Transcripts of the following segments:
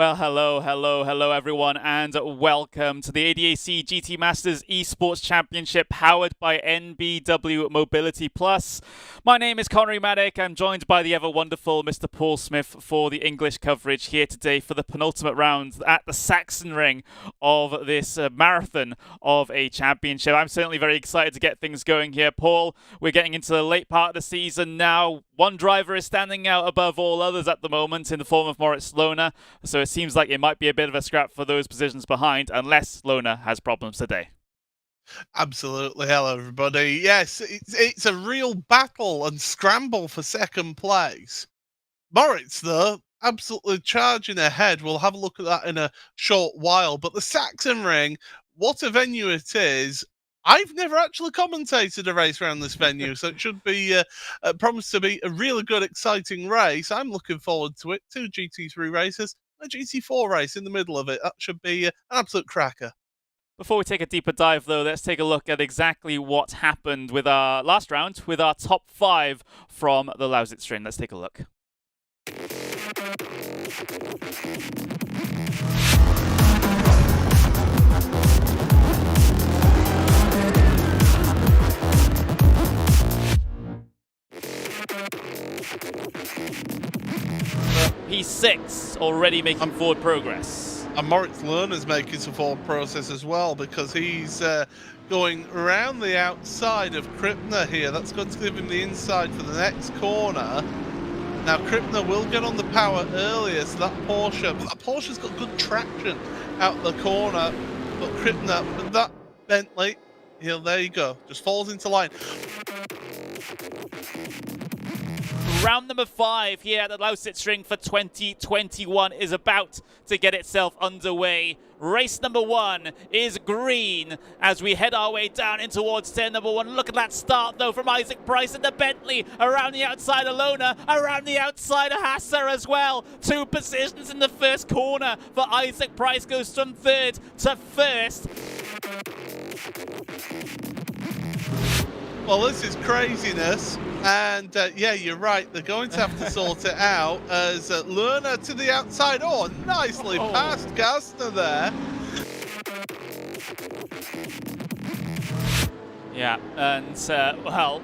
Well, hello everyone, and welcome to the ADAC GT Masters Esports Championship powered by NBW Mobility Plus. My name is Connery Maddock. I'm joined by the ever wonderful Mr. Paul Smith for the English coverage here today for the penultimate round at the Sachsenring of this marathon of a championship. I'm certainly very excited to get things going here, Paul. We're getting into the late part of the season now. One driver is standing out above all others at the moment in the form of Moritz Lohner, so it seems like it might be a bit of a scrap for those positions behind, unless Lohner has problems today. Absolutely. Hello, everybody. Yes, it's a real battle and scramble for second place. Moritz, though, absolutely charging ahead. We'll have a look at that in a short while. But the Sachsenring, what a venue it is. I've never actually commentated a race around this venue, so it should be promised to be a really good, exciting race. I'm looking forward to it. 2 GT3 races, a GT4 race in the middle of it. That should be an absolute cracker. Before we take a deeper dive, though, let's take a look at exactly what happened with our last round, with our top 5 from the Lausitzring. Let's take a look. P6 already making forward progress. And Moritz Lohner's making some forward process as well, because he's going around the outside of Krippner here. That's going to give him the inside for the next corner. Now Krippner will get on the power earlier, so that Porsche's got good traction out the corner. But Krippner, with that Bentley, there you go, just falls into line. Round number 5 here at the Lausitzring for 2021 is about to get itself underway. Race number 1 is green as we head our way down in towards turn number 1. Look at that start, though, from Isaac Price and the Bentley around the outside of Lohner, around the outside of Hasser as well. 2 positions in the first corner for Isaac Price, goes from 3rd to 1st. Well, this is craziness, and yeah, you're right. They're going to have to sort it out as Lohner to the outside. Oh, nicely past Gastner there. Yeah, and well,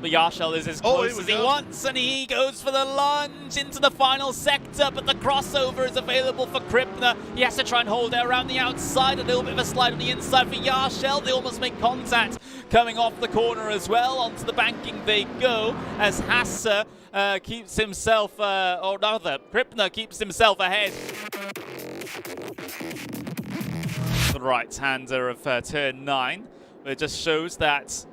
the Yarshell is as close as he wants, and he goes for the lunge into the final sector, but the crossover is available for Krippner. He has to try and hold it around the outside, a little bit of a slide on the inside for Yarshell. They almost make contact coming off the corner as well. Onto the banking they go as Hasser keeps himself, or rather, Krippner keeps himself ahead. The right-hander of turn 9, but it just shows that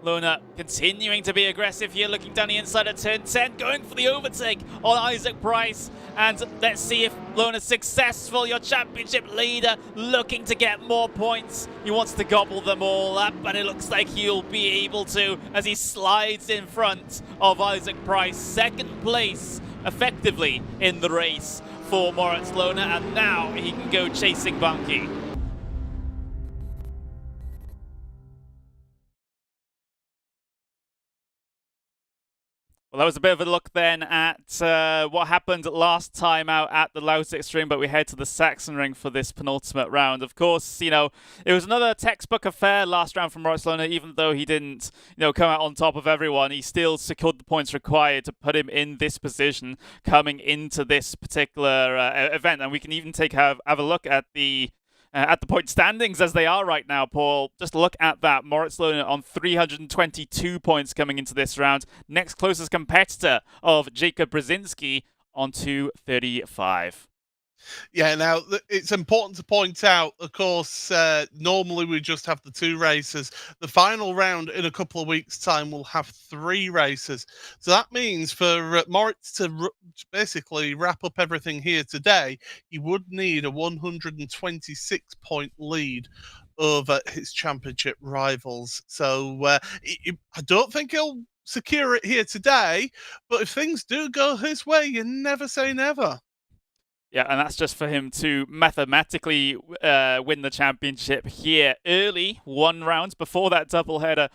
Lohner continuing to be aggressive here, looking down the inside of turn 10, going for the overtake on Isaac Price. And let's see if Lohner's successful, your championship leader, looking to get more points. He wants to gobble them all up, and it looks like he'll be able to as he slides in front of Isaac Price. 2nd place, effectively, in the race for Moritz Lohner, and now he can go chasing Bunky. Well, that was a bit of a look then at what happened last time out at the Lausitzring, but we head to the Sachsenring for this penultimate round. Of course, it was another textbook affair last round from Moritz Lohner. Even though he didn't, come out on top of everyone, he still secured the points required to put him in this position coming into this particular event. And we can even have a look at the point standings as they are right now, Paul. Just look at that. Moritz Lohner on 322 points coming into this round. Next closest competitor of Jacob Brzezinski on 235. Yeah, now it's important to point out, of course, normally we just have the 2 races. The final round in a couple of weeks' time will have 3 races. So that means for Moritz to basically wrap up everything here today, he would need a 126-point lead over his championship rivals. So I don't think he'll secure it here today, but if things do go his way, you never say never. Yeah, and that's just for him to mathematically win the championship here early, 1 round before that doubleheader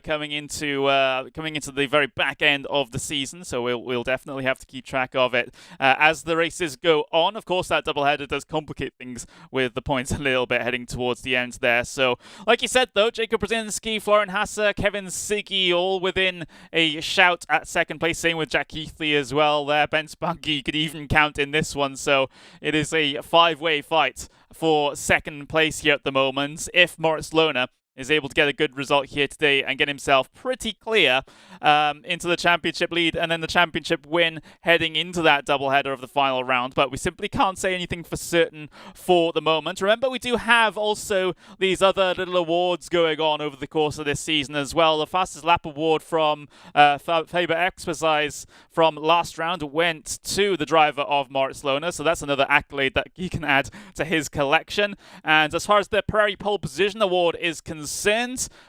coming into the very back end of the season. So we'll definitely have to keep track of it as the races go on. Of course, that doubleheader does complicate things with the points a little bit heading towards the end there. So, like you said, though, Jacob Brzezinski, Florian Hasse, Kevin Siggy, all within a shout at second place. Same with Jack Keithley as well. There, Ben Spunky could even count in this one. So it is a 5-way fight for second place here at the moment. If Moritz Lohner is able to get a good result here today and get himself pretty clear into the championship lead and then the championship win heading into that doubleheader of the final round. But we simply can't say anything for certain for the moment. Remember, we do have also these other little awards going on over the course of this season as well. The fastest lap award from Faber Exposize from last round went to the driver of Moritz Lohner, so that's another accolade that he can add to his collection. And as far as the Prairie Pole Position Award is concerned,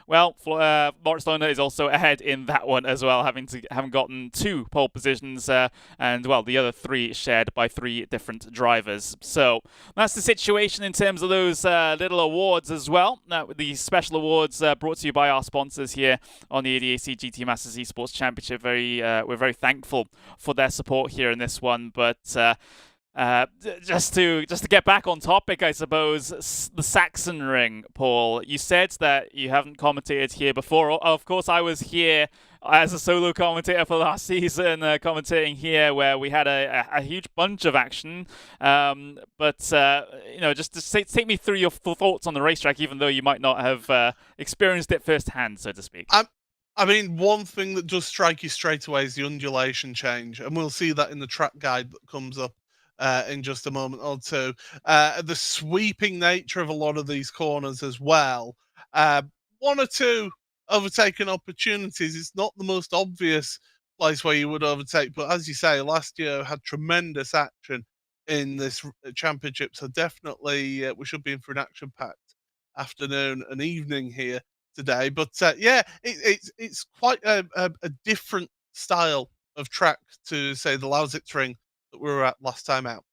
well, Moritz Lohner is also ahead in that one as well, having gotten 2 pole positions, and well, the other 3 shared by 3 different drivers. So that's the situation in terms of those little awards as well. Now, the special awards brought to you by our sponsors here on the ADAC GT Masters Esports Championship. We're very thankful for their support here in this one, but just to get back on topic, I suppose, the Sachsenring, Paul. You said that you haven't commentated here before. Of course, I was here as a solo commentator for last season, commentating here where we had a huge bunch of action. But just to take me through your thoughts on the racetrack, even though you might not have experienced it firsthand, so to speak. I mean, one thing that does strike you straight away is the undulation change, and we'll see that in the track guide that comes up in just a moment or two. The sweeping nature of a lot of these corners as well. 1 or 2 overtaking opportunities. It's not the most obvious place where you would overtake, but as you say, last year had tremendous action in this championship, so definitely we should be in for an action-packed afternoon and evening here today. But it's quite a different style of track to, say, the Lausitzring that we were at last time out.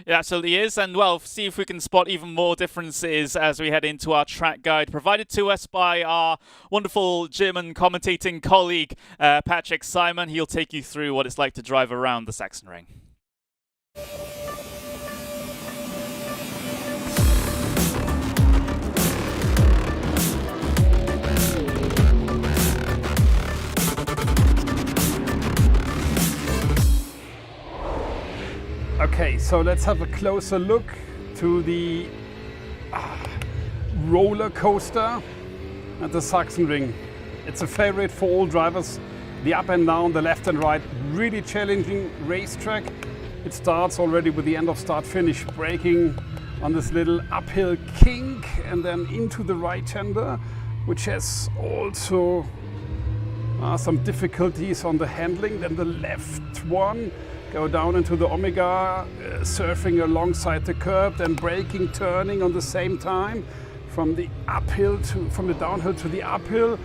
It absolutely is, and well, see if we can spot even more differences as we head into our track guide, provided to us by our wonderful German commentating colleague, Patrick Simon. He'll take you through what it's like to drive around the Sachsenring. Okay, so let's have a closer look to the roller coaster at the Sachsenring. It's a favorite for all drivers. The up and down, the left and right, really challenging racetrack. It starts already with the end of start-finish braking on this little uphill kink and then into the right-hander, which has also some difficulties on the handling. Then the left one, go down into the Omega, surfing alongside the curb, then braking, turning on the same time from the downhill to the uphill,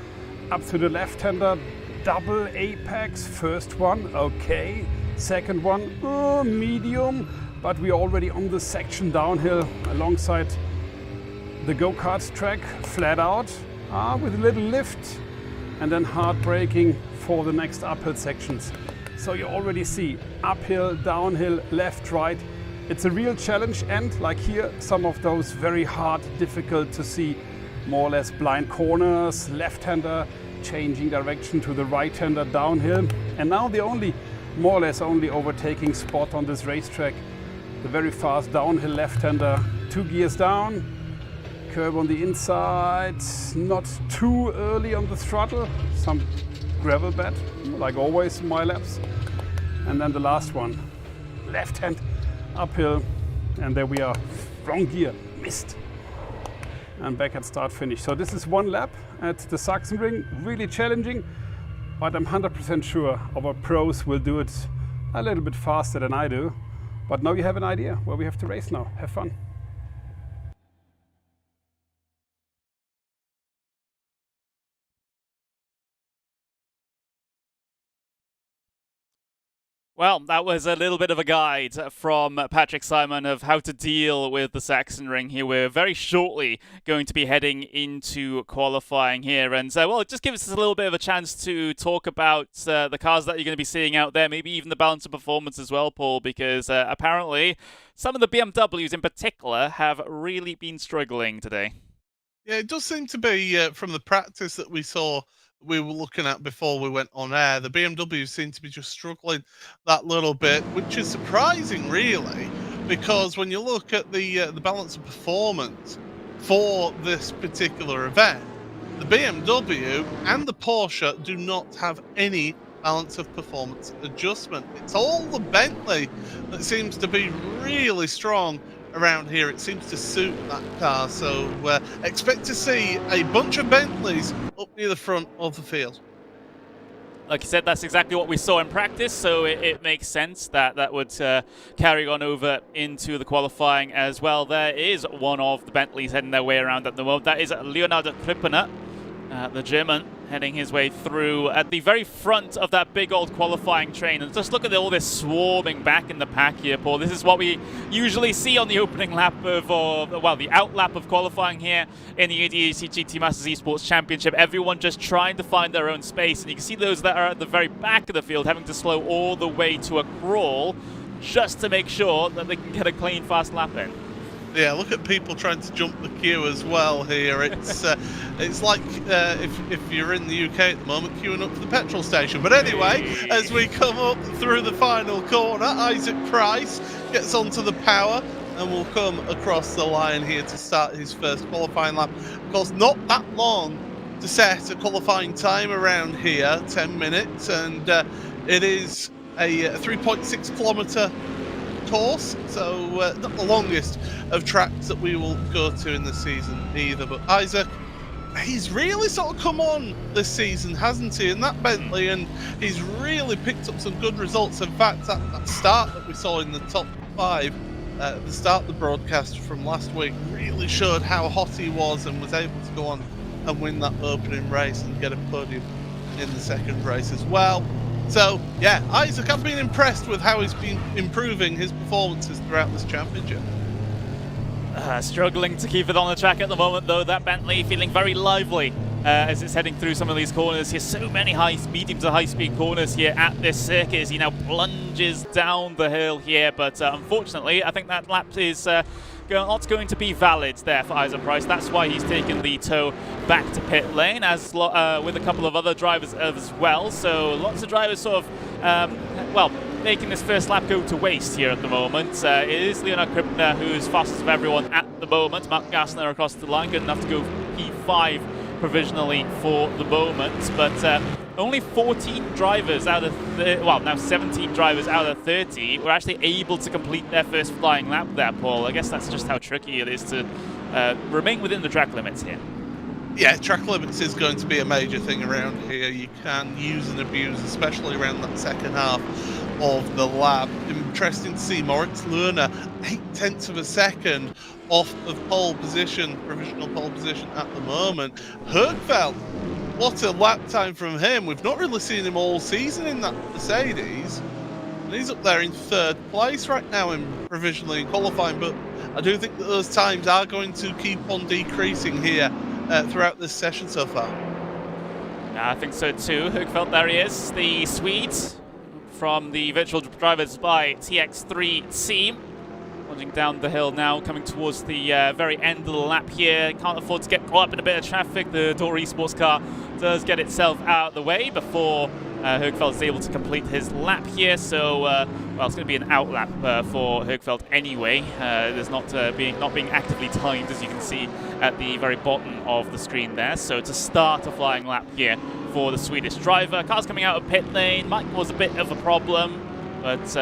up to the left-hander, double apex. First one, okay. Second one, medium, but we're already on the section downhill alongside the go-kart track, flat out, with a little lift, and then hard braking for the next uphill sections. So you already see uphill, downhill, left, right. It's a real challenge, and like here, some of those very hard, difficult to see, more or less blind corners, left-hander changing direction to the right-hander downhill. And now the more or less only overtaking spot on this racetrack, the very fast downhill left-hander, 2 gears down, curb on the inside, not too early on the throttle, some gravel bed, like always in my laps. And then the last one, left hand uphill, and there we are, wrong gear, missed. And back at start finish. So this is 1 lap at the Sachsenring, really challenging, but I'm 100% sure our pros will do it a little bit faster than I do. But now you have an idea where we have to race now. Have fun. Well, that was a little bit of a guide from Patrick Simon of how to deal with the Sachsenring here. We're very shortly going to be heading into qualifying here. And, well, it just gives us a little bit of a chance to talk about the cars that you're going to be seeing out there, maybe even the balance of performance as well, Paul, because apparently some of the BMWs in particular have really been struggling today. Yeah, it does seem to be from the practice that we were looking at before we went on air. The BMWs seem to be just struggling that little bit, which is surprising, really, because when you look at the balance of performance for this particular event, the BMW and the Porsche do not have any balance of performance adjustment. It's all the Bentley that seems to be really strong around here. It seems to suit that car, so expect to see a bunch of Bentleys up near the front of the field. Like you said, that's exactly what we saw in practice, so it makes sense that that would carry on over into the qualifying as well. There is one of the Bentleys heading their way around at the moment. That is Leonard Krippener, the German, heading his way through at the very front of that big old qualifying train. And just look at all this swarming back in the pack here, Paul. This is what we usually see on the opening lap of, well, the out lap of qualifying here in the ADAC GT Masters Esports Championship. Everyone just trying to find their own space. And you can see those that are at the very back of the field having to slow all the way to a crawl just to make sure that they can get a clean, fast lap in. Yeah, look at people trying to jump the queue as well here. It's like if you're in the UK at the moment, queuing up for the petrol station. But anyway, as we come up through the final corner, Isaac Price gets onto the power and will come across the line here to start his first qualifying lap. Of course, not that long to set a qualifying time around here, 10 minutes, and it is a 3.6 kilometre course, so not the longest of tracks that we will go to in the season either. But Isaac, he's really sort of come on this season, hasn't he, in that Bentley, and he's really picked up some good results. In fact, that start that we saw in the top 5, the start of the broadcast from last week, really showed how hot he was and was able to go on and win that opening race and get a podium in the second race as well. So, yeah, Isaac, I've been impressed with how he's been improving his performances throughout this championship. Struggling to keep it on the track at the moment, though. That Bentley feeling very lively as it's heading through some of these corners here. So many medium to high-speed corners here at this circuit as he now plunges down the hill here. But unfortunately, I think that lap is not going to be valid there for Isaac Price. That's why he's taken the tow back to pit lane, as with a couple of other drivers as well. So lots of drivers sort of, well, making this first lap go to waste here at the moment. It is Leonard Krippener who's fastest of everyone at the moment. Mark Gassner across the line, good enough to go P5 provisionally for the moment. But only 14 drivers out of, well, now 17 drivers out of 30 were actually able to complete their first flying lap there, Paul. I guess that's just how tricky it is to remain within the track limits here. Yeah, track limits is going to be a major thing around here. You can use and abuse, especially around that second half of the lap. Interesting to see Moritz Lerner 0.8 of a second off of pole position, provisional pole position at the moment. Herdfeld, what a lap time from him. We've not really seen him all season in that Mercedes. And he's up there in 3rd place right now in provisionally in qualifying, but I do think that those times are going to keep on decreasing here throughout this session so far. Yeah, I think so too. Högfeldt, there he is, the Swede from the Virtual Drivers by TX3 team. Plunging down the hill now, coming towards the very end of the lap here. Can't afford to get caught up in a bit of traffic. The Door Esports car does get itself out of the way before Högfeldt is able to complete his lap here. So, well, it's going to be an out lap for Högfeldt anyway. There's not being actively timed, as you can see at the very bottom of the screen there. So to start a flying lap here for the Swedish driver. Car's coming out of pit lane. Might cause a bit of a problem. But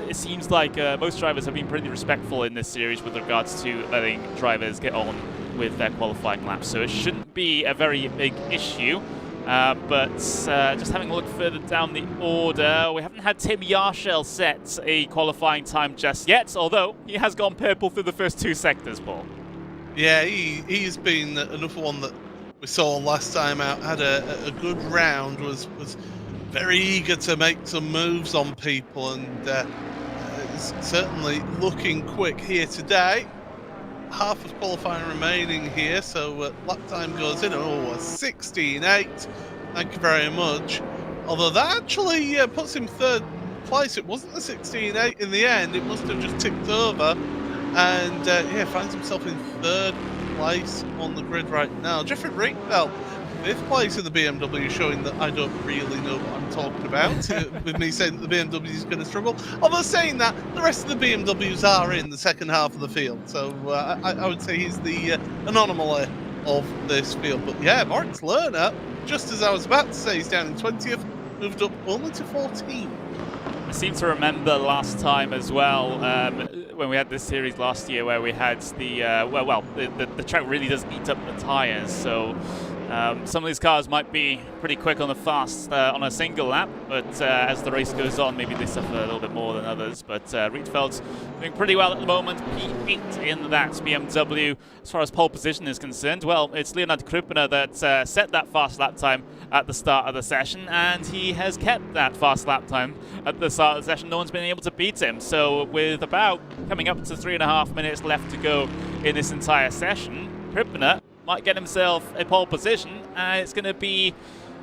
it seems like most drivers have been pretty respectful in this series with regards to letting drivers get on with their qualifying laps. So it shouldn't be a very big issue. But just having a look further down the order, we haven't had Tim Yarshell set a qualifying time just yet, although he has gone purple through the first 2 sectors, Paul. Yeah, he's been another one that we saw last time out, had a good round, was very eager to make some moves on people, and is certainly looking quick here today. Half of qualifying remaining here, so lap time goes in. Oh, a 16.8. Thank you very much. Although that actually puts him third place. It wasn't a 16.8 in the end. It must have just ticked over, and yeah, finds himself in third place on the grid right now. Jeffrey Ringfeld, fifth place in the BMW, showing that I don't really know what I'm talking about, with me saying that the BMW is going to struggle. Although saying that, the rest of the BMWs are in the second half of the field, so I would say he's the anomaly of this field. But yeah, Moritz Lerner, just as I was about to say, he's down in 20th, moved up only to 14. I seem to remember last time as well, when we had this series last year, where we had the the track really does eat up the tyres, so some of these cars might be pretty quick on the fast on a single lap, but as the race goes on, maybe they suffer a little bit more than others. But Rietveld's doing pretty well at the moment, P8 in that BMW. As far as pole position is concerned, well, it's Leonard Kruppener that set that fast lap time at the start of the session, and he has kept that fast lap time at the start of the session. No one's been able to beat him. So with about coming up to 3.5 minutes left to go in this entire session, Kruppener might get himself a pole position, and it's going to be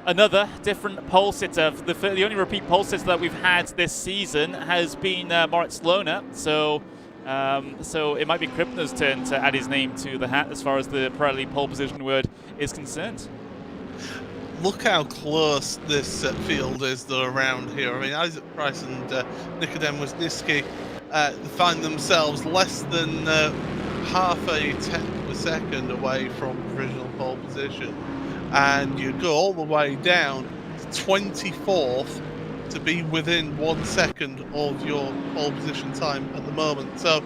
another different pole sitter. The only repeat pole sitter that we've had this season has been Moritz Lerner, so it might be Kruppener's turn to add his name to the hat as far as the Pirelli pole position word is concerned. Look how close this field is, though, around here. I mean, Isaac Price and Nikodem Wisniewski find themselves less than half a tenth of a second away from provisional pole position, and you go all the way down to 24th to be within 1 second of your pole position time at the moment. So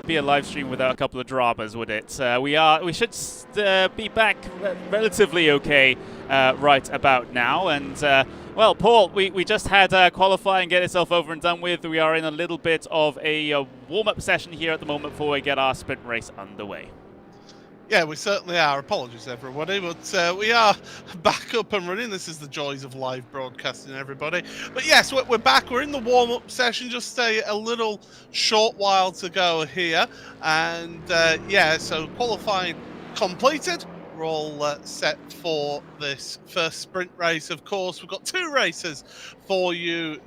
be a live stream without a couple of dramas, would it? We should be back relatively okay right about now. And well, Paul, we just had qualifying get itself over and done with. We are in a little bit of a warm-up session here at the moment before we get our sprint race underway. Yeah, we certainly are. Apologies, everybody, but we are back up and running. This is the joys of live broadcasting, everybody. But yes, we're back. We're in the warm-up session. Just a little short while to go here. And yeah, so qualifying completed. We're all set for this first sprint race. Of course, we've got 2 races for you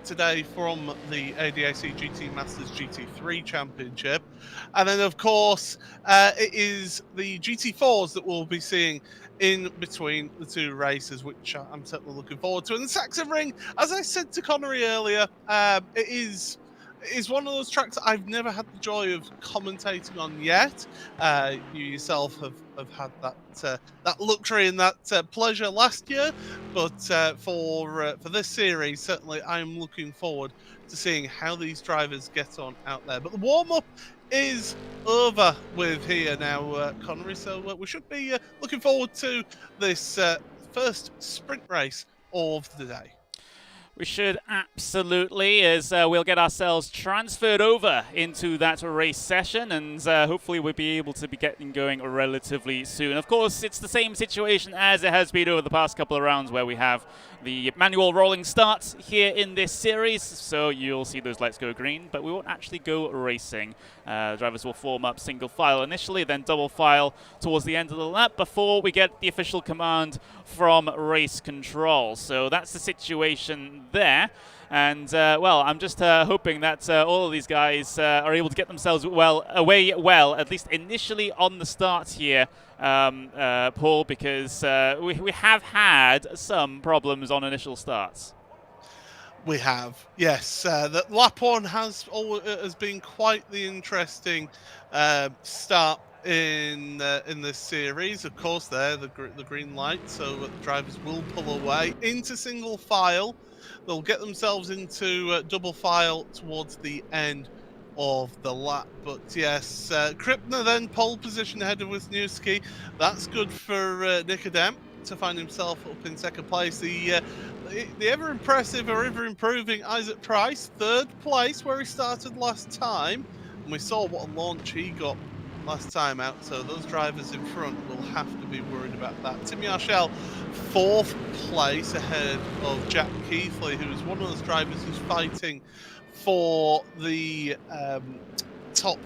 today from the ADAC GT Masters Gt3 Championship. And then, of course, it is the GT4s that we'll be seeing in between the 2 races, which I'm certainly looking forward to. And the Sachsenring, as I said to Connery earlier, it is one of those tracks I've never had the joy of commentating on yet. You yourself have had that luxury and that pleasure last year, but for this series, certainly I'm looking forward to seeing how these drivers get on out there. But the warm-up is over with here now, Connery, so we should be looking forward to this first sprint race of the day. We should absolutely, as we'll get ourselves transferred over into that race session, and hopefully we'll be able to be getting going relatively soon. Of course, it's the same situation as it has been over the past couple of rounds, where we have the manual rolling start here in this series, so you'll see those lights go green, but we won't actually go racing. Drivers will form up single file initially, then double file towards the end of the lap before we get the official command from race control. So that's the situation there. And, well, I'm just hoping that all of these guys are able to get themselves away, at least initially on the start here, Paul, because we have had some problems on initial starts. We have, yes. The lap 1 has been quite the interesting start in this series. Of course, there the green light, so the drivers will pull away into single file. They'll get themselves into double file towards the end of the lap. But yes, Kruppener then pole position ahead of Wisniewski. That's good for Nikodem to find himself up in second place. The ever impressive or ever improving Isaac Price, third place where he started last time. And we saw what a launch he got last time out, so those drivers in front will have to be worried about that. Tim Yarshell, 4th place ahead of Jack Keithley, who is one of those drivers who's fighting for the top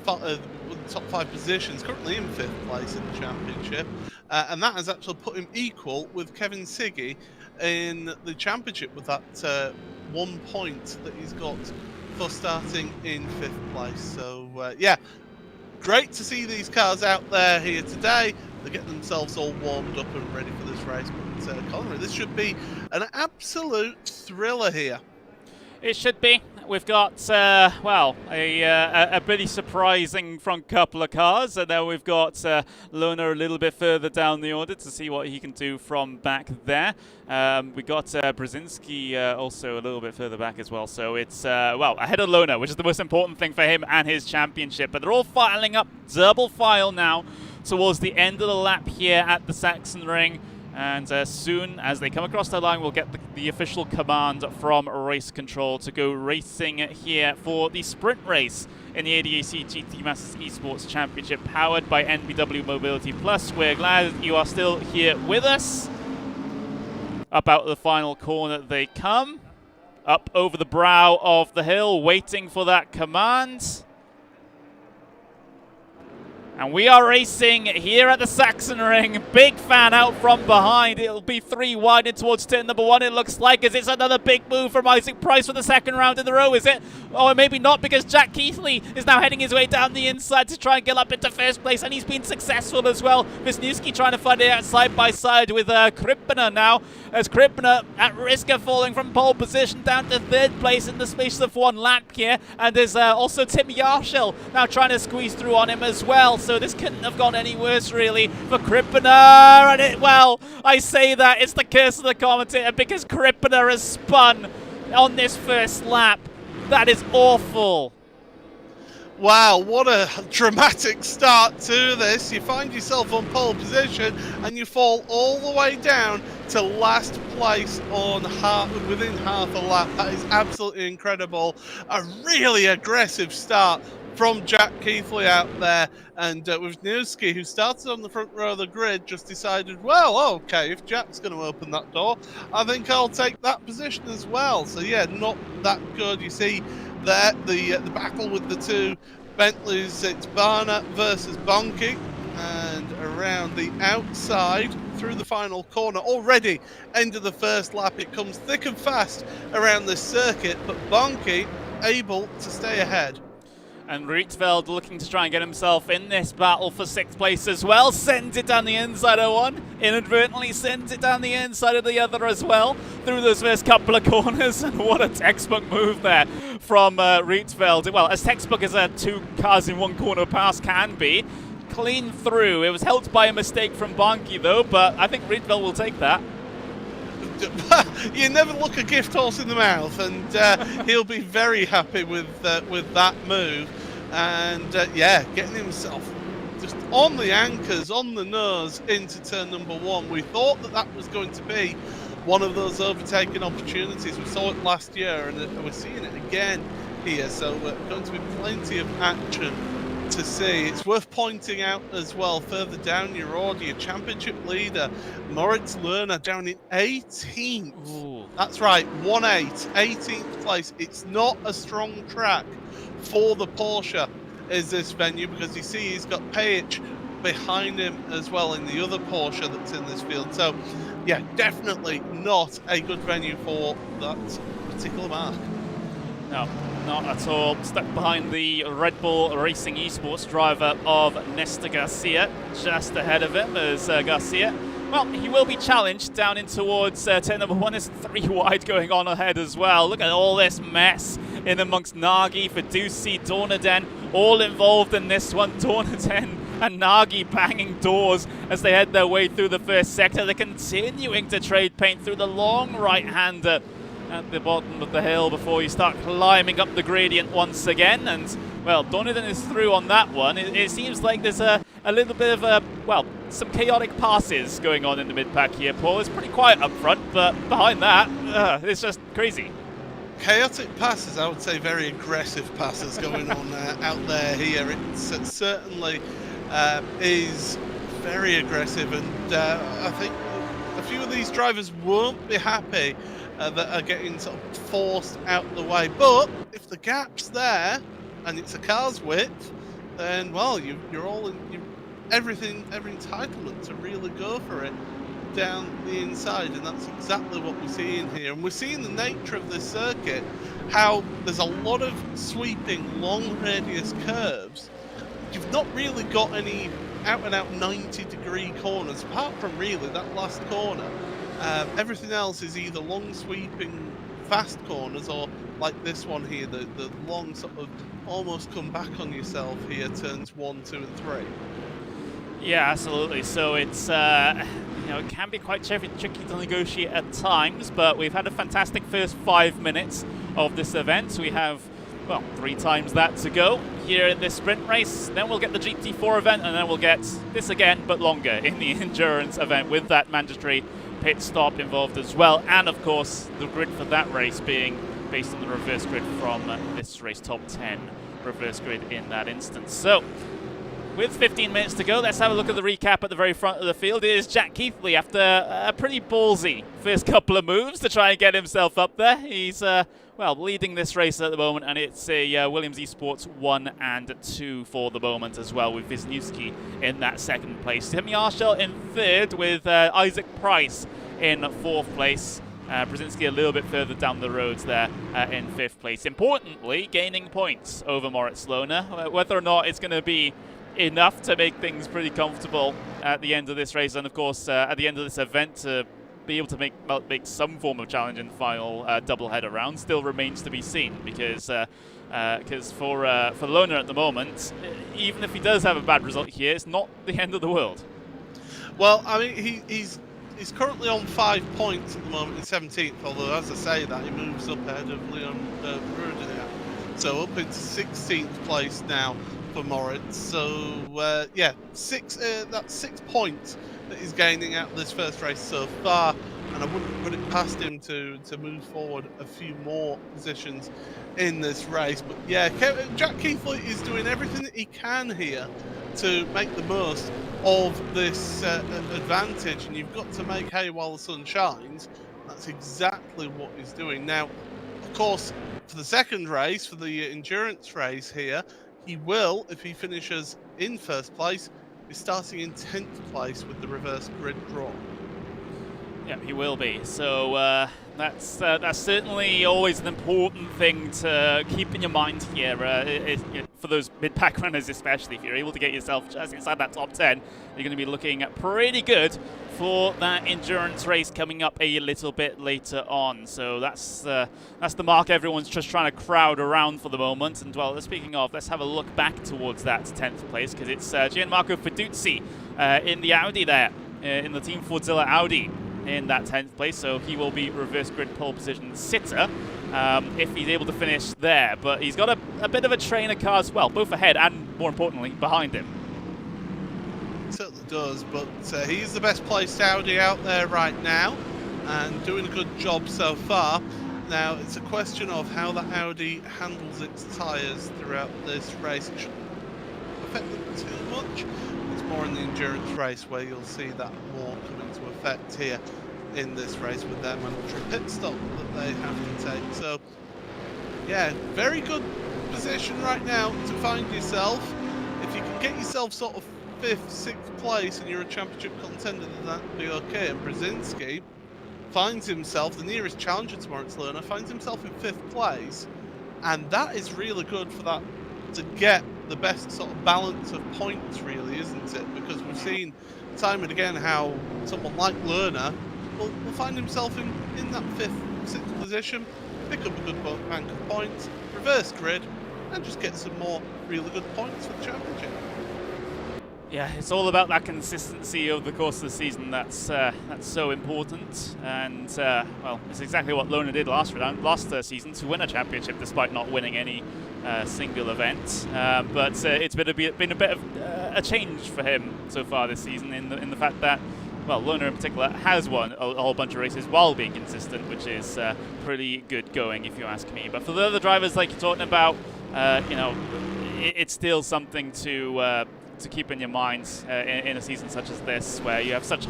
5 positions, currently in 5th place in the championship, and that has actually put him equal with Kevin Siggy in the championship with that 1 point that he's got for starting in 5th place. So yeah, great to see these cars out there here today. They're getting themselves all warmed up and ready for this race. But Connery, this should be an absolute thriller here. It should be. We've got, well, a pretty surprising front couple of cars, and then we've got Luna a little bit further down the order to see what he can do from back there. We got Brzezinski also a little bit further back as well, so it's, well, ahead of Luna, which is the most important thing for him and his championship. But they're all filing up double file now towards the end of the lap here at the Sachsenring. And soon as they come across the line, we'll get the official command from race control to go racing here for the sprint race in the ADAC GT Masters Esports Championship, powered by NBW Mobility Plus. We're glad you are still here with us. Up out of the final corner they come, up over the brow of the hill, waiting for that command. And we are racing here at the Sachsenring. Big fan out from behind. It'll be 3 wide in towards turn number 1, it looks like. Is this another big move from Isaac Price for the 2nd round in the row, is it? Oh, maybe not, because Jack Keithley is now heading his way down the inside to try and get up into 1st place, and he's been successful as well. Wisniewski trying to find it out side by side with Krippner now, as Krippner at risk of falling from pole position down to 3rd place in the space of 1 lap here. And there's also Tim Yarshell now trying to squeeze through on him as well. So this couldn't have gone any worse, really, for Krippner. And well, I say that, it's the curse of the commentator, because Krippner has spun on this 1st lap. That is awful. Wow, what a dramatic start to this. You find yourself on pole position and you fall all the way down to last place on within half a lap. That is absolutely incredible. A really aggressive start from Jack Keithley out there, and Wisniewski, who started on the front row of the grid, just decided, well, okay, if Jack's going to open that door, I think I'll take that position as well. So yeah, not that good. You see there the battle with the 2 Bentleys. It's Barner versus Bonke, and around the outside through the final corner, already end of the 1st lap, it comes thick and fast around this circuit, but Bonke able to stay ahead. And Rietveld looking to try and get himself in this battle for 6th place as well. Sends it down the inside of one. Inadvertently sends it down the inside of the other as well. Through those first couple of corners. And what a textbook move there from Rietveld. Well, as textbook as 2 cars in 1 corner pass can be. Clean through. It was helped by a mistake from Bonke though, but I think Rietveld will take that. You never look a gift horse in the mouth, and he'll be very happy with that move. And yeah, getting himself just on the anchors, on the nose into turn number 1. We thought that was going to be one of those overtaking opportunities. We saw it last year, and we're seeing it again here. So going to be plenty of action to see. It's worth pointing out as well, further down your order, your championship leader Moritz Lerner down in 18th. Ooh. That's right, 1-8, 18th place. It's not a strong track for the Porsche, is this venue, because you see he's got Page behind him as well in the other Porsche that's in this field. So yeah, definitely not a good venue for that particular mark. No, not at all. Stuck behind the Red Bull Racing Esports driver of Nesta Garcia. Just ahead of him is Garcia. Well, he will be challenged down in towards turn number 1. There's 3 wide going on ahead as well. Look at all this mess in amongst Nagy, Fiduci, Dornaden, all involved in this one. Dornaden and Nagy banging doors as they head their way through the 1st sector. They're continuing to trade paint through the long right-hander at the bottom of the hill before you start climbing up the gradient once again. And well, Dornaden is through on that one. It seems like there's a little bit of well, some chaotic passes going on in the mid-pack here, Paul. It's pretty quiet up front, but behind that, it's just crazy. Chaotic passes, I would say very aggressive passes going on out there here. It certainly is very aggressive, and I think a few of these drivers won't be happy that are getting sort of forced out the way. But if the gap's there and it's a car's width, then well, you're all in every entitlement to really go for it down the inside, and that's exactly what we're seeing here. And we're seeing the nature of this circuit, how there's a lot of sweeping long radius curves. You've not really got any out and out 90-degree corners apart from really that last corner. Everything else is either long sweeping fast corners, or like this one here, the long sort of almost come back on yourself here, turns 1, 2 and 3. Yeah, absolutely. So it's it can be quite tricky to negotiate at times, but we've had a fantastic first 5 minutes of this event. We have, well, 3 times that to go here in this sprint race. Then we'll get the Gt4 event, and then we'll get this again, but longer, in the endurance event, with that mandatory pit stop involved as well. And of course, the grid for that race being based on the reverse grid from this race, top 10 reverse grid in that instance. So, with 15 minutes to go, let's have a look at the recap at the very front of the field. It is Jack Keithley after a pretty ballsy first couple of moves to try and get himself up there. He's, well, leading this race at the moment, and it's a Williams Esports 1 and 2 for the moment as well, with Wisniewski in that second place. Tim Yarshall in third, with Isaac Price in fourth place. Brzezinski a little bit further down the road there in fifth place. Importantly, gaining points over Moritz Lohner. Whether or not it's going to be enough to make things pretty comfortable at the end of this race, and of course at the end of this event to be able to make some form of challenge in the final doubleheader round still remains to be seen, because for Lohner at the moment, even if he does have a bad result here, it's not the end of the world. Well, I mean, he's currently on 5 points at the moment in 17th, although as I say that, he moves up ahead of Leon Rudeniak. So up into 16th place now for Moritz. So yeah, that's 6 points that he's gaining out of this first race so far, and I wouldn't put it past him to move forward a few more positions in this race. But yeah, Jack Keithley is doing everything that he can here to make the most of this advantage, and you've got to make hay while the sun shines. That's exactly what he's doing. Now, of course, for the second race, for the endurance race here, he will, if he finishes in first place, be starting in 10th place with the reverse grid draw. Yeah, he will be. So that's certainly always an important thing to keep in your mind here. For those mid-pack runners especially, if you're able to get yourself just inside that top 10, you're going to be looking pretty good for that endurance race coming up a little bit later on. So that's the mark everyone's just trying to crowd around for the moment. And well, speaking of, let's have a look back towards that 10th place, because it's Gianmarco Feduzzi in the Audi there, in the Team Fordzilla Audi, in that 10th place, so he will be reverse grid pole position sitter if he's able to finish there. But he's got a bit of a trainer car as well, both ahead and, more importantly, behind him. He certainly does, but he's the best placed Audi out there right now, and doing a good job so far. Now, it's a question of how the Audi handles its tyres throughout this race. It shouldn't affect them too much. It's more in the endurance race where you'll see that more come into effect here in this race with their mandatory pit stop that they have to take. So, yeah, very good position right now to find yourself. If you can get yourself sort of 5th, 6th place and you're a championship contender, then that'd be okay. And Brzezinski finds himself, the nearest challenger to Moritz Lohner, finds himself in 5th place, and that is really good for that to get the best sort of balance of points, really, isn't it? Because we've seen time and again how someone like Lohner will find himself in that 5th, 6th position, pick up a good bank of points, reverse grid, and just get some more really good points for the championship. Yeah, it's all about that consistency over the course of the season. That's so important, and well, it's exactly what Lohner did last season to win a championship, despite not winning any single event. But it's been a bit of a change for him so far this season, in the fact that well, Lerner in particular, has won a whole bunch of races while being consistent, which is pretty good going, if you ask me. But for the other drivers, like you're talking about, you know, it's still something to keep in your minds in a season such as this, where you have such a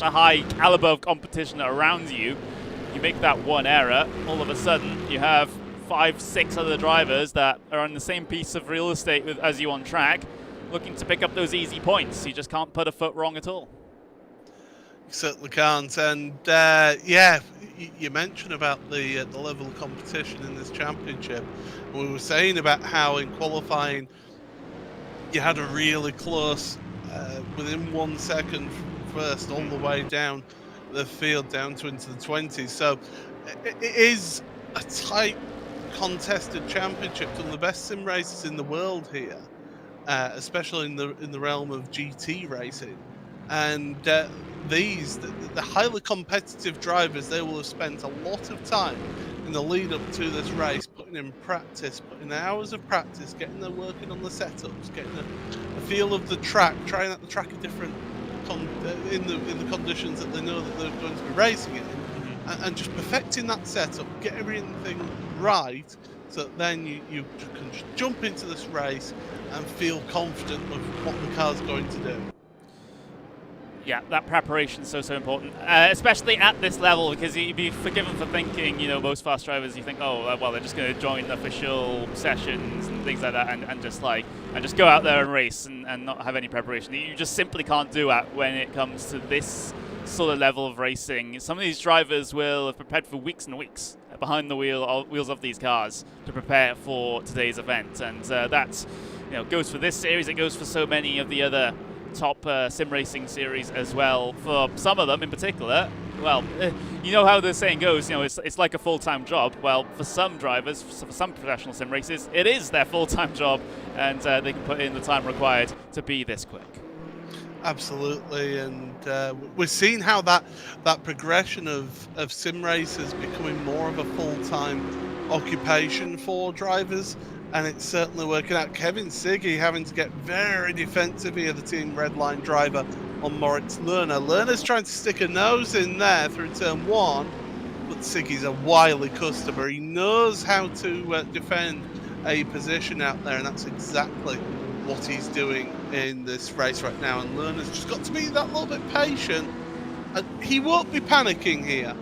high caliber of competition around you. You make that one error, all of a sudden you have 5, 6 other drivers that are on the same piece of real estate as you on track, looking to pick up those easy points. You just can't put a foot wrong at all. You certainly can't. And yeah, you mentioned about the level of competition in this championship. We were saying about how in qualifying you had a really close, within 1 second first, all the way down the field, down to into the 20s. So it is a tight, contested championship. Some of the best sim races in the world here, especially in the realm of GT racing. And the highly competitive drivers, they will have spent a lot of time in the lead up to this race, putting in practice, putting hours of practice, getting them working on the setups, getting a feel of the track, trying out the track in different in the conditions that they know that they're going to be racing in, and just perfecting that setup, get everything right, so that then you can just jump into this race and feel confident of what the car's going to do. Yeah, that preparation is so important, especially at this level, because you'd be forgiven for thinking, you know, most fast drivers, you think, oh, well, they're just going to join official sessions and things like that, and just go out there and race and not have any preparation. You just simply can't do that when it comes to this sort of level of racing. Some of these drivers will have prepared for weeks and weeks behind the wheels of these cars to prepare for today's event, and that, you know, goes for this series. It goes for so many of the other top sim racing series as well. For some of them in particular, well, you know how the saying goes, you know, it's like a full-time job. Well, for some drivers, for some professional sim races, it is their full-time job, and they can put in the time required to be this quick. Absolutely, and we're seeing how that progression of sim racers becoming more of a full-time occupation for drivers. And it's certainly working out. Kevin Siggy having to get very defensive here, the Team Redline driver on Moritz Lerner. Lerner's trying to stick a nose in there through turn 1, but Siggy's a wily customer. He knows how to defend a position out there, and that's exactly what he's doing in this race right now. And Lerner's just got to be that little bit patient. And he won't be panicking here.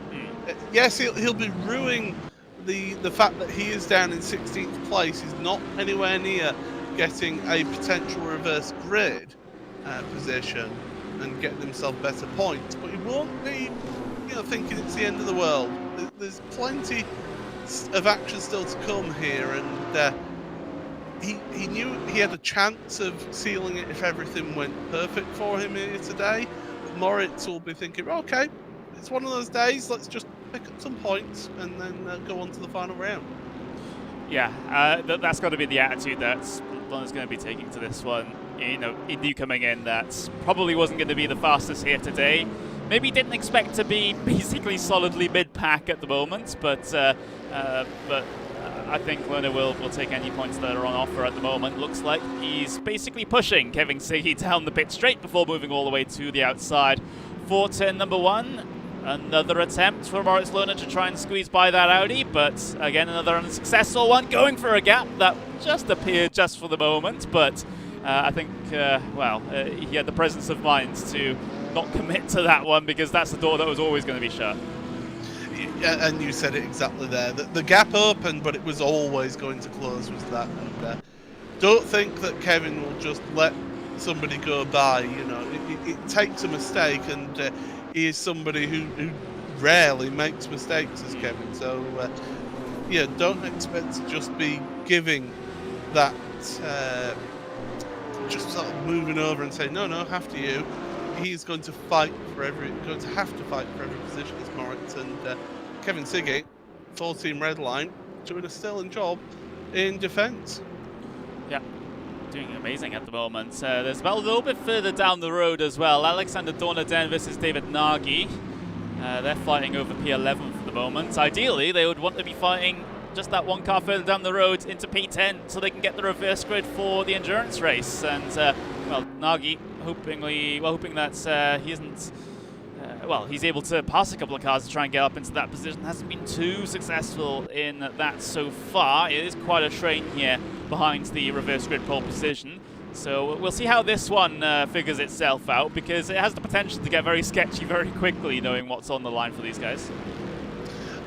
Yes, he'll be ruining the fact that he is down in 16th place. He's not anywhere near getting a potential reverse grid position and getting himself better points, but he won't be, you know, thinking it's the end of the world. There's plenty of action still to come here, and he knew he had a chance of sealing it if everything went perfect for him here today. But Moritz will be thinking, okay, it's one of those days, let's just pick up some points and then go on to the final round. Yeah, that's got to be the attitude that Lerner's going to be taking to this one. You know, he knew coming in that probably wasn't going to be the fastest here today. Maybe didn't expect to be basically solidly mid-pack at the moment, but I think Lerner will take any points that are on offer at the moment. Looks like he's basically pushing Kevin Siggy down the pit straight before moving all the way to the outside for turn number 1. Another attempt for Moritz Lerner to try and squeeze by that Audi, but again, another unsuccessful one, going for a gap that just appeared just for the moment, but I think, he had the presence of mind to not commit to that one, because that's the door that was always going to be shut. Yeah, and you said it exactly there. The gap opened, but it was always going to close, was that. And don't think that Kevin will just let somebody go by, you know. It takes a mistake, and he is somebody who rarely makes mistakes, as Kevin. So, yeah, don't expect to just be giving that, just sort of moving over and saying, no, after you. He's going to have to fight for every position as Moritz, and Kevin Siggy, full Team Redline, doing a sterling job in defence. Yeah. Doing amazing at the moment. There's about a little bit further down the road as well. Alexander Dornaden versus David Nagy. They're fighting over P11 for the moment. Ideally, they would want to be fighting just that one car further down the road into P10 so they can get the reverse grid for the endurance race. And, well, Nagy hoping that he isn't. Well, he's able to pass a couple of cars to try and get up into that position. Hasn't been too successful in that so far. It is quite a train here behind the reverse grid pole position. So we'll see how this one figures itself out, because it has the potential to get very sketchy very quickly, knowing what's on the line for these guys.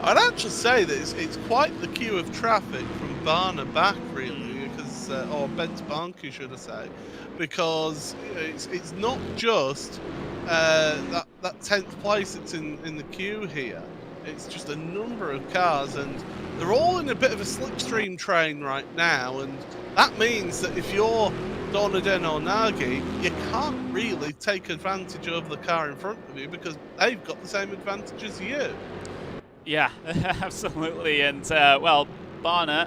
I'd actually say that it's quite the queue of traffic from Barna back, really, because or Bent Barnky, should I say, because it's not just that 10th place that's in the queue here. It's just a number of cars, and they're all in a bit of a slipstream train right now, and that means that if you're Donaden or Nagy, you can't really take advantage of the car in front of you, because they've got the same advantage as you. Yeah, absolutely. And, well, Barna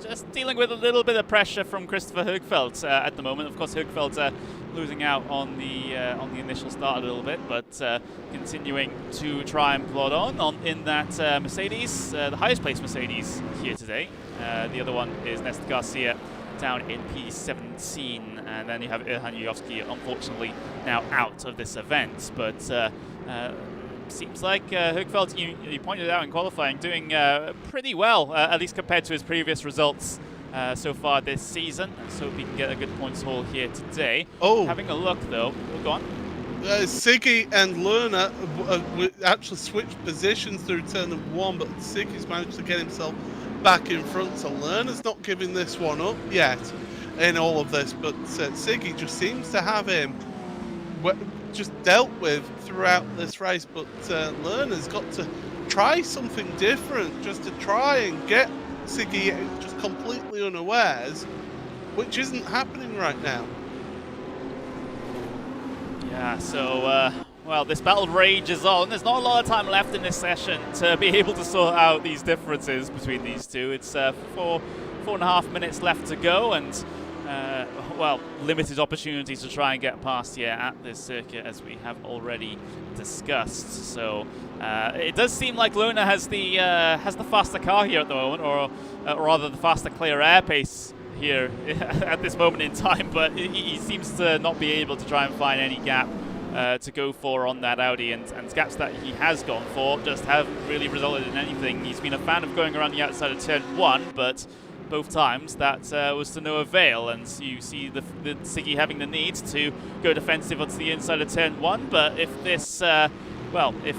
just dealing with a little bit of pressure from Christopher Högfeldt at the moment. Of course, Högfeldt losing out on the initial start a little bit, but continuing to try and plod on in that Mercedes, the highest placed Mercedes here today. The other one is Nesta Garcia down in P17, and then you have Ilhan Yujovski, unfortunately, now out of this event. But seems like Högfeldt, you pointed out in qualifying, doing pretty well, at least compared to his previous results so far this season. So we can get a good points haul here today. Oh, having a look though, go on. Siggy and Lerner actually switched positions through turn number 1, but Siggy's managed to get himself back in front, so Lerner's not giving this one up yet in all of this, but Siggy just seems to have him just dealt with throughout this race, but Lerner's got to try something different just to try and get Siggy just completely unawares, which isn't happening right now. Yeah, so, well, this battle rages on. There's not a lot of time left in this session to be able to sort out these differences between these two. It's 4.5 minutes left to go, and, well, limited opportunities to try and get past here at this circuit, as we have already discussed. So, it does seem like Lerner has the faster car here at the moment, or rather the faster clear air pace here at this moment in time, but he seems to not be able to try and find any gap to go for on that Audi, and gaps that he has gone for just haven't really resulted in anything. He's been a fan of going around the outside of turn 1, but both times that was to no avail, and you see the Siggy having the need to go defensive onto the inside of turn 1, but if this, well, if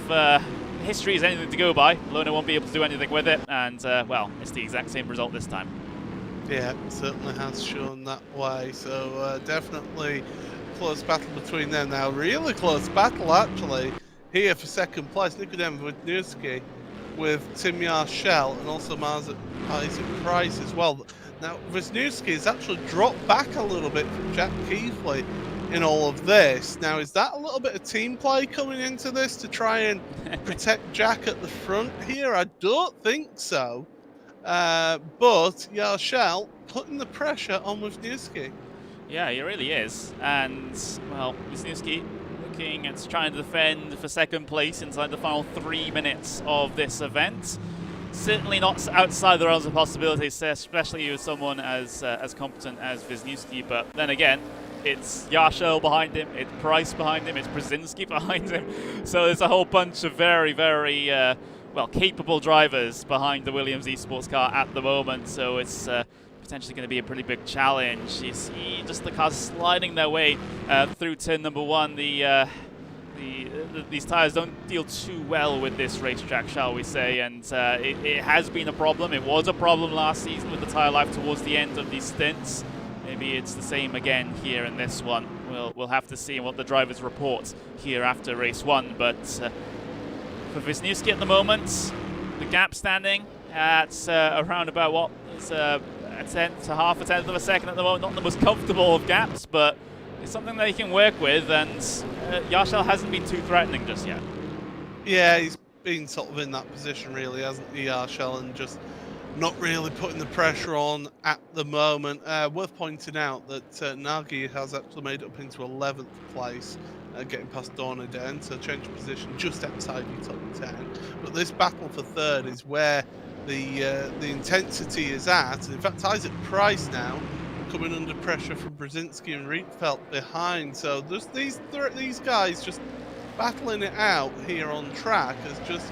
history is anything to go by, Lerner won't be able to do anything with it, and, well, it's the exact same result this time. Yeah, it certainly has shown that way, so definitely close battle between them now. Really close battle, actually, here for second place. Nikodem Wisniewski with Tim Yarshell and also Isaac Price as well. Now, Wisniewski has actually dropped back a little bit from Jack Keithley in all of this. Now, is that a little bit of team play coming into this to try and protect Jack at the front here? I don't think so. But Yarshell putting the pressure on Wisniewski. Yeah, he really is. And, well, Wisniewski looking at trying to defend for second place inside the final 3 minutes of this event. Certainly not outside the realms of possibilities, especially with someone as competent as Wisniewski. But then again, it's Yarshell behind him, it's Price behind him, it's Brzezinski behind him. So there's a whole bunch of very, very well, capable drivers behind the Williams Esports car at the moment, so it's potentially going to be a pretty big challenge. You see just the cars sliding their way through turn number 1. These tyres don't deal too well with this racetrack, shall we say, and it has been a problem. It was a problem last season with the tyre life towards the end of these stints. Maybe it's the same again here in this one. We'll have to see what the drivers report here after race 1, but for Wisniewski at the moment, the gap standing at around about what is a tenth to half a tenth of a second at the moment. Not the most comfortable of gaps, but it's something that he can work with, and Yarshell hasn't been too threatening just yet. Yeah, he's been sort of in that position really, hasn't he, Yarshell, and just not really putting the pressure on at the moment. Worth pointing out that Nagy has actually made it up into 11th place. Getting past Dornaden, so change of position just outside your top 10. But this battle for third is where the intensity is at. In fact, Isaac Price now coming under pressure from Brzezinski and Rietveld behind. So just these guys just battling it out here on track has just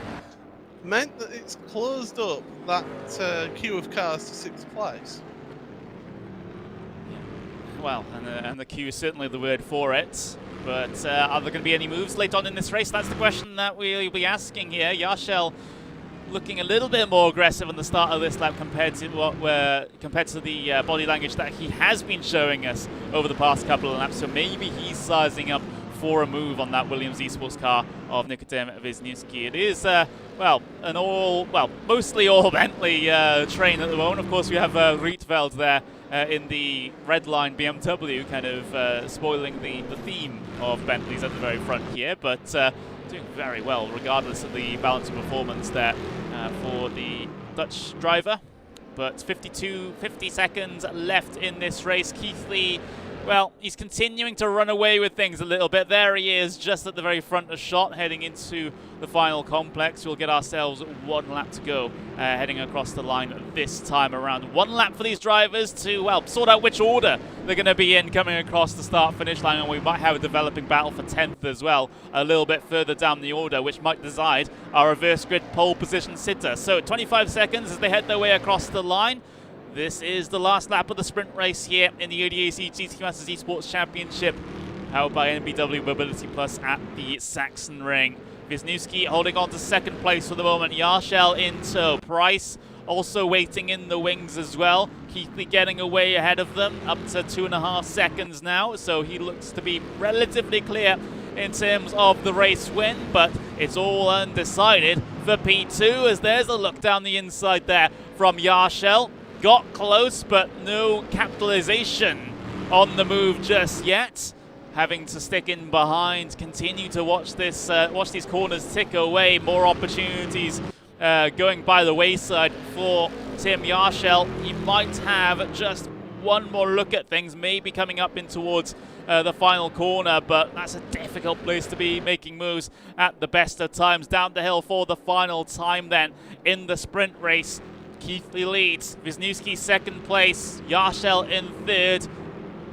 meant that it's closed up that queue of cars to 6th place. Well, and the queue is certainly the word for it. But are there going to be any moves late on in this race? That's the question that we'll be asking here. Yarshel looking a little bit more aggressive on the start of this lap compared to the body language that he has been showing us over the past couple of laps. So maybe he's sizing up for a move on that Williams Esports car of Nikodem Wisniewski. It is mostly all Bentley train at the moment. Of course, we have Rietveld there in the red line BMW, kind of spoiling the theme of Bentleys at the very front here, but doing very well regardless of the balance of performance there for the Dutch driver. But 50 seconds left in this race. Keithley, well, he's continuing to run away with things a little bit. There he is, just at the very front of shot, heading into the final complex. We'll get ourselves 1 lap to go, heading across the line this time around. 1 lap for these drivers to, well, sort out which order they're going to be in coming across the start-finish line, and we might have a developing battle for 10th as well, a little bit further down the order, which might decide our reverse grid pole position sitter. So 25 seconds as they head their way across the line. This is the last lap of the sprint race here in the ADAC GT Masters Esports Championship, powered by NBW Mobility Plus at the Sachsenring. Wisniewski holding on to 2nd place for the moment. Yarshel in tow. Price also waiting in the wings as well. Keithley getting away ahead of them, up to 2.5 seconds now, so he looks to be relatively clear in terms of the race win, but it's all undecided for P2 as there's a look down the inside there from Yarshel. Got close, but no capitalization on the move just yet. Having to stick in behind, continue to watch this, watch these corners tick away. More opportunities going by the wayside for Tim Yarshel. He might have just one more look at things, maybe coming up in towards the final corner, but that's a difficult place to be making moves at the best of times. Down the hill for the final time then in the sprint race. Keithley leads, Wisniewski 2nd place, Yarshel in 3rd.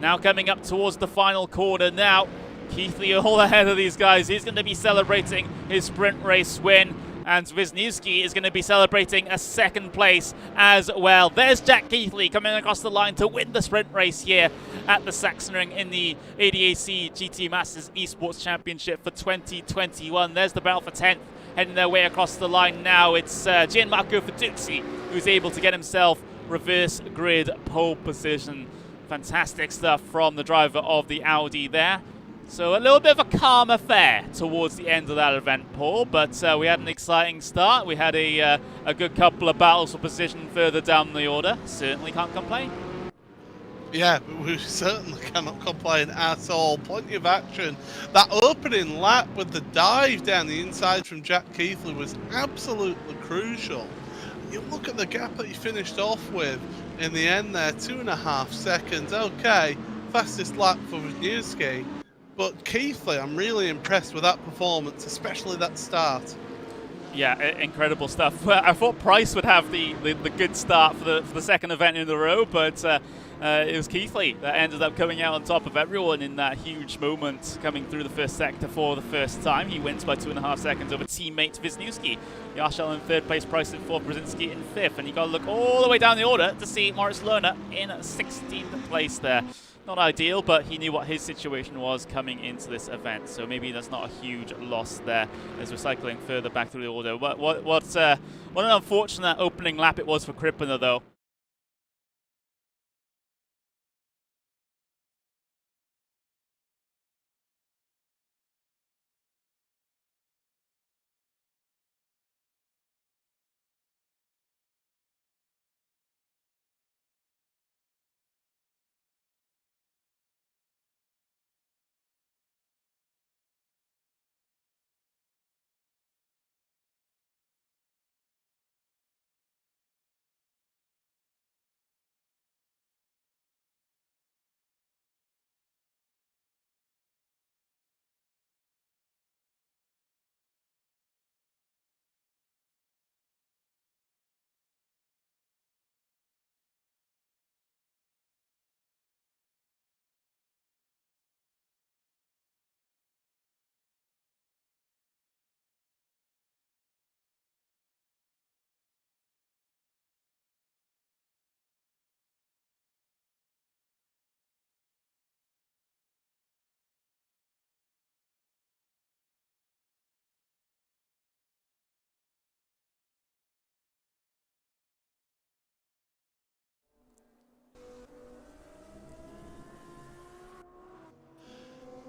Now coming up towards the final corner now. Keithley all ahead of these guys. He's going to be celebrating his sprint race win, and Wisniewski is going to be celebrating a 2nd place as well. There's Jack Keithley coming across the line to win the sprint race here at the Sachsenring in the ADAC GT Masters Esports Championship for 2021. There's the battle for 10th. Heading their way across the line now, it's Gianmarco Feduzzi who's able to get himself reverse grid pole position. Fantastic stuff from the driver of the Audi there. So a little bit of a calm affair towards the end of that event, Paul, but we had an exciting start. We had a good couple of battles for position further down the order. Certainly can't complain. Yeah, we certainly cannot complain at all. Plenty of action. That opening lap with the dive down the inside from Jack Keithley was absolutely crucial. You look at the gap that he finished off with in the end there, 2.5 seconds. Okay, fastest lap for Wisniewski. But Keithley, I'm really impressed with that performance, especially that start. Yeah, incredible stuff. I thought Price would have the good start for the 2nd event in a row, but it was Keithley that ended up coming out on top of everyone in that huge moment, coming through the first sector for the first time. He wins by 2.5 seconds over teammate Wisniewski. Yarshel in 3rd place, Price in 4th, Brzezinski in 5th, and you got to look all the way down the order to see Moritz Lohner in 16th place there. Not ideal, but he knew what his situation was coming into this event, so maybe that's not a huge loss there as we're cycling further back through the order. What an unfortunate opening lap it was for Krippener, though.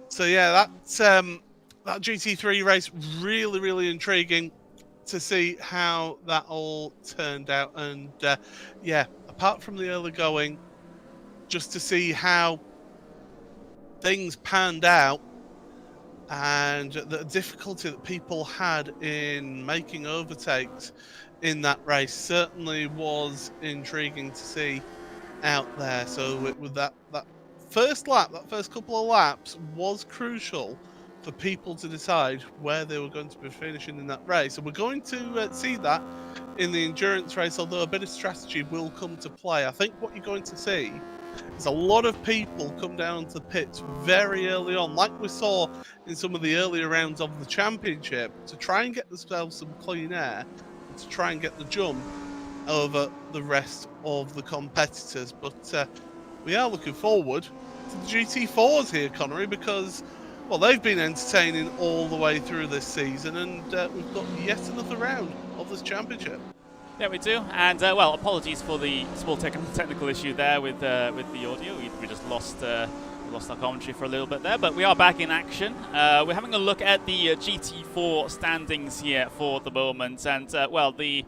So yeah, that GT3 race really intriguing to see how that all turned out. And yeah, apart from the early going, just to see how things panned out and the difficulty that people had in making overtakes in that race certainly was intriguing to see out there. So with that first lap, that first couple of laps was crucial for people to decide where they were going to be finishing in that race. And we're going to see that in the endurance race, although a bit of strategy will come to play. I think what you're going to see is a lot of people come down to the pits very early on, like we saw in some of the earlier rounds of the championship, to try and get themselves some clean air and to try and get the jump over the rest of the competitors. But we are looking forward to the GT4s here, Connery, because, well, they've been entertaining all the way through this season, and we've got yet another round of this championship. Yeah, we do. And, well, apologies for the small technical issue there with the audio. We just lost our commentary for a little bit there, but we are back in action. We're having a look at the Gt4 standings here for the moment, and, well, the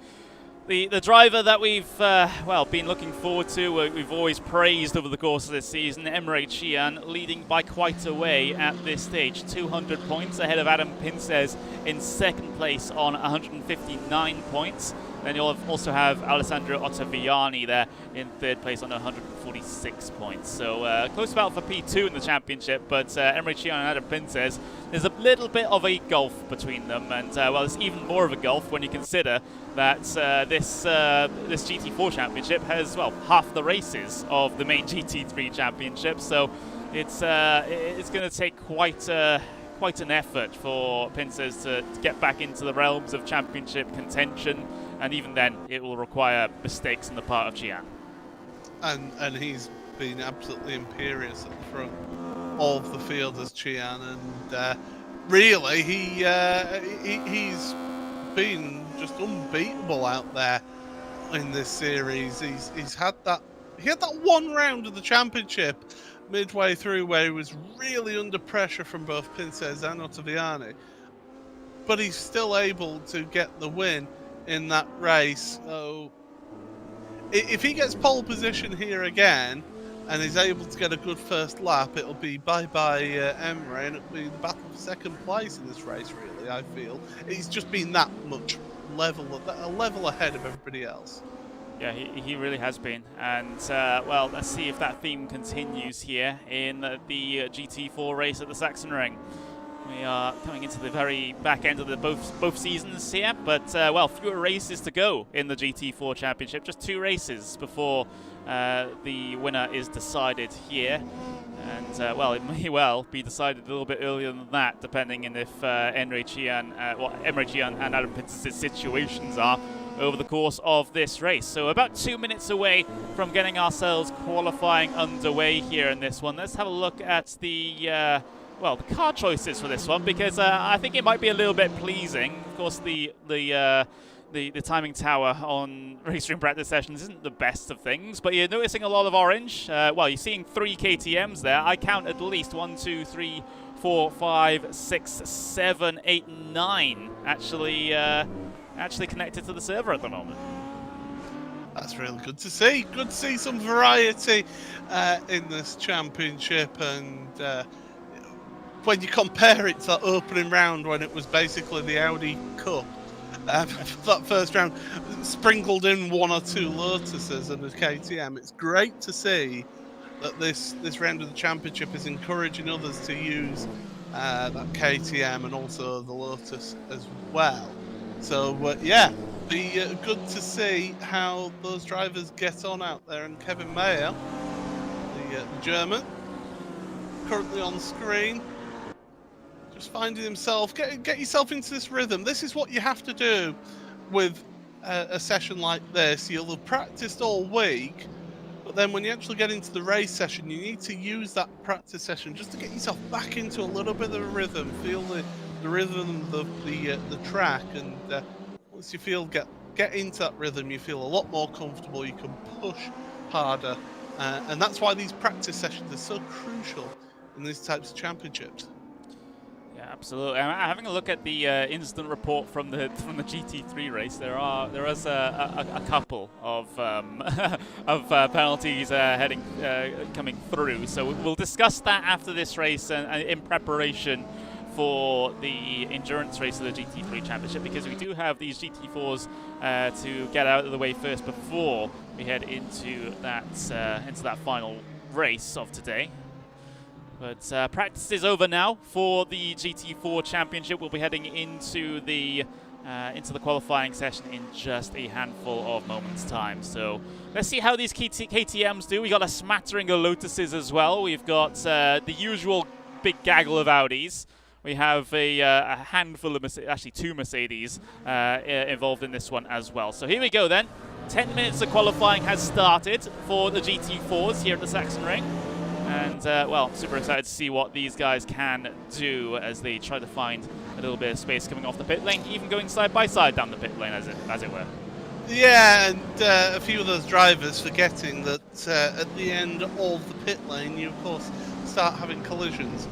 driver that we've well, been looking forward to, we've always praised over the course of this season, Emre Can, leading by quite a way at this stage, 200 points ahead of Adam Pincez in second place on 159 points. Then you'll also have Alessandro Ottaviani there in third place on 146 points. So close battle for P2 in the championship, but Emre Can and Adam Pincez, there's a little bit of a gulf between them, and well, it's even more of a gulf when you consider that this GT4 championship has, well, half the races of the main GT3 championship. So it's going to take quite an effort for Pincez to get back into the realms of championship contention, and even then it will require mistakes on the part of Gian. And he's been absolutely imperious at the front of the field as Gian, and really he's been just unbeatable out there in this series. He had that one round of the championship midway through where he was really under pressure from both Pincez and Ottaviani, but he's still able to get the win in that race. So if he gets pole position here again and is able to get a good first lap, it'll be bye-bye Emre, and it'll be the battle for second place in this race, really, I feel. He's just been that much a level ahead of everybody else. Yeah, he really has been. And, well, let's see if that theme continues here in the GT4 race at the Sachsenring. We are coming into the very back end of the both seasons here, but, well, fewer races to go in the GT4 Championship. Just 2 races before the winner is decided here. And, well, it may well be decided a little bit earlier than that, depending on if Emre Can and Adam Pincez's situations are over the course of this race. So about 2 minutes away from getting ourselves qualifying underway here in this one. Let's have a look at the well, the car choices for this one, because I think it might be a little bit pleasing. Of course, the timing tower on RaceRoom practice sessions isn't the best of things, but you're noticing a lot of orange. Well, you're seeing 3 KTMs there. I count at least 1, 2, 3, 4, 5, 6, 7, 8, 9 actually connected to the server at the moment. That's really good to see. Good to see some variety in this championship, and when you compare it to that opening round when it was basically the Audi Cup, that first round sprinkled in 1 or 2 Lotuses and a KTM, it's great to see that this round of the championship is encouraging others to use that KTM and also the Lotus as well. So yeah, be good to see how those drivers get on out there. And Kevin Mayer, the German, currently on screen, just finding himself, get yourself into this rhythm. This is what you have to do with a session like this. You'll have practiced all week, but then when you actually get into the race session, you need to use that practice session just to get yourself back into a little bit of a rhythm, feel the rhythm of the track, and once you get into that rhythm, you feel a lot more comfortable. You can push harder And that's why these practice sessions are so crucial in these types of championships. Yeah, absolutely. I'm having a look at the incident report from the GT3 race. There is a couple of of penalties coming through. So we'll discuss that after this race and in preparation for the endurance race of the GT3 Championship, because we do have these GT4s to get out of the way first before we head into that final race of today. But practice is over now for the GT4 Championship. We'll be heading into the qualifying session in just a handful of moments' time. So let's see how these KTMs do. We got a smattering of Lotuses as well. We've got the usual big gaggle of Audis. We have a handful of, actually 2 Mercedes involved in this one as well. So here we go then. 10 minutes of qualifying has started for the GT4s here at the Sachsenring. And, well, super excited to see what these guys can do as they try to find a little bit of space coming off the pit lane, even going side by side down the pit lane, as it were. Yeah, and a few of those drivers forgetting that at the end of the pit lane, you, of course, start having collisions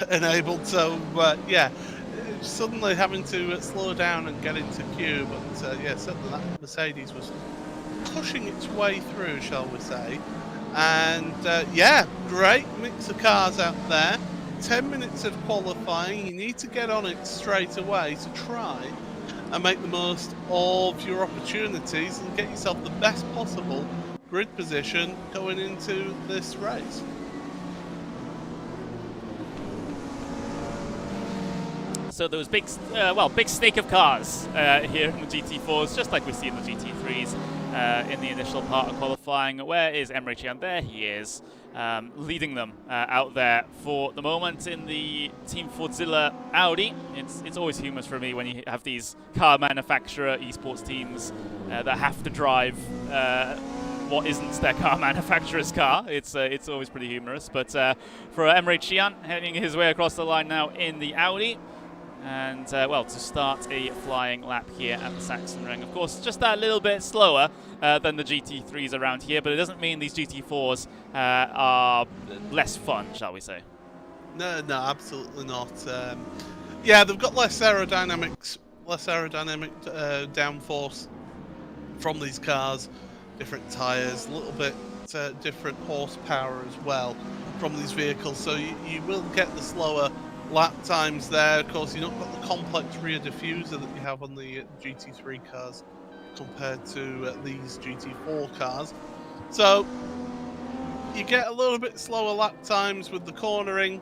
enabled. So, yeah, suddenly having to slow down and get into queue. But, yeah, certainly that Mercedes was pushing its way through, shall we say. And yeah, great mix of cars out there. 10 minutes of qualifying. You need to get on it straight away to try and make the most of your opportunities and get yourself the best possible grid position going into this race. So those big snake of cars here in the GT4s, just like we see in the GT3s in the initial part of qualifying. Where is Emre Can? There he is, leading them out there for the moment in the Team Fordzilla Audi. It's always humorous for me when you have these car manufacturer esports teams that have to drive what isn't their car manufacturer's car. It's always pretty humorous. But for Emre Can, heading his way across the line now in the Audi. And, well, to start a flying lap here at the Sachsenring. Of course, just that little bit slower than the GT3s around here, but it doesn't mean these GT4s are less fun, shall we say. No, absolutely not. Yeah, they've got less aerodynamic downforce from these cars, different tyres, a little bit different horsepower as well from these vehicles, so you will get the slower lap times there. Of course, you've not got the complex rear diffuser that you have on the GT3 cars compared to these GT4 cars. So you get a little bit slower lap times with the cornering.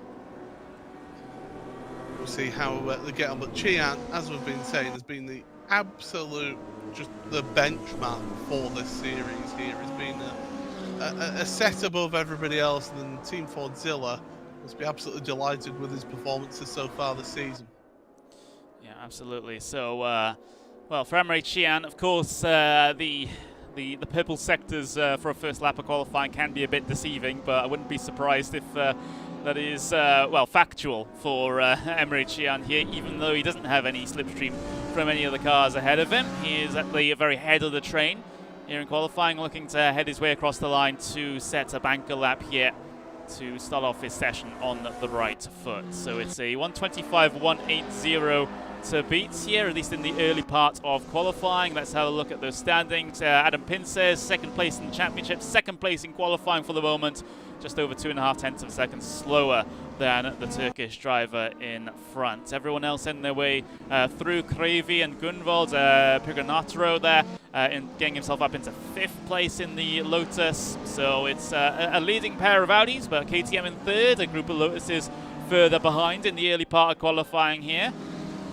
We'll see how they get on. But Chian, as we've been saying, has been the absolute, just the benchmark for this series here. Has been a set above everybody else, and Team Fordzilla must be absolutely delighted with his performances so far this season. Yeah, absolutely. So, well, for Emre Can, of course, the purple sectors for a first lap of qualifying can be a bit deceiving, but I wouldn't be surprised if that is, well, factual for Emre Can here, even though he doesn't have any slipstream from any of the cars ahead of him. He is at the very head of the train here in qualifying, looking to head his way across the line to set a banker lap here to start off his session on the right foot. So it's a 125.180 to beat here, at least in the early part of qualifying. Let's have a look at those standings. Adam Pinces, second place in the championship, second place in qualifying for the moment, just over 2.5 tenths of a second slower than the Turkish driver in front. Everyone else in their way through. Krevi and Gunvald, Pirganatro there, getting himself up into 5th place in the Lotus. So it's a leading pair of Audis, but KTM in 3rd, a group of Lotuses further behind in the early part of qualifying here.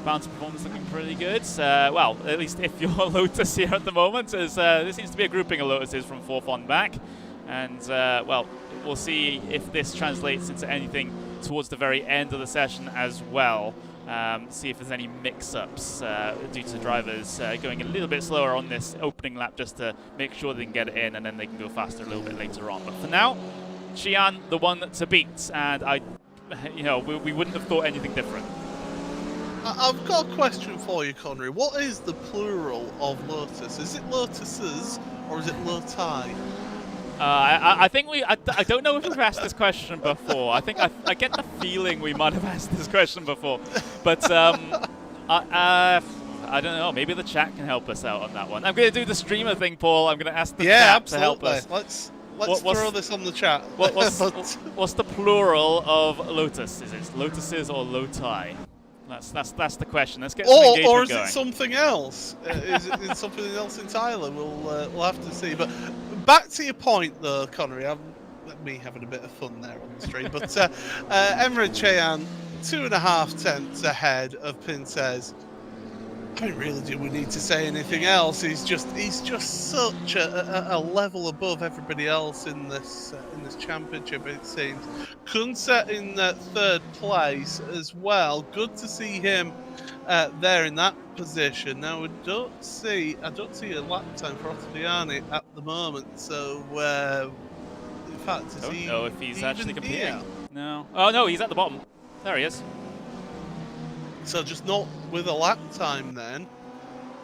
Bounce performance looking pretty good. Well, at least if you're Lotus here at the moment, as there seems to be a grouping of Lotuses from 4th on back. And, well, we'll see if this translates into anything towards the very end of the session as well. See if there's any mix-ups due to drivers going a little bit slower on this opening lap just to make sure they can get it in, and then they can go faster a little bit later on. But for now, Chian, the one to beat, and we wouldn't have thought anything different. I've got a question for you, Connery. What is the plural of Lotus? Is it Lotuses or is it Loti? I think I don't know if we've asked this question before. I think I get the feeling we might have asked this question before, but I don't know. Maybe the chat can help us out on that one. I'm going to do the streamer thing, Paul. I'm going to ask the chat to help us. Let's throw this on the chat. What's the plural of lotus? Is it lotuses or loti? That's the question. Let's get some engagement or is going. it something else? Is it something else entirely? We'll have to see. But back to your point, though, Connery. Me having a bit of fun there on the stream. But Emre Cheyan, 2.5 tenths ahead of Pinces. I mean, really, do we need to say anything else? He's just such a level above everybody else in this championship. It seems. Kunze in 3rd place as well. Good to see him there in that position. Now I don't see a lap time for Ottaviani at the moment. So in fact, is I don't know if he's actually competing. Here? No. Oh no, he's at the bottom. There he is. So just not with a lap time then,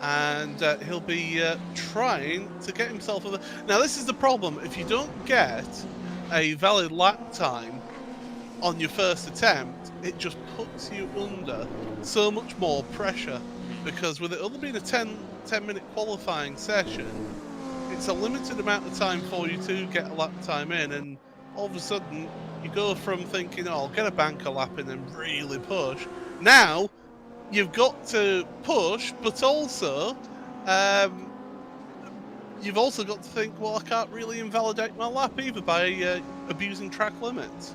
and he'll be trying to get himself over. Now this is the problem: if you don't get a valid lap time on your first attempt, it just puts you under so much more pressure, because with it only being a 10-minute qualifying session, it's a limited amount of time for you to get a lap time in, and all of a sudden you go from thinking, oh, I'll get a banker lap in and really push. Now, you've got to push, but also, you've also got to think, well, I can't really invalidate my lap either by abusing track limits.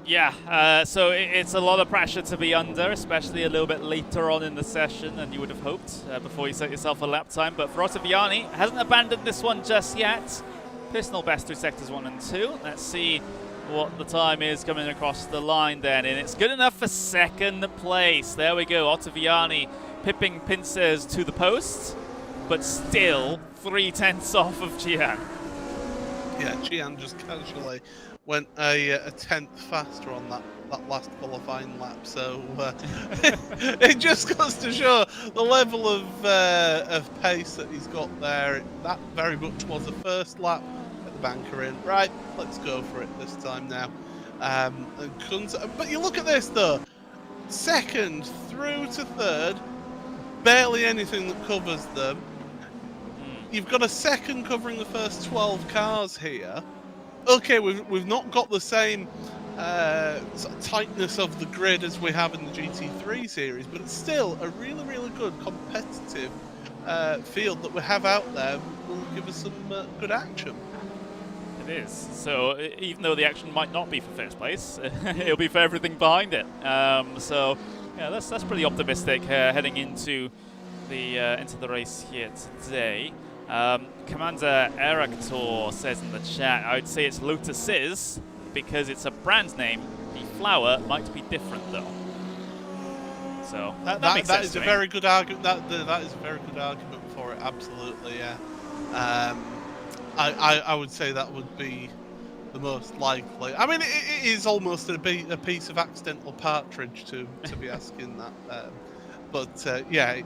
Yeah, so it's a lot of pressure to be under, especially a little bit later on in the session than you would have hoped before you set yourself a lap time. But for Ottaviani, hasn't abandoned this one just yet. Personal best through sectors 1 and 2. Let's see what the time is coming across the line then, and it's good enough for 2nd place. There we go, Ottaviani pipping Pinces to the post, but still 3 tenths off of Gian. Yeah, Gian just casually went a tenth faster on that last qualifying lap, so it just goes to show the level of pace that he's got there. That very much was the first lap. Banker in. Right, let's go for it this time now. But you look at this though, 2nd through to 3rd, barely anything that covers them. You've got a 2nd covering the first 12 cars here. Okay, we've not got the same sort of tightness of the grid as we have in the GT3 series, but it's still a really, really good competitive field that we have out there. Will give us some good action. It is. So even though the action might not be for first place, it'll be for everything behind it. So yeah, that's pretty optimistic heading into the race here today. Commander Erector says in the chat, I would say it's Lotuses because it's a brand name. The flower might be different though. So that makes sense. Is a very good argument. That is a very good argument for it. Absolutely, yeah. I would say that would be the most likely. I mean, it is almost a piece of accidental partridge to be asking that. But yeah, it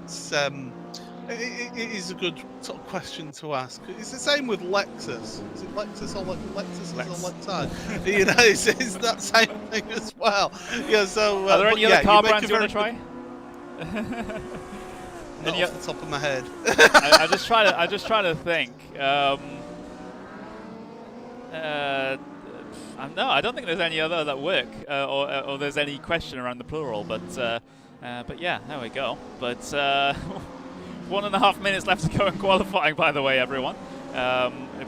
is a good sort of question to ask. It's the same with Lexus. Is it Lexus or Lexus or Lexus? You know, it's that same thing as well. Yeah. So are there any other car brands you want to try? Not off the top of my head. I'm just trying to think. No, I don't think there's any other that work, or there's any question around the plural. But yeah, there we go. But 1.5 minutes left to go in qualifying, by the way, everyone.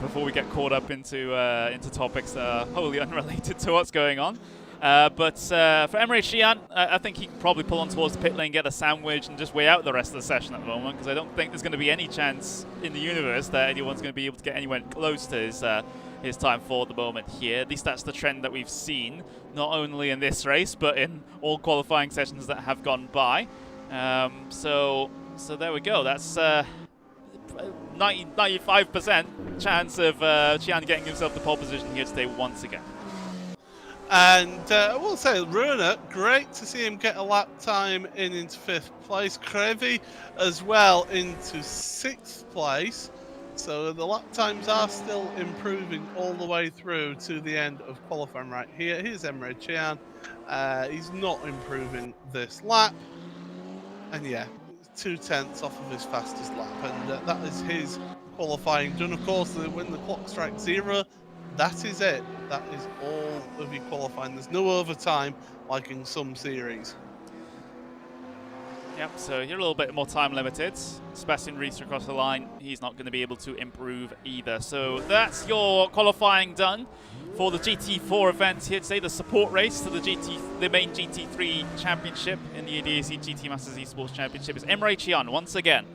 Before we get caught up into topics wholly unrelated to what's going on. But for Emre Cheyan, I think he can probably pull on towards the pit lane, get a sandwich, and just wait out the rest of the session at the moment, because I don't think there's going to be any chance in the universe that anyone's going to be able to get anywhere close to his time for the moment here. At least that's the trend that we've seen, not only in this race, but in all qualifying sessions that have gone by. So there we go. That's 95% chance of Cheyan getting himself the pole position here today once again. And I will say, Runa, great to see him get a lap time into 5th place. Krevi as well into 6th place. So the lap times are still improving all the way through to the end of qualifying right here. Here's Emre Can. He's not improving this lap. And yeah, 2/10 off of his fastest lap. And that is his qualifying done. Of course, when the clock strikes 0, that is it. That is all of your qualifying. There's no overtime like in some series. Yep, so you're a little bit more time limited. Sebastian Rees across the line, he's not going to be able to improve either. So that's your qualifying done for the GT4 event here today, the support race to the main GT3 championship in the ADAC GT Masters Esports Championship. It's Emre Can once again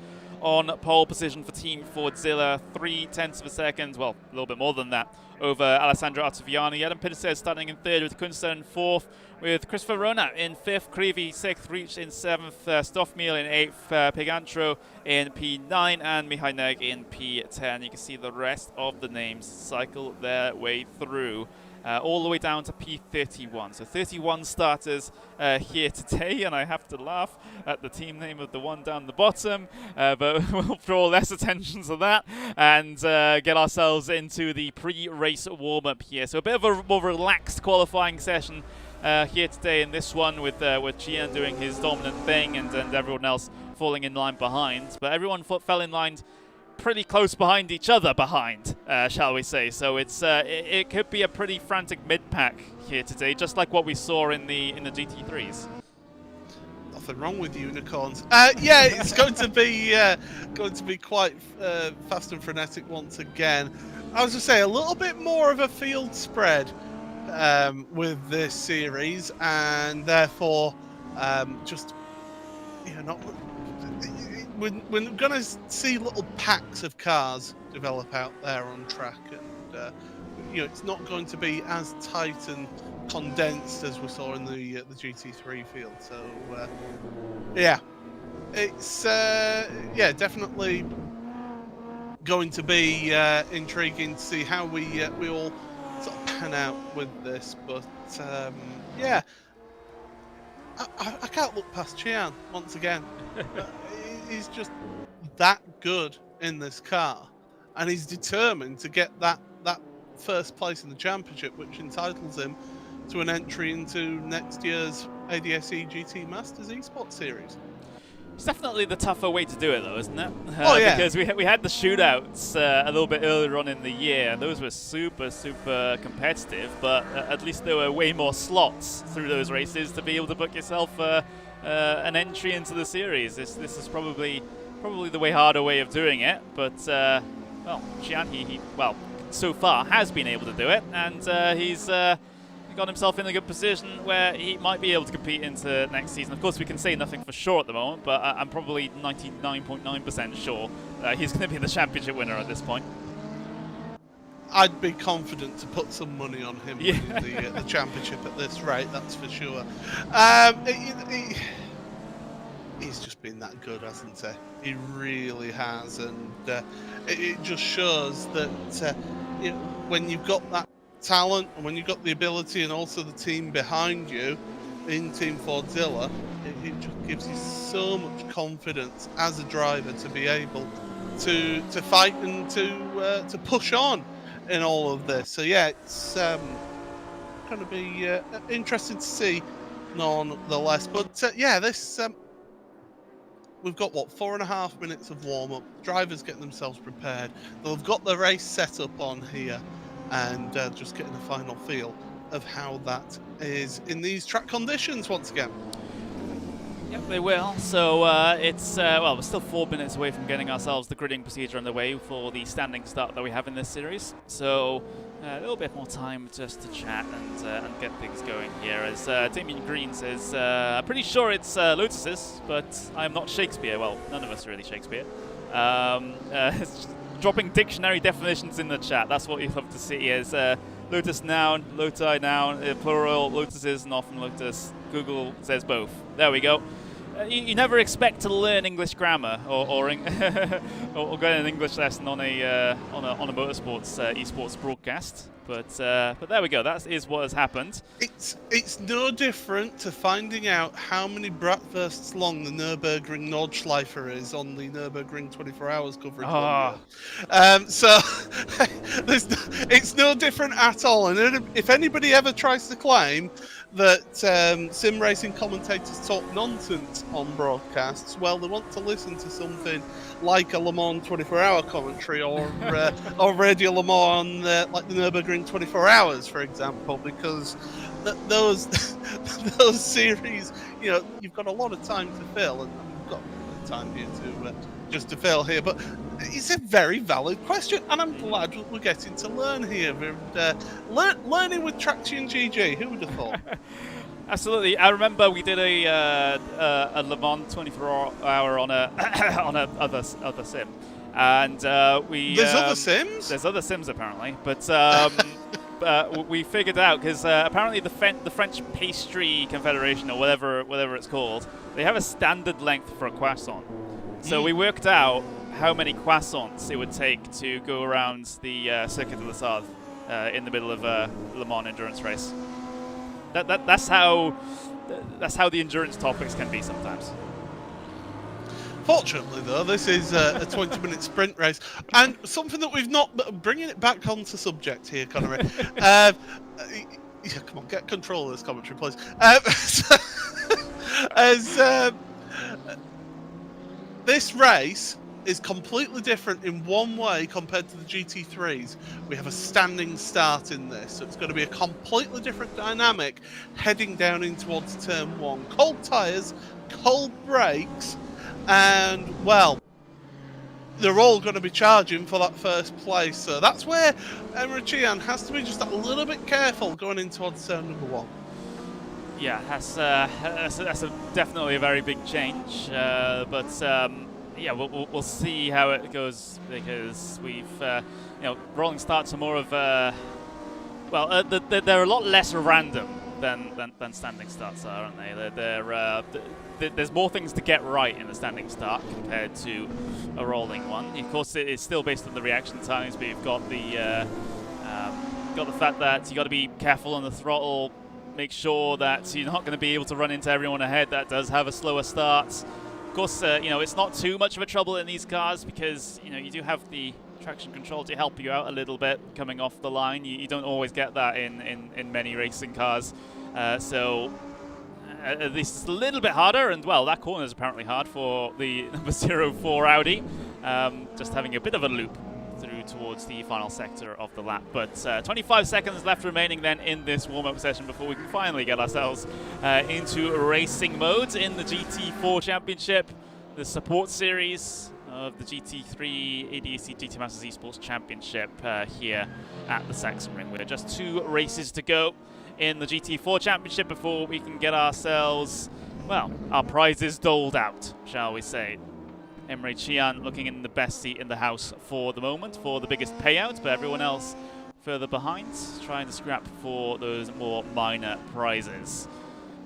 on pole position for Team Fordzilla, 0.3 of a second, well, a little bit more than that, over Alessandro Ottaviani. Adam Pitterstead starting in 3rd, with Kunster in 4th, with Christopher Rona in 5th, Creevy 6th, Reach in 7th, Stoffmeal in 8th, Pegantro in P9, and Mihai Neg in P10. You can see the rest of the names cycle their way through. All the way down to P31. So 31 starters here today, and I have to laugh at the team name of the one down the bottom, but we'll draw less attention to that and get ourselves into the pre-race warm-up here. So a bit of a more relaxed qualifying session here today in this one, with Gian doing his dominant thing and everyone else falling in line behind. But everyone fell in line pretty close behind each other shall we say. So it could be a pretty frantic mid-pack here today, just like what we saw in the GT3s. Nothing wrong with unicorns. Yeah, it's going to be quite fast and frenetic once again. I was going to say a little bit more of a field spread with this series, and therefore just not. We're going to see little packs of cars develop out there on track, and it's not going to be as tight and condensed as we saw in the GT3 field. So yeah, it's definitely going to be intriguing to see how we all sort of pan out with this. But yeah, I can't look past Chian once again. He's just that good in this car, and he's determined to get that first place in the championship, which entitles him to an entry into next year's ADAC GT Masters Esports Series. It's definitely the tougher way to do it, though, isn't it? Oh yeah. Because we had the shootouts a little bit earlier on in the year, and those were super competitive. But at least there were way more slots through those races to be able to book yourself an entry into the series. This is probably the harder way of doing it, but well, Gian he so far has been able to do it, and he's got himself in a good position where he might be able to compete into next season. Of course, we can say nothing for sure at the moment, but I'm probably 99.9% sure he's going to be the championship winner at this point. I'd be confident to put some money on him winning the championship at this rate, that's for sure. He's just been that good, hasn't he? He really has, and it just shows that when you've got that talent and when you've got the ability and also the team behind you in Team Fordzilla, it just gives you so much confidence as a driver to be able to fight and to push on in all of this. So yeah, it's going to be interesting to see nonetheless. But yeah, this we've got 4.5 minutes of warm-up. Drivers getting themselves prepared. They've got the race set up on here, and just getting a final feel of how that is in these track conditions once again. Yep, they will. So it's, we're still 4 minutes away from getting ourselves the gridding procedure underway for the standing start that we have in this series. So a little bit more time just to chat and get things going here. As Damien Green says, I'm pretty sure it's Lotus's, but I'm not Shakespeare. Well, none of us are really Shakespeare. Dropping dictionary definitions in the chat. That's what you'd love to see. Is Lotus noun, Loti noun, plural, Lotuses, and often Lotus. Google says both. There we go. You never expect to learn English grammar or get an English lesson on a motorsports esports broadcast. But there we go. That is what has happened. It's no different to finding out how many Bratwursts long the Nürburgring Nordschleifer is on the Nürburgring 24 Hours coverage. So it's no different at all. And if anybody ever tries to claim that sim racing commentators talk nonsense on broadcasts, well, they want to listen to something like a Le Mans 24-hour commentary or Radio Le Mans like the Nürburgring 24 Hours, for example, because those series, you've got a lot of time to fill, and we've got a lot of time here to just to fill here. But it's a very valid question, and I'm glad we're getting to learn here. Learning with Traction GG, who would have thought? Absolutely. I remember we did a Le Mans 24-hour on a other sim, and there's other sims. There's other sims apparently, but we figured out because apparently the French Pastry Confederation or whatever it's called, they have a standard length for a croissant. So we worked out how many croissants it would take to go around the Circuit de la Sarthe in the middle of a Le Mans endurance race. That's how the endurance topics can be sometimes. Fortunately, though, this is a 20-minute sprint race, and something that we've not bringing it back onto subject here, Connery. Yeah, come on, get control of this commentary, please. This race is completely different in one way compared to the GT3s. We have a standing start in this, so it's going to be a completely different dynamic heading down in towards turn 1. Cold tyres, cold brakes, and, well, they're all going to be charging for that first place. So that's where Emre Can has to be just a little bit careful going in towards turn number 1. Yeah, that's definitely a very big change, but yeah, we'll see how it goes, because we've rolling starts are more of well, they're a lot less random than standing starts are, aren't they? There's more things to get right in the standing start compared to a rolling one. Of course, it is still based on the reaction times, but you've got the fact that you got to be careful on the throttle. Make sure that you're not going to be able to run into everyone ahead that does have a slower start. Of course, it's not too much of a trouble in these cars because you do have the traction control to help you out a little bit coming off the line. You don't always get that in many racing cars, so at least it's a little bit harder. And well, that corner is apparently hard for the number 04 Audi, just having a bit of a loop through towards the final sector of the lap. But 25 seconds left remaining then in this warm-up session before we can finally get ourselves into racing modes in the GT4 Championship, the support series of the Gt3 ADAC GT Masters Esports Championship here at the Sachsenring. We're just 2 races to go in the GT4 Championship before we can get ourselves, well, our prizes doled out, shall we say. Emre Can looking in the best seat in the house for the moment for the biggest payout, but everyone else further behind trying to scrap for those more minor prizes.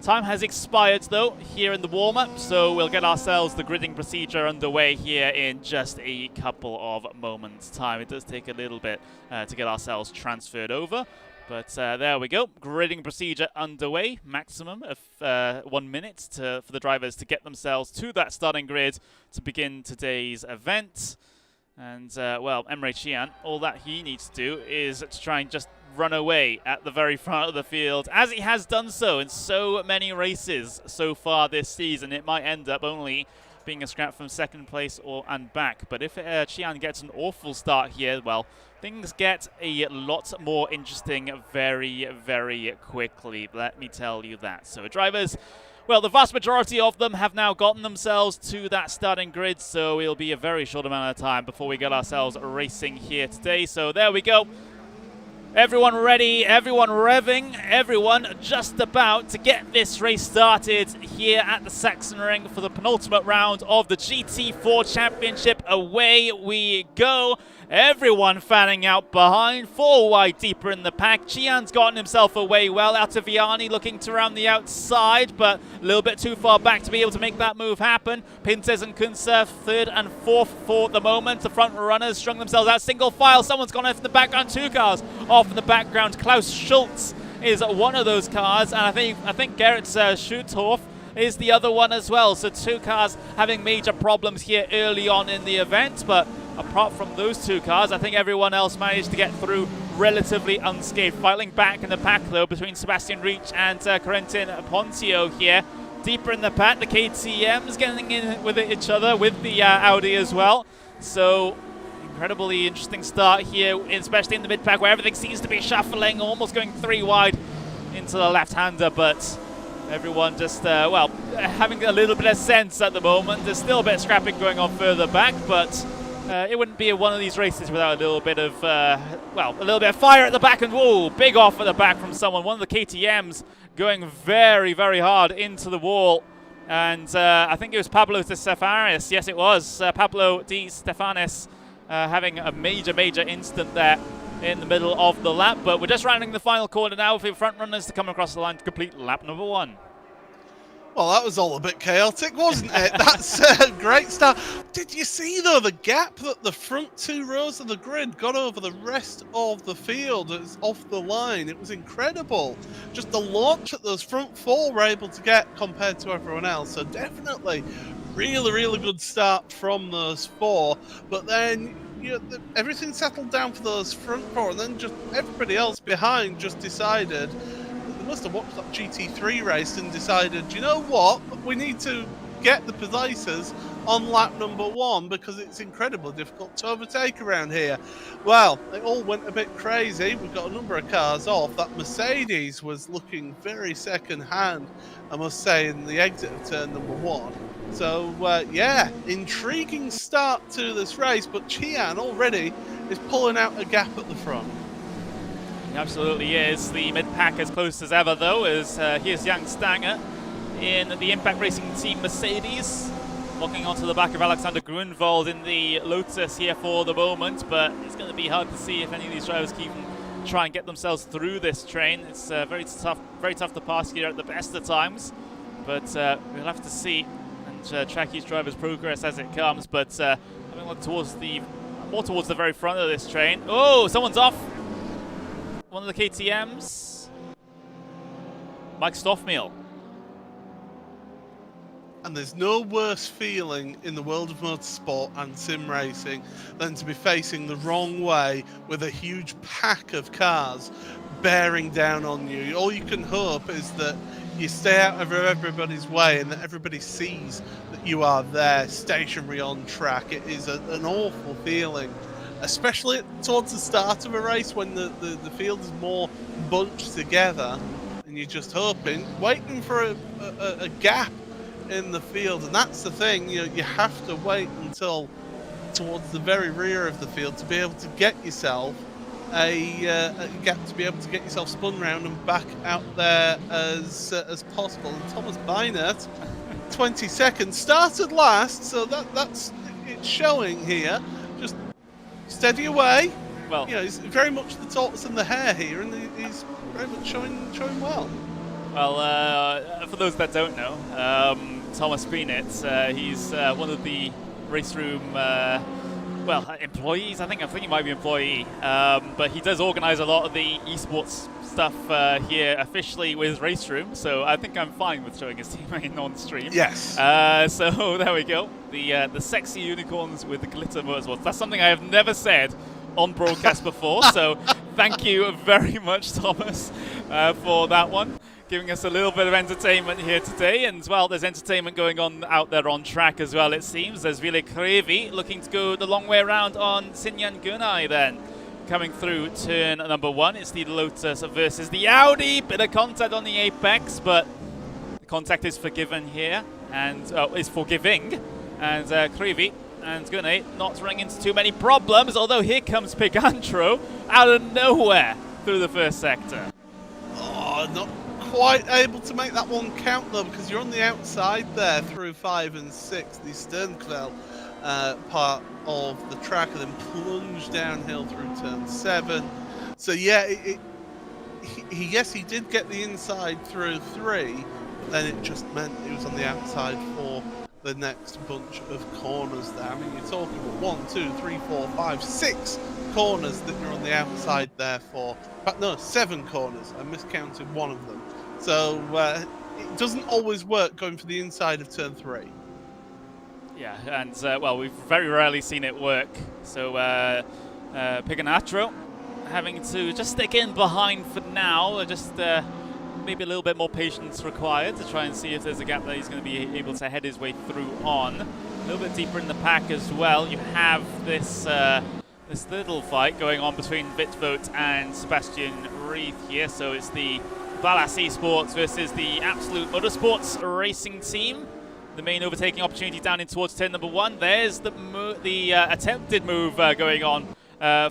Time has expired though here in the warm-up, so we'll get ourselves the gridding procedure underway here in just a couple of moments time. It does take a little bit to get ourselves transferred over, but there we go. Gridding procedure underway. Maximum of 1 minute for the drivers to get themselves to that starting grid to begin today's event. And, well, Emre Can, all that he needs to do is to try and just run away at the very front of the field, as he has done so in so many races so far this season. It might end up only being a scrap from second place and back. But if Can gets an awful start here, well, things get a lot more interesting very, very quickly. Let me tell you that. So drivers, well, the vast majority of them have now gotten themselves to that starting grid, so it'll be a very short amount of time before we get ourselves racing here today. So there we go. Everyone ready, everyone revving, everyone just about to get this race started here at the Sachsenring for the penultimate round of the Gt4 Championship. Away we go. Everyone fanning out behind, 4 wide deeper in the pack. Cian's gotten himself away well. Altiviani looking to round the outside, but a little bit too far back to be able to make that move happen. Pintes and Kunser 3rd and 4th for the moment. The front runners strung themselves out single file. Someone's gone off in the background. 2 cars off in the background. Klaus Schultz is one of those cars, and I think Gerrit Schutthoff is the other one as well. So 2 cars having major problems here early on in the event, but apart from those 2 cars, I think everyone else managed to get through relatively unscathed. Fighting back in the pack, though, between Sebastian Rietzsch and Corentin Ponzio here. Deeper in the pack, the KTM's getting in with each other, with the Audi as well. So, incredibly interesting start here, especially in the mid-pack, where everything seems to be shuffling, almost going 3 wide into the left-hander, but everyone just, well, having a little bit of sense at the moment. There's still a bit of scrapping going on further back, but it wouldn't be one of these races without a little bit of, well, a little bit of fire at the back, and whoa, big off at the back from someone. One of the KTMs going very, very hard into the wall. And I think it was Pablo Di Stefanis. Yes, it was. Pablo Di Stefanis having a major, major instant there in the middle of the lap. But we're just rounding the final corner now for the front runners to come across the line to complete lap number 1. Well, that was all a bit chaotic, wasn't it? That's a great start. Did you see, though, the gap that the front 2 rows of the grid got over the rest of the field? It was off the line. It was incredible. Just the launch that those front 4 were able to get compared to everyone else. So definitely really, really good start from those 4. But then everything settled down for those front 4, and then just everybody else behind just decided, they must have watched that GT3 race and decided, you know what, we need to get the Exposize on lap number 1 because it's incredibly difficult to overtake around here. Well, it all went a bit crazy. We've got a number of cars off. That Mercedes was looking very second-hand, I must say, in the exit of turn number 1. So, yeah, intriguing start to this race, but Cian already is pulling out a gap at the front. He absolutely is. The mid-pack as close as ever, though, as here's Jan Stanger in the Impact Racing Team Mercedes, locking onto the back of Alexander Grunwald in the Lotus here for the moment, but it's going to be hard to see if any of these drivers can try and get themselves through this train. It's very tough to pass here at the best of times, but we'll have to see and track each driver's progress as it comes. But having a look towards more towards the very front of this train. Oh, someone's off. One of the KTMs, Mike Stoffmeal. And there's no worse feeling in the world of motorsport and sim racing than to be facing the wrong way with a huge pack of cars bearing down on you. All you can hope is that you stay out of everybody's way and that everybody sees that you are there, stationary on track. It is an awful feeling, especially towards the start of a race when the field is more bunched together and you're just hoping, waiting for a gap in the field. And that's the thing, you have to wait until towards the very rear of the field to be able to get yourself a gap, to be able to get yourself spun round and back out there as possible. And Thomas Beinert, 20 seconds, started last, so that's it's showing here. Just steady away. Well, he's very much the tortoise and the hare here, and he's very much showing well. Well, for those that don't know, Thomas Beinert, he's one of the RaceRoom employees. I think he might be employee, but he does organize a lot of the esports stuff here officially with RaceRoom, so I think I'm fine with showing his teammate on stream. Yes. So there we go. The sexy unicorns with the glitter motorsports. That's something I have never said on broadcast before, so thank you very much, Thomas, for that one. Giving us a little bit of entertainment here today, and well, there's entertainment going on out there on track as well, it seems. There's Ville Krevi looking to go the long way around on Sinyan Gunai then. Coming through turn number 1, it's the Lotus versus the Audi. Bit of contact on the apex, but the contact is forgiven here, and is forgiving. And Krevi and Gunai not running into too many problems, although here comes Pigantro out of nowhere. through the first sector. Oh, not quite able to make that one count though, because you're on the outside there through 5 and 6, the Sternkvel part of the track, and then plunge downhill through turn 7. So yeah, yes, he did get the inside through 3, but then it just meant he was on the outside for the next bunch of corners there. I mean, you're talking about 1, 2, 3, 4, 5, 6 corners that you're on the outside there for. In fact, no, 7 corners. I miscounted one of them. So it doesn't always work going for the inside of turn 3. Yeah, and well, we've very rarely seen it work. So Piganatro having to just stick in behind for now, just maybe a little bit more patience required to try and see if there's a gap that he's going to be able to head his way through on. A little bit deeper in the pack as well, you have this this little fight going on between Wittvoet and Sebastian Reith here. So it's the Ballas Esports versus the Absolute Motorsports racing team. The main overtaking opportunity down in towards turn number 1. There's the attempted move going on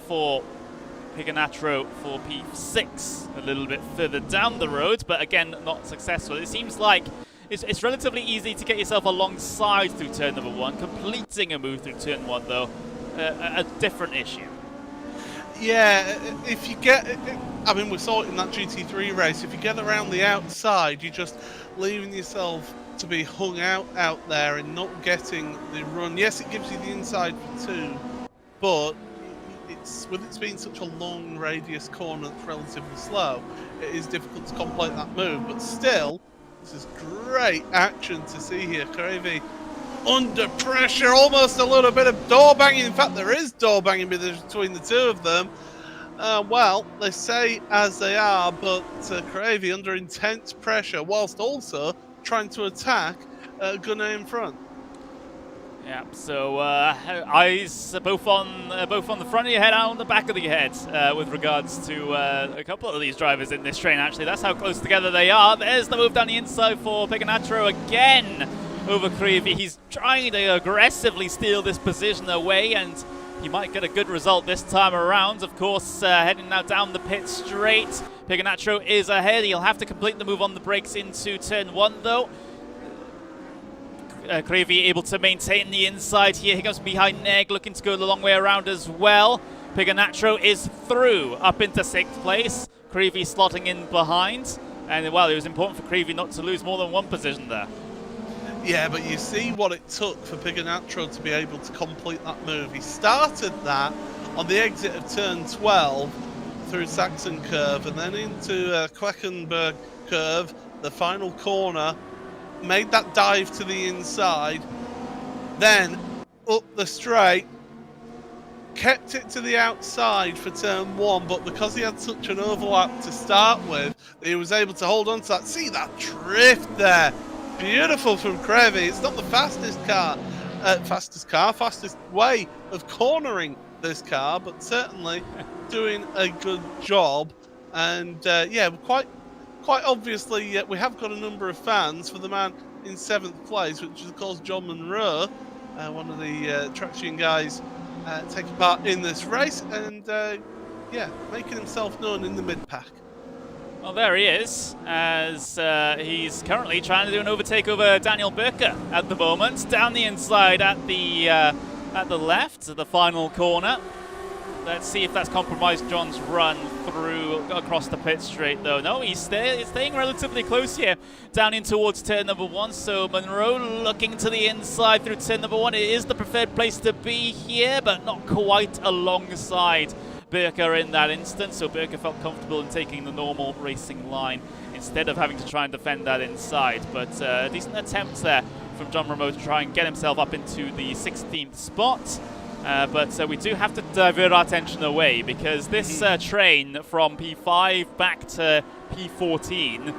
for Piganatro for P6 a little bit further down the road, but again, not successful. It seems like it's relatively easy to get yourself alongside through turn number 1. Completing a move through turn 1, though, a different issue. Yeah, if you get... I mean, we saw it in that GT3 race. If you get around the you're just leaving yourself to be hung out there and not getting the run. Yes, it gives you the inside for 2, but with it being such a long radius corner that's relatively slow, it is difficult to complete that move. But still, this is great action to see here. Krevi under pressure, almost a little bit of door banging. In fact, there is door banging between the two of them. Well, they say as they are, but Krevi under intense pressure, whilst also trying to attack Gunnar in front. Yeah, so eyes both on the front of your head and on the back of your head with regards to a couple of these drivers in this train, actually. That's how close together they are. There's the move down the inside for Piganatro again over Krevi. He's trying to aggressively steal this position away, and he might get a good result this time around. Of course, heading now down the pit straight. Piganatro is ahead. He'll have to complete the move on the brakes into turn 1, though. Krevi able to maintain the inside here. He comes behind Neg, looking to go the long way around as well. Piganatro is through, up into 6th place. Krevi slotting in behind. And, well, it was important for Krevi not to lose more than 1 position there. Yeah, but you see what it took for Piganatro to be able to complete that move. He started that on the exit of turn 12 through Saxon Curve, and then into Queckenberg Curve, the final corner. Made that dive to the inside, then up the straight, kept it to the outside for turn 1, but because he had such an overlap to start with, he was able to hold on to that. See that drift there? Beautiful from Krevi. It's not the fastest way of cornering this car, but certainly doing a good job. And yeah, quite obviously, we have got a number of fans for the man in 7th place, which is, of course, John Monroe, one of the traction guys taking part in this race, and yeah, making himself known in the mid-pack. Well, there he is, as he's currently trying to do an overtake over Daniel Birker at the moment, down the inside at the left, the final corner. Let's see if that's compromised John's run through across the pit straight, though. No, he's staying relatively close here, down in towards turn number 1. So Monroe looking to the inside through turn number 1. It is the preferred place to be here, but not quite alongside Birker in that instance. So Birker felt comfortable in taking the normal racing line instead of having to try and defend that inside. But a decent attempt there from John Monroe to try and get himself up into the 16th spot. But we do have to divert our attention away, because this train from P5 back to P14,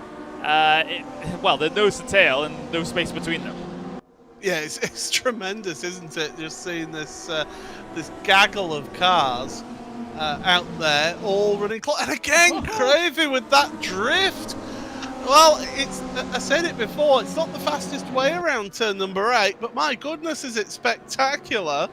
well, there's nose to tail and no space between them. Yeah, it's tremendous, isn't it? Just seeing this this gaggle of cars out there all running close. And again, Krevi with that drift. Well, I said it before, it's not the fastest way around turn number 8, but my goodness, is it spectacular.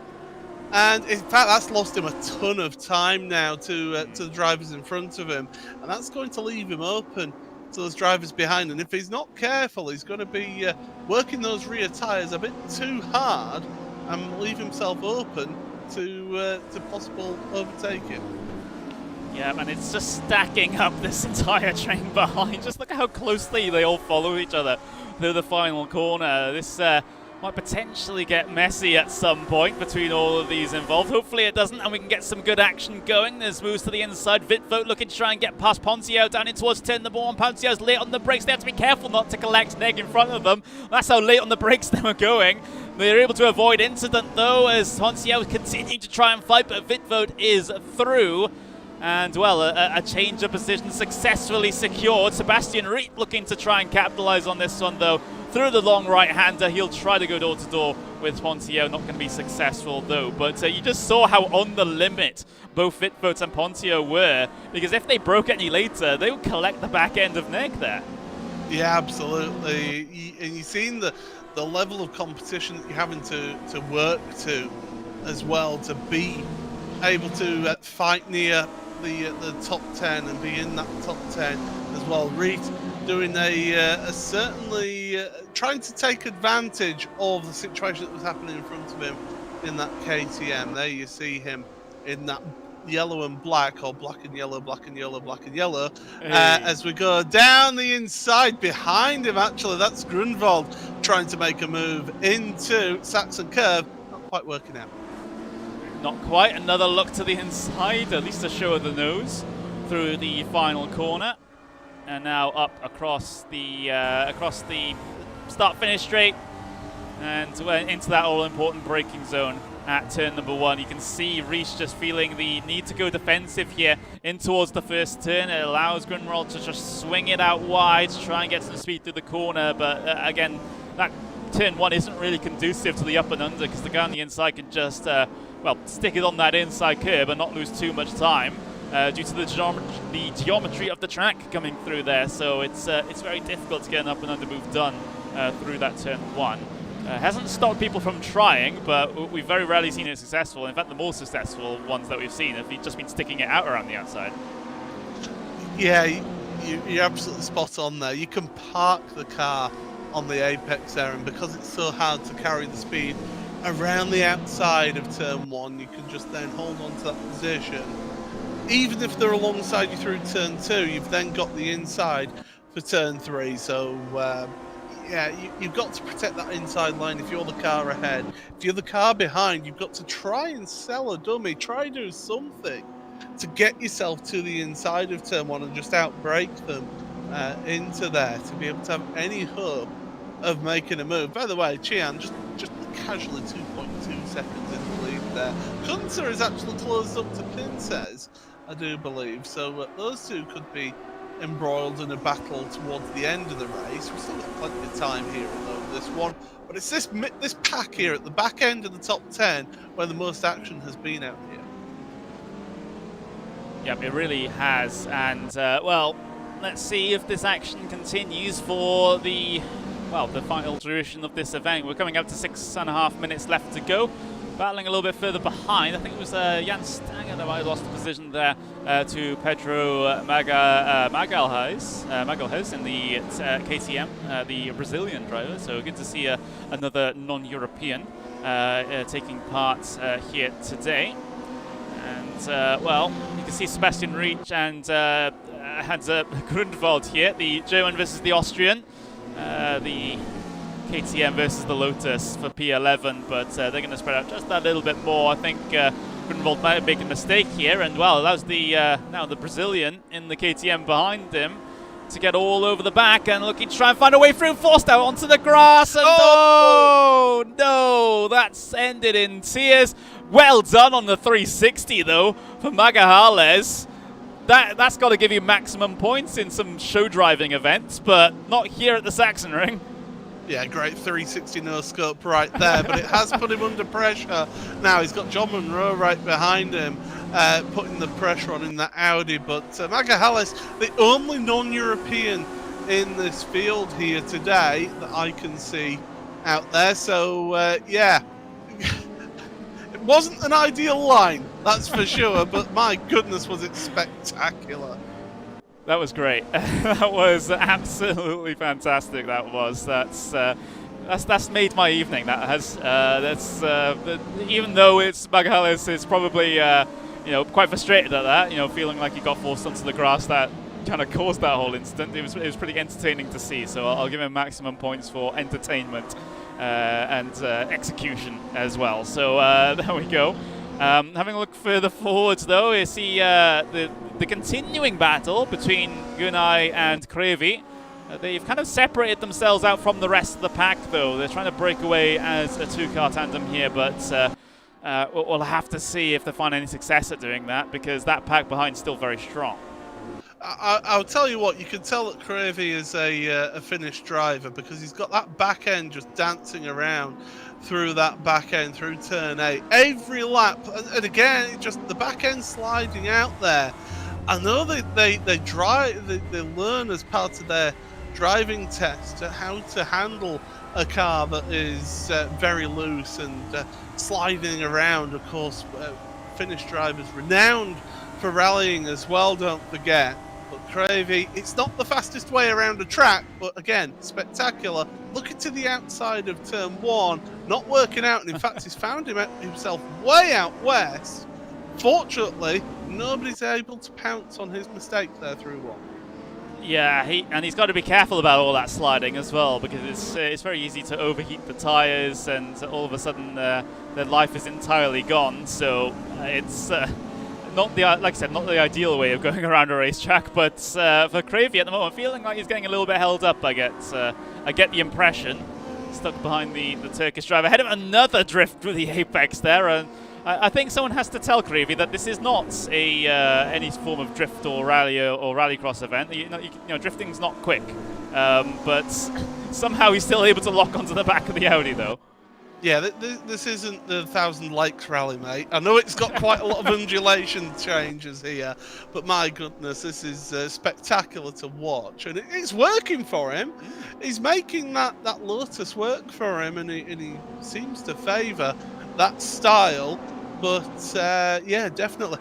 And in fact, that's lost him a ton of time now to the drivers in front of him, and that's going to leave him open to those drivers behind. And if he's not careful, he's going to be working those rear tyres a bit too hard and leave himself open to possible overtaking. Yeah, and it's just stacking up this entire train behind. Just look how closely they all follow each other through the final corner. This might potentially get messy at some point between all of these involved. Hopefully it doesn't, and we can get some good action going. There's moves to the inside. Vitvote looking to try and get past Ponzio down in towards turn number 1. Ponzio's late on the brakes. They have to be careful not to collect Neg in front of them. That's how late on the brakes they were going. They're able to avoid incident, though, as Ponzio continuing to try and fight, but Vitvote is through. And, well, a change of position successfully secured. Sebastian Riet looking to try and capitalize on this one, though. Through the long right-hander, he'll try to go door-to-door with Ponzio. Not going to be successful, though. But you just saw how on the limit both Vitvote and Ponzio were. Because if they broke any later, they would collect the back end of Neg there. Yeah, absolutely. And you've seen the level of competition that you're having to work to as well, to be able to fight near the top 10 and be in that top 10 as well. Reed doing a certainly trying to take advantage of the situation that was happening in front of him in that KTM. There you see him in that yellow and black, or black and yellow, black and yellow, black and yellow. Hey. As we go down the inside behind him, actually, that's Grunwald trying to make a move into Saxon Curve. Not quite working out. Not quite. Another look to the inside, at least a show of the nose through the final corner, and now up across the start-finish straight and into that all-important braking zone at turn number 1. You can see Reese just feeling the need to go defensive here in towards the first turn. It allows Grunwald to just swing it out wide to try and get some speed through the corner, but again, that turn 1 isn't really conducive to the up and under, because the guy on the inside can just well, stick it on that inside curb and not lose too much time due to the geometry of the track coming through there. So it's very difficult to get an up and under move done through that turn 1. Hasn't stopped people from trying, but we've very rarely seen it successful. In fact, the more successful ones that we've seen have just been sticking it out around the outside. Yeah, you're absolutely spot on there. You can park the car on the apex there, and because it's so hard to carry the speed around the outside of turn 1, you can just then hold on to that position. Even if they're alongside you through turn 2, you've then got the inside for turn 3. So yeah, you've got to protect that inside line if you're the car ahead. If you're the car behind, you've got to try and sell a dummy, try and do something to get yourself to the inside of turn 1 and just outbrake them into there to be able to have any hope of making a move. By the way, Chian just casually 2.2 seconds in the lead there. Kunter is actually closed up to Pinces, I do believe. So those two could be embroiled in a battle towards the end of the race. We've still got plenty of time here over this one. But it's this pack here at the back end of the top 10 where the most action has been out here. Yep, it really has. And, well, let's see if this action continues for the final duration of this event. We're coming up to 6.5 minutes left to go. Battling a little bit further behind. I think it was Jan Stanger that might have lost the position there to Pedro Magalhaes in the KTM, the Brazilian driver. So good to see another non-European taking part here today. And, well, you can see Sebastian Riet and Hans Grunwald here, the German versus the Austrian. The KTM versus the Lotus for P11, but they're going to spread out just that little bit more. I think Grunwald might have made a mistake here, and well, allows the now the Brazilian in the KTM behind him to get all over the back and looking to try and find a way through. Forced out onto the grass, and oh no, that's ended in tears. Well done on the 360 though for Magalhaes. That's got to give you maximum points in some show driving events, but not here at the Sachsenring. Yeah, great 360 no scope right there, but it has put him under pressure. Now he's got John Munro right behind him, putting the pressure on in that Audi. But Magalhaes, the only non-European in this field here today that I can see out there. So yeah, wasn't an ideal line, that's for sure, but my goodness, was it spectacular. That was great. That was absolutely fantastic. That was. That's made my evening. That has. Even though it's Magalhães is probably quite frustrated at that. Feeling like he got forced onto the grass. That kind of caused that whole incident. It was pretty entertaining to see. So I'll give him maximum points for entertainment and execution as well. So there we go. Having a look further forwards, though, you see the continuing battle between Gunay and Krevi. They've kind of separated themselves out from the rest of the pack, though. They're trying to break away as a two-car tandem here, but we'll have to see if they find any success at doing that, because that pack behind is still very strong. I'll tell you what, you can tell that Krevi is a finished driver, because he's got that back end just dancing around through that back end, through turn 8. Every lap, and again, just the back end sliding out there. I know they learn as part of their driving test how to handle a car that is very loose and sliding around. Of course, Finnish drivers renowned for rallying as well, don't forget. But Krevi, it's not the fastest way around a track, but again, spectacular. Looking to the outside of turn 1, not working out, and in fact he's found himself way out west. Fortunately, nobody's able to pounce on his mistake there through 1. Yeah, he's got to be careful about all that sliding as well, because it's very easy to overheat the tyres, and all of a sudden their life is entirely gone. So it's not like I said, not the ideal way of going around a racetrack. But for Krevi at the moment, feeling like he's getting a little bit held up. I get the impression, stuck behind the Turkish driver, ahead of another drift through the apex there, and I think someone has to tell Krevi that this is not any form of drift or rally or rallycross event. Drifting's not quick, but somehow he's still able to lock onto the back of the Audi, though. Yeah, this isn't the Thousand Lakes rally, mate. I know it's got quite a lot of undulation changes here, but my goodness, this is spectacular to watch, and it's working for him. He's making that Lotus work for him, and he seems to favour that style. But yeah, definitely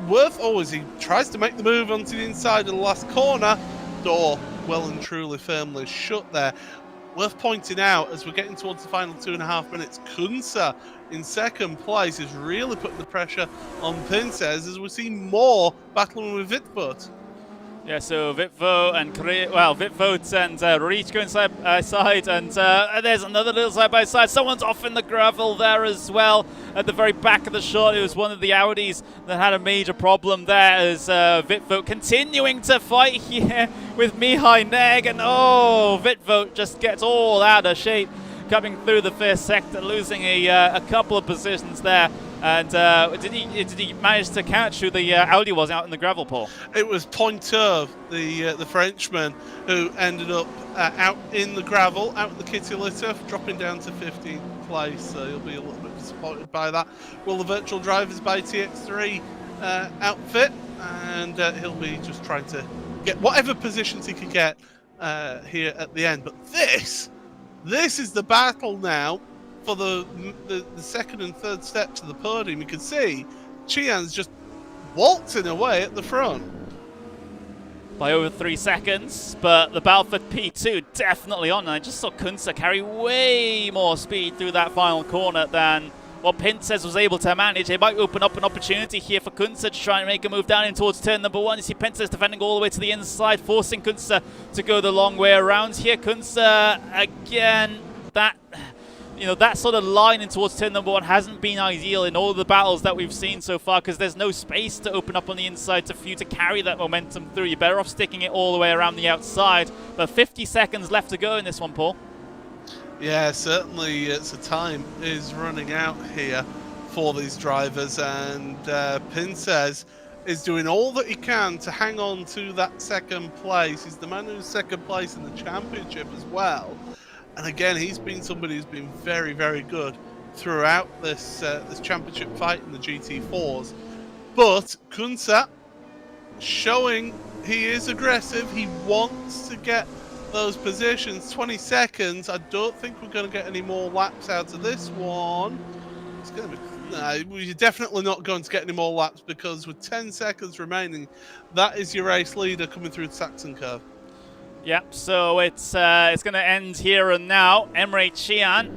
Worth always, he tries to make the move onto the inside of the last corner. Door well and truly firmly shut there. Worth pointing out, as we're getting towards the final 2.5 minutes, Kunsa in second place is really putting the pressure on Pincez, as we see more battling with Wittvoet. Yeah, so Wittvoet and Wittvoet and Rich going side by side, and there's another little side by side. Someone's off in the gravel there as well. At the very back of the shot, it was one of the Audis that had a major problem there, as Wittvoet continuing to fight here with Mihai Neg, and Wittvoet just gets all out of shape coming through the first sector, losing a couple of positions there. And did he manage to catch who the Audi was out in the gravel, Paul? It was Pointeur, the Frenchman, who ended up out in the gravel, out in the kitty litter, dropping down to 15th place. So he'll be a little bit disappointed by that. Will the virtual drivers by TX3 outfit, and he'll be just trying to get whatever positions he can get here at the end. But this is the battle now for the second and third step to the podium. You can see Chian's just waltzing away at the front. By over 3 seconds, but the battle for P2 definitely on. And I just saw Kunsa carry way more speed through that final corner than what Pincez was able to manage. It might open up an opportunity here for Kunsa to try and make a move down in towards turn number 1. You see Pincez defending all the way to the inside, forcing Kunsa to go the long way around here. Kunsa, again, that sort of line in towards turn number 1 hasn't been ideal in all the battles that we've seen so far, because there's no space to open up on the inside for you to carry that momentum through. You're better off sticking it all the way around the outside. But 50 seconds left to go in this one, Paul. Yeah, certainly the time is running out here for these drivers, and Pincez is doing all that he can to hang on to that second place. He's the man who's second place in the championship as well. And again, he's been somebody who's been very, very good throughout this this championship fight in the GT4s. But Kunsa showing he is aggressive. He wants to get those positions. 20 seconds. I don't think we're going to get any more laps out of this one. It's going to be. We're definitely not going to get any more laps because with 10 seconds remaining, that is your race leader coming through the Saxon curve. Yep, so it's going to end here and now. Emre Can,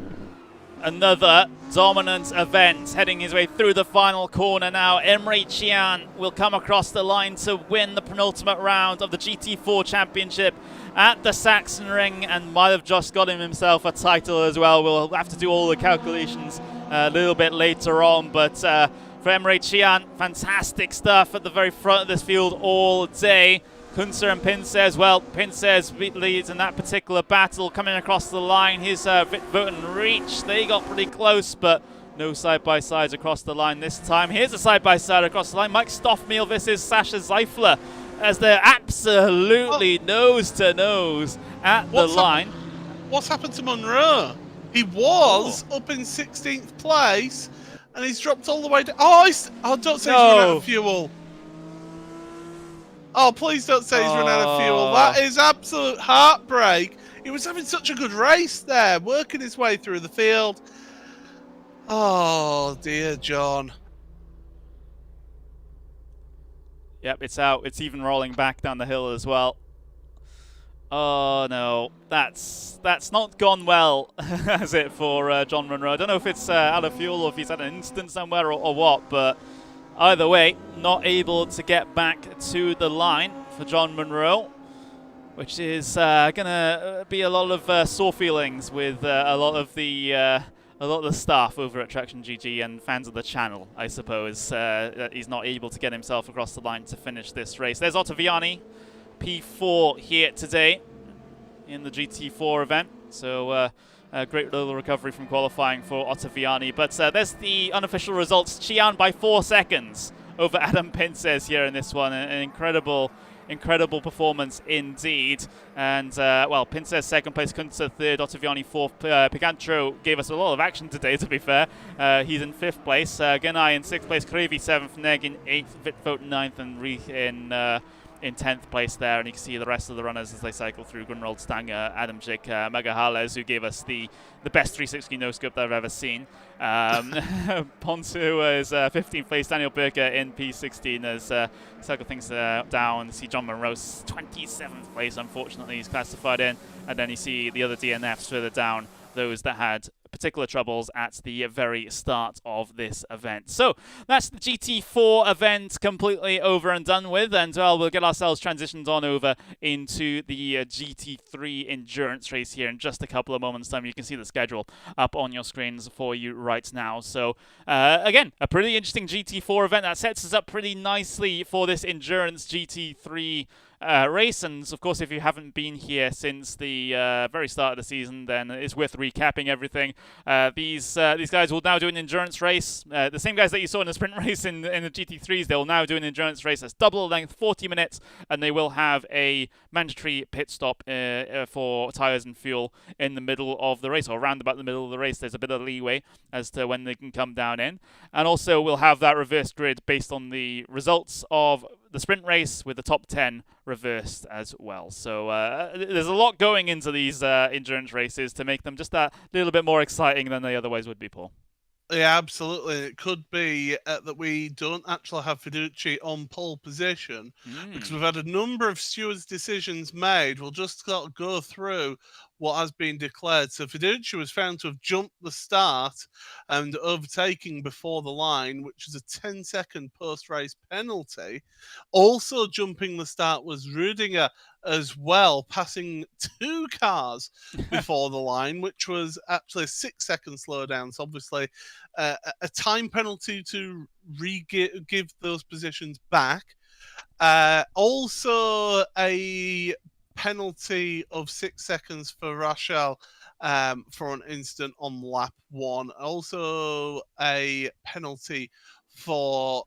another dominant event, heading his way through the final corner now. Emre Can will come across the line to win the penultimate round of the Gt4 Championship at the Sachsenring, and might have just got himself a title as well. We'll have to do all the calculations a little bit later on, but for Emre Can, fantastic stuff at the very front of this field all day. Kunzer and Pincez, well, Pincez leads in that particular battle, coming across the line. His Voten reach, they got pretty close, but no side-by-sides across the line this time. Here's a side-by-side across the line. Mike Stoffmeal versus Sasha Zeifler, as they're absolutely nose-to-nose at the line. What's happened to Monroe? He was up in 16th place, and he's dropped all the way down. Oh, don't say he's run out of fuel. Oh, please don't say he's run out of fuel. That is absolute heartbreak. He was having such a good race there, working his way through the field. Oh, dear John. Yep, it's out. It's even rolling back down the hill as well. Oh, no. That's not gone well, has it, for John Monroe? I don't know if it's out of fuel or if he's had an incident somewhere or what, but either way, not able to get back to the line for John Monroe, which is going to be a lot of sore feelings with a lot of the staff over at Traction GG and fans of the channel, I suppose. He's not able to get himself across the line to finish this race. There's Ottaviani, P4 here today in the GT4 event. So a great little recovery from qualifying for Ottaviani. But there's the unofficial results. Chian by 4 seconds over Adam Pincez here in this one. An incredible performance indeed. And, well, Pincez second place, Kunze third, Ottaviani fourth. Picantro gave us a lot of action today, to be fair. He's in fifth place. Genai in sixth place, Krevi seventh, Neg in eighth, Vitvote ninth, and Reith in 10th place there, and you can see the rest of the runners as they cycle through. Gunrold Stanger, Adam Schick, Megahales, who gave us the best 360 no-scope that I've ever seen. Pontu is 15th place, Daniel Birker in P16 as cycle things down. You see John Monroe's 27th place, unfortunately, he's classified in. And then you see the other DNFs further down, those that had particular troubles at the very start of this event. So that's the GT4 event completely over and done with, and well, we'll get ourselves transitioned on over into the Gt3 Endurance Race here in just a couple of moments' time. You can see the schedule up on your screens for you right now. So again, a pretty interesting GT4 event that sets us up pretty nicely for this Endurance GT3 race. And of course, if you haven't been here since the very start of the season, then it's worth recapping everything. These guys will now do an endurance race. The same guys that you saw in the sprint race in the GT3s, they'll now do an endurance race that's double length, 40 minutes, and they will have a mandatory pit stop for tyres and fuel in the middle of the race, or around about the middle of the race. There's a bit of leeway as to when they can come down in. And also we'll have that reverse grid based on the results of the sprint race, with the top 10 reversed as well. So there's a lot going into these endurance races to make them just that little bit more exciting than they otherwise would be, Paul. Yeah, absolutely. It could be that we don't actually have Fiduci on pole position because we've had a number of stewards' decisions made. We'll just go through what has been declared. So Fiduci was found to have jumped the start and overtaking before the line, which is a 10-second post-race penalty. Also jumping the start was Rudinger as well, passing 2 cars before the line, which was actually a 6-second slowdown. So obviously a time penalty to give those positions back. Also a penalty of 6 seconds for Rachel for an incident on lap 1. Also a penalty for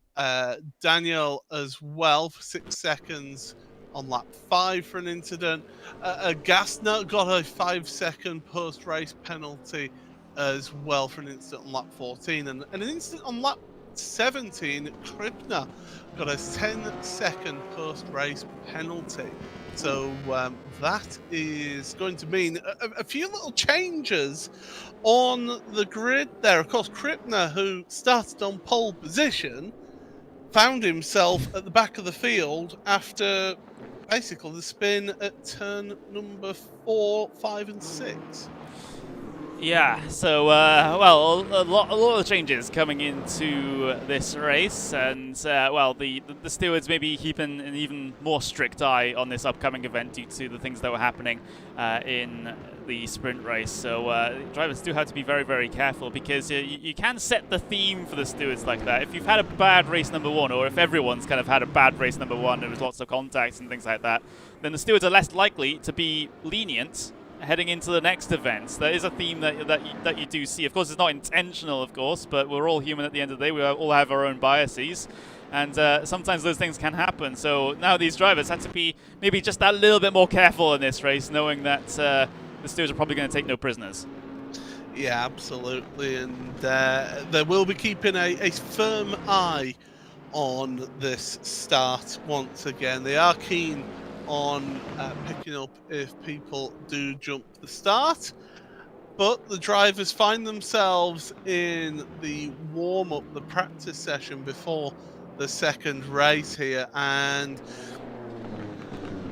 Daniel as well for 6 seconds on lap 5 for an incident. Gasner got a 5-second post-race penalty as well for an incident on lap 14. And an incident on lap 17, Kripner got a 10-second post-race penalty. So that is going to mean a few little changes on the grid there. Of course, Krippner, who started on pole position, found himself at the back of the field after basically the spin at turn number 4, 5, and 6. Yeah, so, well, a lot of changes coming into this race, and, well, the stewards may be keeping an even more strict eye on this upcoming event due to the things that were happening in the sprint race. So drivers do have to be very, very careful, because you can set the theme for the stewards like that. If you've had a bad race number 1, or if everyone's kind of had a bad race number 1, there was lots of contacts and things like that, then the stewards are less likely to be lenient heading into the next event. There is a theme that you do see. Of course, it's not intentional, of course, but we're all human at the end of the day. We all have our own biases, and sometimes those things can happen. So now these drivers have to be maybe just that little bit more careful in this race, knowing that the stewards are probably going to take no prisoners. Yeah, absolutely, and they will be keeping a firm eye on this start once again. They are keen on picking up if people do jump the start, but the drivers find themselves in the warm-up, the practice session before the second race here, and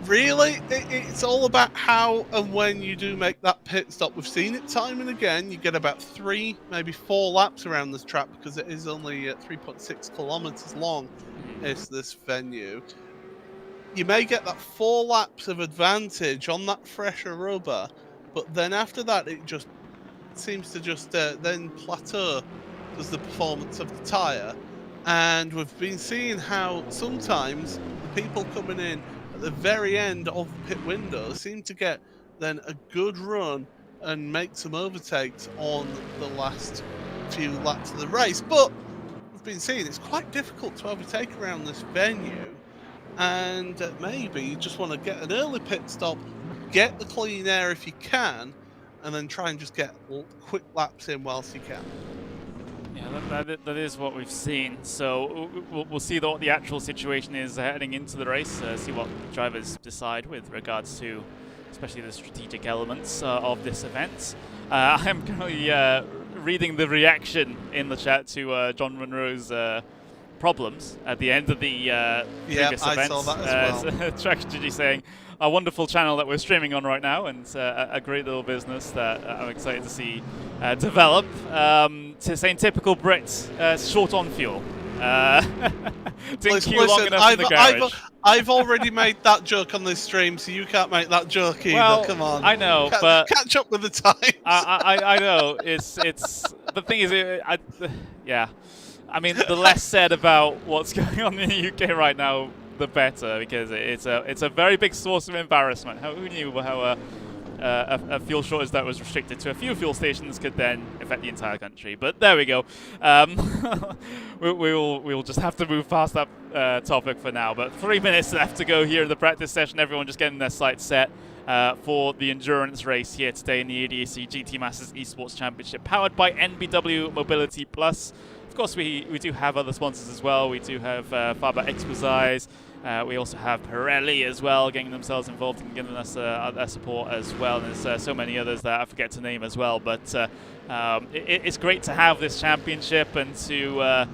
really it's all about how and when you do make that pit stop. We've seen it time and again. You get about 3, maybe 4 laps around this track, because it is only 3.6 kilometers long is this venue. You may get that 4 laps of advantage on that fresher rubber, but then after that it just seems to just then plateau as the performance of the tyre. And we've been seeing how sometimes the people coming in at the very end of the pit window seem to get then a good run and make some overtakes on the last few laps of the race. But we've been seeing it's quite difficult to overtake around this venue. And maybe you just want to get an early pit stop, get the clean air if you can, and then try and just get quick laps in whilst you can. Yeah, that is what we've seen. So we'll see what the actual situation is heading into the race, see what drivers decide with regards to especially the strategic elements of this event. I'm currently reading the reaction in the chat to John Monroe's problems at the end of the previous event. I saw that as well. Tragedy saying, a wonderful channel that we're streaming on right now, and a great little business that I'm excited to see develop. Saying typical Brits, short on fuel. Didn't queue long enough in the garage. I've already made that joke on this stream, so you can't make that joke either. Well, come on. I know, but catch up with the times. I know. It's the thing is, yeah. I mean, the less said about what's going on in the UK right now, the better, because it's a very big source of embarrassment. Who knew how a fuel shortage that was restricted to a few fuel stations could then affect the entire country? But there we go. We'll just have to move past that topic for now. But 3 minutes left to go here in the practice session. Everyone just getting their sights set for the endurance race here today in the ADAC GT Masters Esports Championship, powered by NBW Mobility Plus. Of course, we do have other sponsors as well. We do have Faber Exposize. We also have Pirelli as well, getting themselves involved and giving us their support as well. And there's so many others that I forget to name as well. But it's great to have this championship and to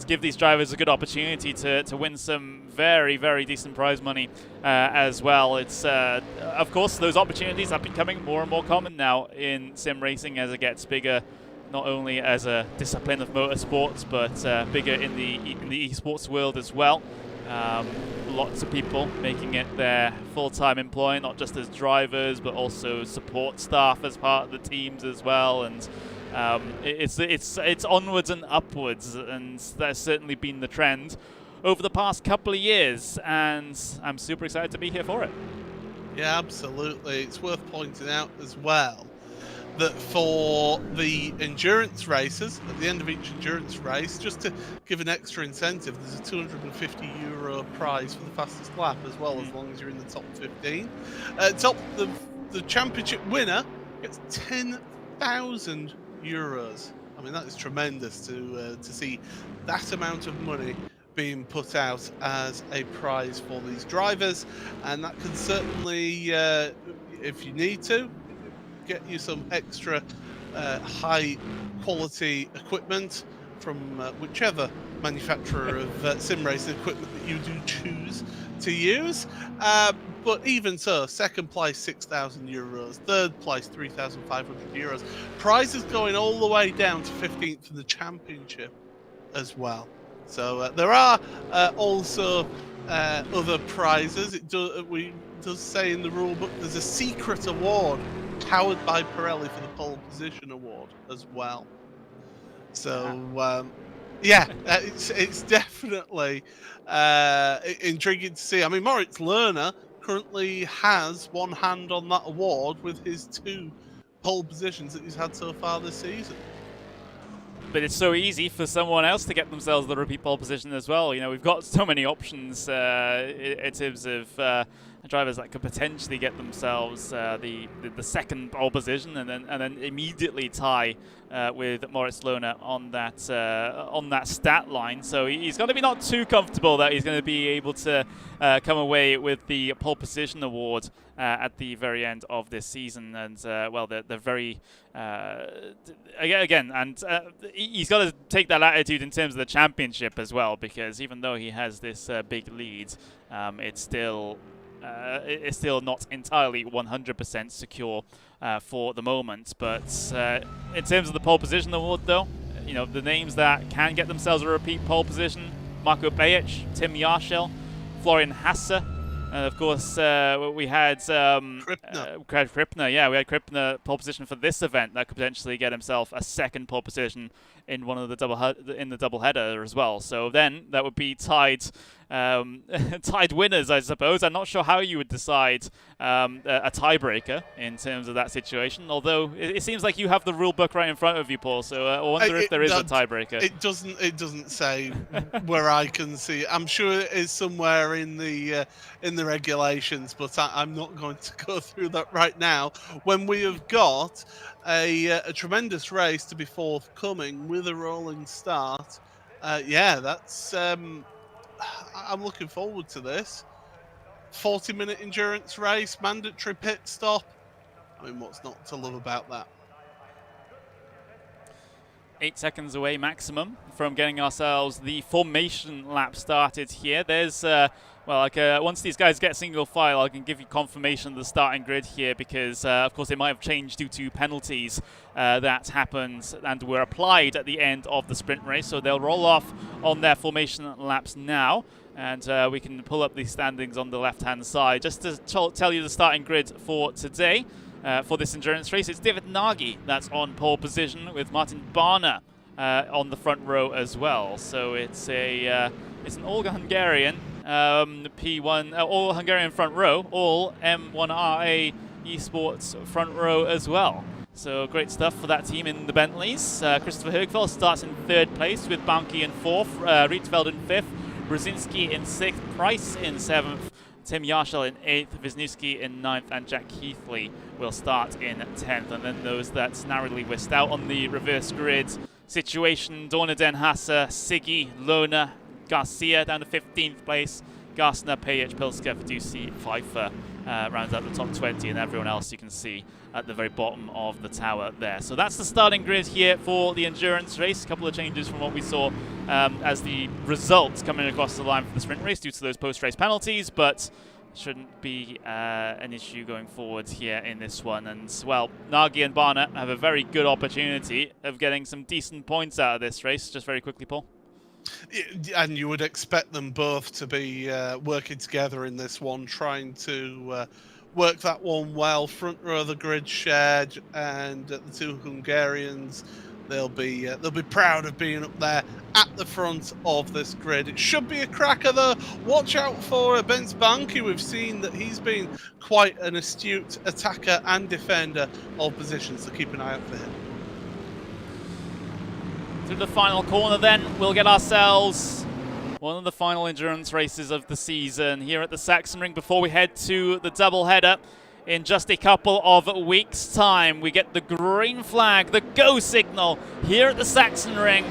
give these drivers a good opportunity to win some very, very decent prize money as well. It's of course, those opportunities are becoming more and more common now in sim racing as it gets bigger, not only as a discipline of motorsports, but bigger in the esports world as well. Lots of people making it their full-time employment, not just as drivers, but also support staff as part of the teams as well. And it's onwards and upwards, and that's certainly been the trend over the past couple of years. And I'm super excited to be here for it. Yeah, absolutely. It's worth pointing out as well that for the endurance races, at the end of each endurance race, just to give an extra incentive, there's a €250 prize for the fastest lap as well, as long as you're in the top 15. The championship winner gets €10,000. I mean, that is tremendous to see that amount of money being put out as a prize for these drivers, and that can certainly, if you need to, get you some extra high quality equipment from whichever manufacturer of sim racing equipment that you do choose to use. But even so, second place €6,000, third place €3,500, prizes going all the way down to 15th in the championship as well. So there are also other prizes. It does say in the rule book there's a secret award powered by Pirelli for the pole position award as well. So yeah, it's definitely intriguing to see. I mean, Moritz Lerner currently has one hand on that award with his 2 pole positions that he's had so far this season. But it's so easy for someone else to get themselves the repeat pole position as well. You know, we've got so many options in terms of drivers that could potentially get themselves the second pole position and then immediately tie with Moritz Lerner on that stat line. So he's going to be not too comfortable that he's going to be able to come away with the pole position award at the very end of this season. And well, they're very again, and he's got to take that attitude in terms of the championship as well, because even though he has this big lead, it's still not entirely 100% secure for the moment. But in terms of the pole position award, though, you know, the names that can get themselves a repeat pole position: Marco Bejic, Tim Yarshel, Florian Hasse, and of course we had Krippner. Yeah, we had Krippner pole position for this event. That could potentially get himself a second pole position in one of the double header as well. So then that would be tied winners, I suppose. I'm not sure how you would decide a tiebreaker in terms of that situation. Although it seems like you have the rule book right in front of you, Paul. So I wonder if there is a tiebreaker. It doesn't say where I can see it. I'm sure it is somewhere in the regulations, but I'm not going to go through that right now. When we have got a tremendous race to be forthcoming with a rolling start, yeah, that's. I'm looking forward to this. 40-minute endurance race, mandatory pit stop. I mean, what's not to love about that? 8 seconds away maximum from getting ourselves the formation lap started here. There's, once these guys get single file, I can give you confirmation of the starting grid here because, of course, it might have changed due to penalties that happened and were applied at the end of the sprint race. So they'll roll off on their formation laps now. And we can pull up the standings on the left-hand side. Just to tell you the starting grid for today. For this endurance race, it's David Nagy that's on pole position with Martin Barner on the front row as well. So it's an all Hungarian P1, all Hungarian front row, all M1RA Esports front row as well. So great stuff for that team in the Bentleys. Christopher Högfeld starts in 3rd place with Banki in 4th, Rietveld in 5th, Brzezinski in 6th, Price in 7th, Tim Yarshel in 8th, Wisniewski in 9th, and Jack Keithley will start in 10th. And then those that narrowly missed out on the reverse grid situation: Dornaden, Hasse, Siggy, Lohner, Garcia down to 15th place, Garsner, Pejic, Pilsker, Ducey, Pfeiffer rounds out the top 20, and everyone else you can see at the very bottom of the tower there. So that's the starting grid here for the endurance race. A couple of changes from what we saw as the results coming across the line for the sprint race due to those post-race penalties, but shouldn't be an issue going forward here in this one. And, well, Nagy and Barner have a very good opportunity of getting some decent points out of this race. Just very quickly, Paul. And you would expect them both to be working together in this one, trying to work that one well. Front row of the grid shared, and the 2 Hungarians, they'll be proud of being up there at the front of this grid. It should be a cracker though. Watch out for Benz Banki. We've seen that he's been quite an astute attacker and defender of positions, so keep an eye out for him. Through the final corner then, we'll get ourselves one of the final endurance races of the season here at the Sachsenring before we head to the doubleheader in just a couple of weeks' time. We get the green flag, the go signal here at the Sachsenring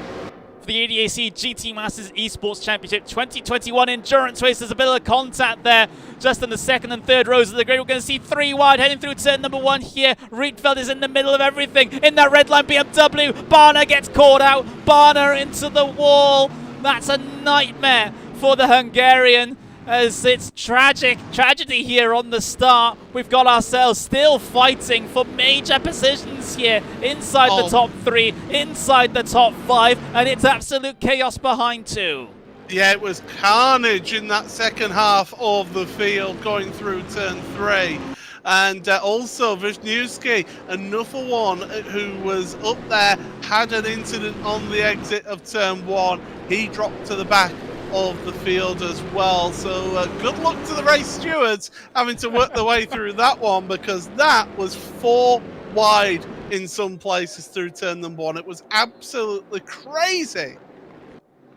for the ADAC GT Masters Esports Championship 2021 Endurance Race. There's a bit of contact there just in the second and third rows of the grid. We're going to see 3 wide heading through turn number 1 here. Rietveld is in the middle of everything. In that red line BMW, Barner gets caught out. Barner into the wall. That's a nightmare for the Hungarian, as it's tragedy here on the start. We've got ourselves still fighting for major positions here inside the top 3, inside the top 5, and it's absolute chaos behind too. Yeah, it was carnage in that second half of the field going through turn 3. And also Wisniewski, another one who was up there, had an incident on the exit of turn 1. He dropped to the back of the field as well. So good luck to the race stewards having to work their way through that one, because that was 4 wide in some places through turn number 1. It was absolutely crazy.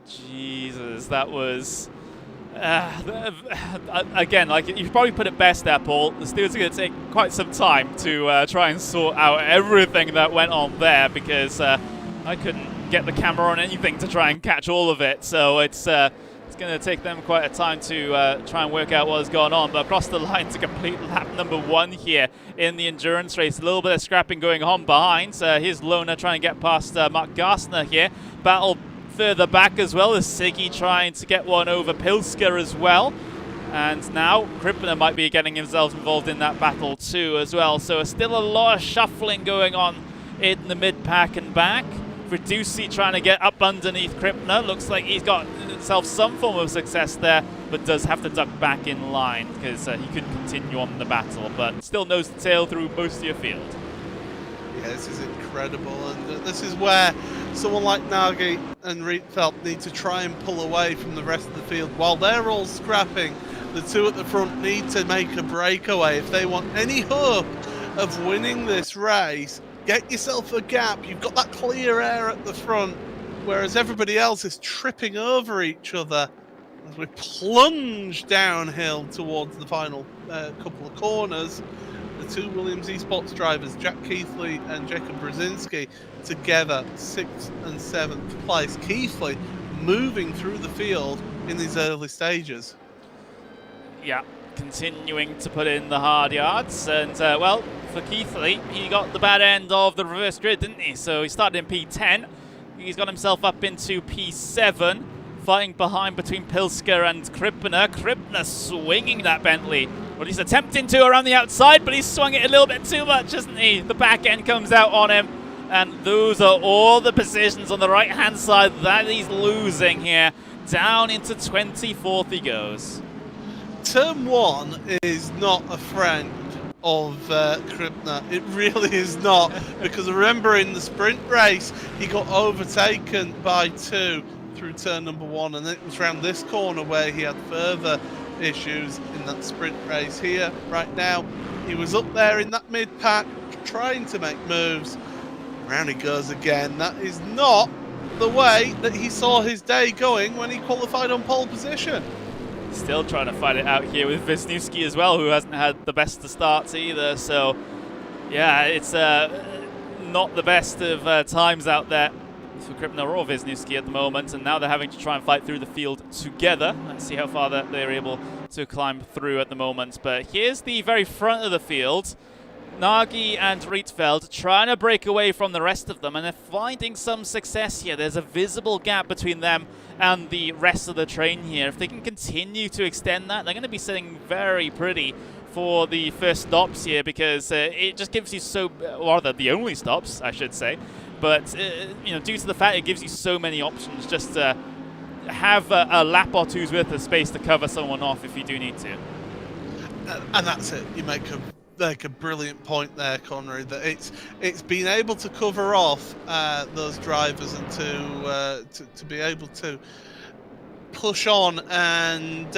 Jesus, that was... again, like you probably put it best there, Paul. The stewards are going to take quite some time to try and sort out everything that went on there, because I couldn't get the camera on anything to try and catch all of it. So it's going to take them quite a time to try and work out what has gone on. But across the line to complete lap number 1 here in the endurance race. A little bit of scrapping going on behind. Here's Lona trying to get past Mark Garsner here. Battle further back as well as Siggy trying to get one over Pilsker as well. And now Krippner might be getting himself involved in that battle too as well. So still a lot of shuffling going on in the mid-pack and back. Verdusi trying to get up underneath Krippner. Looks like he's got himself some form of success there, but does have to duck back in line because he couldn't continue on the battle, but still nose to tail through most of your field. Yeah, this is incredible, and this is where someone like Nagy and Rietveld need to try and pull away from the rest of the field. While they're all scrapping, the 2 at the front need to make a breakaway. If they want any hope of winning this race, get yourself a gap. You've got that clear air at the front, whereas everybody else is tripping over each other as we plunge downhill towards the final couple of corners. The 2 Williams Esports drivers, Jack Keithley and Jacob Brzezinski, together 6th and 7th place. Keithley moving through the field in these early stages. Yeah, continuing to put in the hard yards. And, well, for Keithley, he got the bad end of the reverse grid, didn't he? So he started in P10. He's got himself up into P7, fighting behind between Pilsker and Krippner. Krippner swinging that Bentley. Well, he's attempting to around the outside, but he's swung it a little bit too much, isn't he? The back end comes out on him, and those are all the positions on the right-hand side that he's losing here. Down into 24th he goes. Turn 1 is not a friend of Krippner. It really is not, because remember in the sprint race, he got overtaken by 2 through turn number 1, and it was around this corner where he had further issues in that sprint race. Here right now he was up there in that mid-pack trying to make moves. Round he goes again. That is not the way that he saw his day going when he qualified on pole position. Still trying to fight it out here with Wisniewski as well, who hasn't had the best of starts either. So yeah, it's not the best of times out there for Krippner or Wisniewski at the moment, and now they're having to try and fight through the field together. Let's see how far that they're able to climb through at the moment. But here's the very front of the field. Nagy and Rietveld trying to break away from the rest of them, and they're finding some success here. There's a visible gap between them and the rest of the train here. If they can continue to extend that, they're going to be sitting very pretty for the first stops here, because it just gives you so, or rather the only stops, I should say. But you know, due to the fact it gives you so many options, just to have a lap or two's worth of space to cover someone off if you do need to. And that's it. You make a brilliant point there, Connery, that it's being able to cover off those drivers and to be able to push on and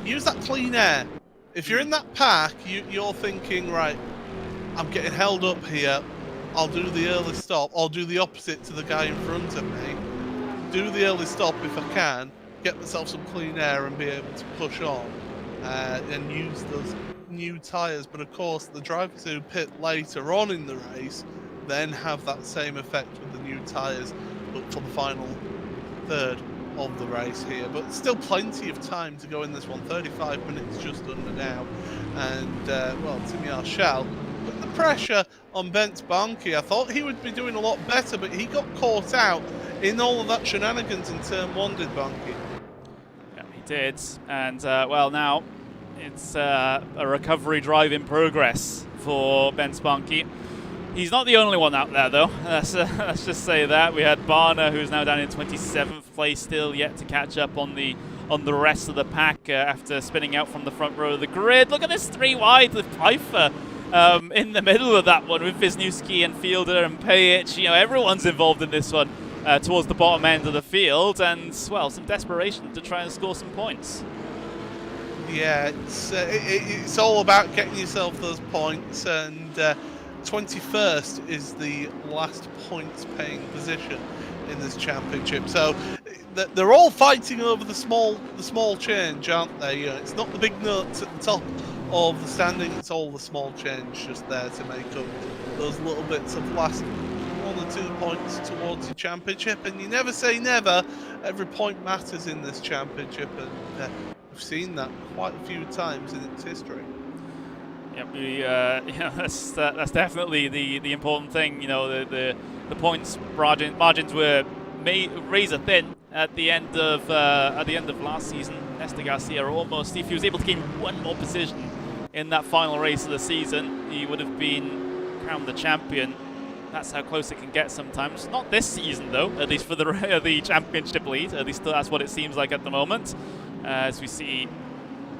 use that clean air. If you're in that pack, you're thinking, right, I'm getting held up here. I'll do the early stop. I'll do the opposite to the guy in front of me. Do the early stop if I can. Get myself some clean air and be able to push on and use those new tyres. But of course, the drivers who pit later on in the race then have that same effect with the new tyres. for the final third of the race here, but still plenty of time to go in this one. 35 minutes just under now, and well, Timmy Arshel put the pressure on Bent Banki. I thought he would be doing a lot better, but he got caught out in all of that shenanigans in turn 1, did Banki. Yeah, he did, and well, now it's a recovery drive in progress for Bent Banki. He's not the only one out there, though. Let's just say that. We had Barner, who's now down in 27th place, still yet to catch up on the rest of the pack after spinning out from the front row of the grid. Look at this 3 wide with Pfeiffer in the middle of that one with Wisniewski and Fielder and Pajic. You know, everyone's involved in this one towards the bottom end of the field, and, well, some desperation to try and score some points. Yeah, it's all about getting yourself those points, and 21st is the last points-paying position in this championship. So they're all fighting over the small change, aren't they? You know, it's not the big nuts at the top of the standing; it's all the small change just there to make up those little bits of last 1 or 2 points towards your championship. And you never say never. Every point matters in this championship, and we've seen that quite a few times in its history. Yeah, that's definitely the important thing. You know, the points margins were razor thin at the end of last season. Nesta Garcia almost, if he was able to gain 1 more position in that final race of the season, he would have been crowned the champion. That's how close it can get sometimes. Not this season, though, at least for the championship lead. At least that's what it seems like at the moment, as we see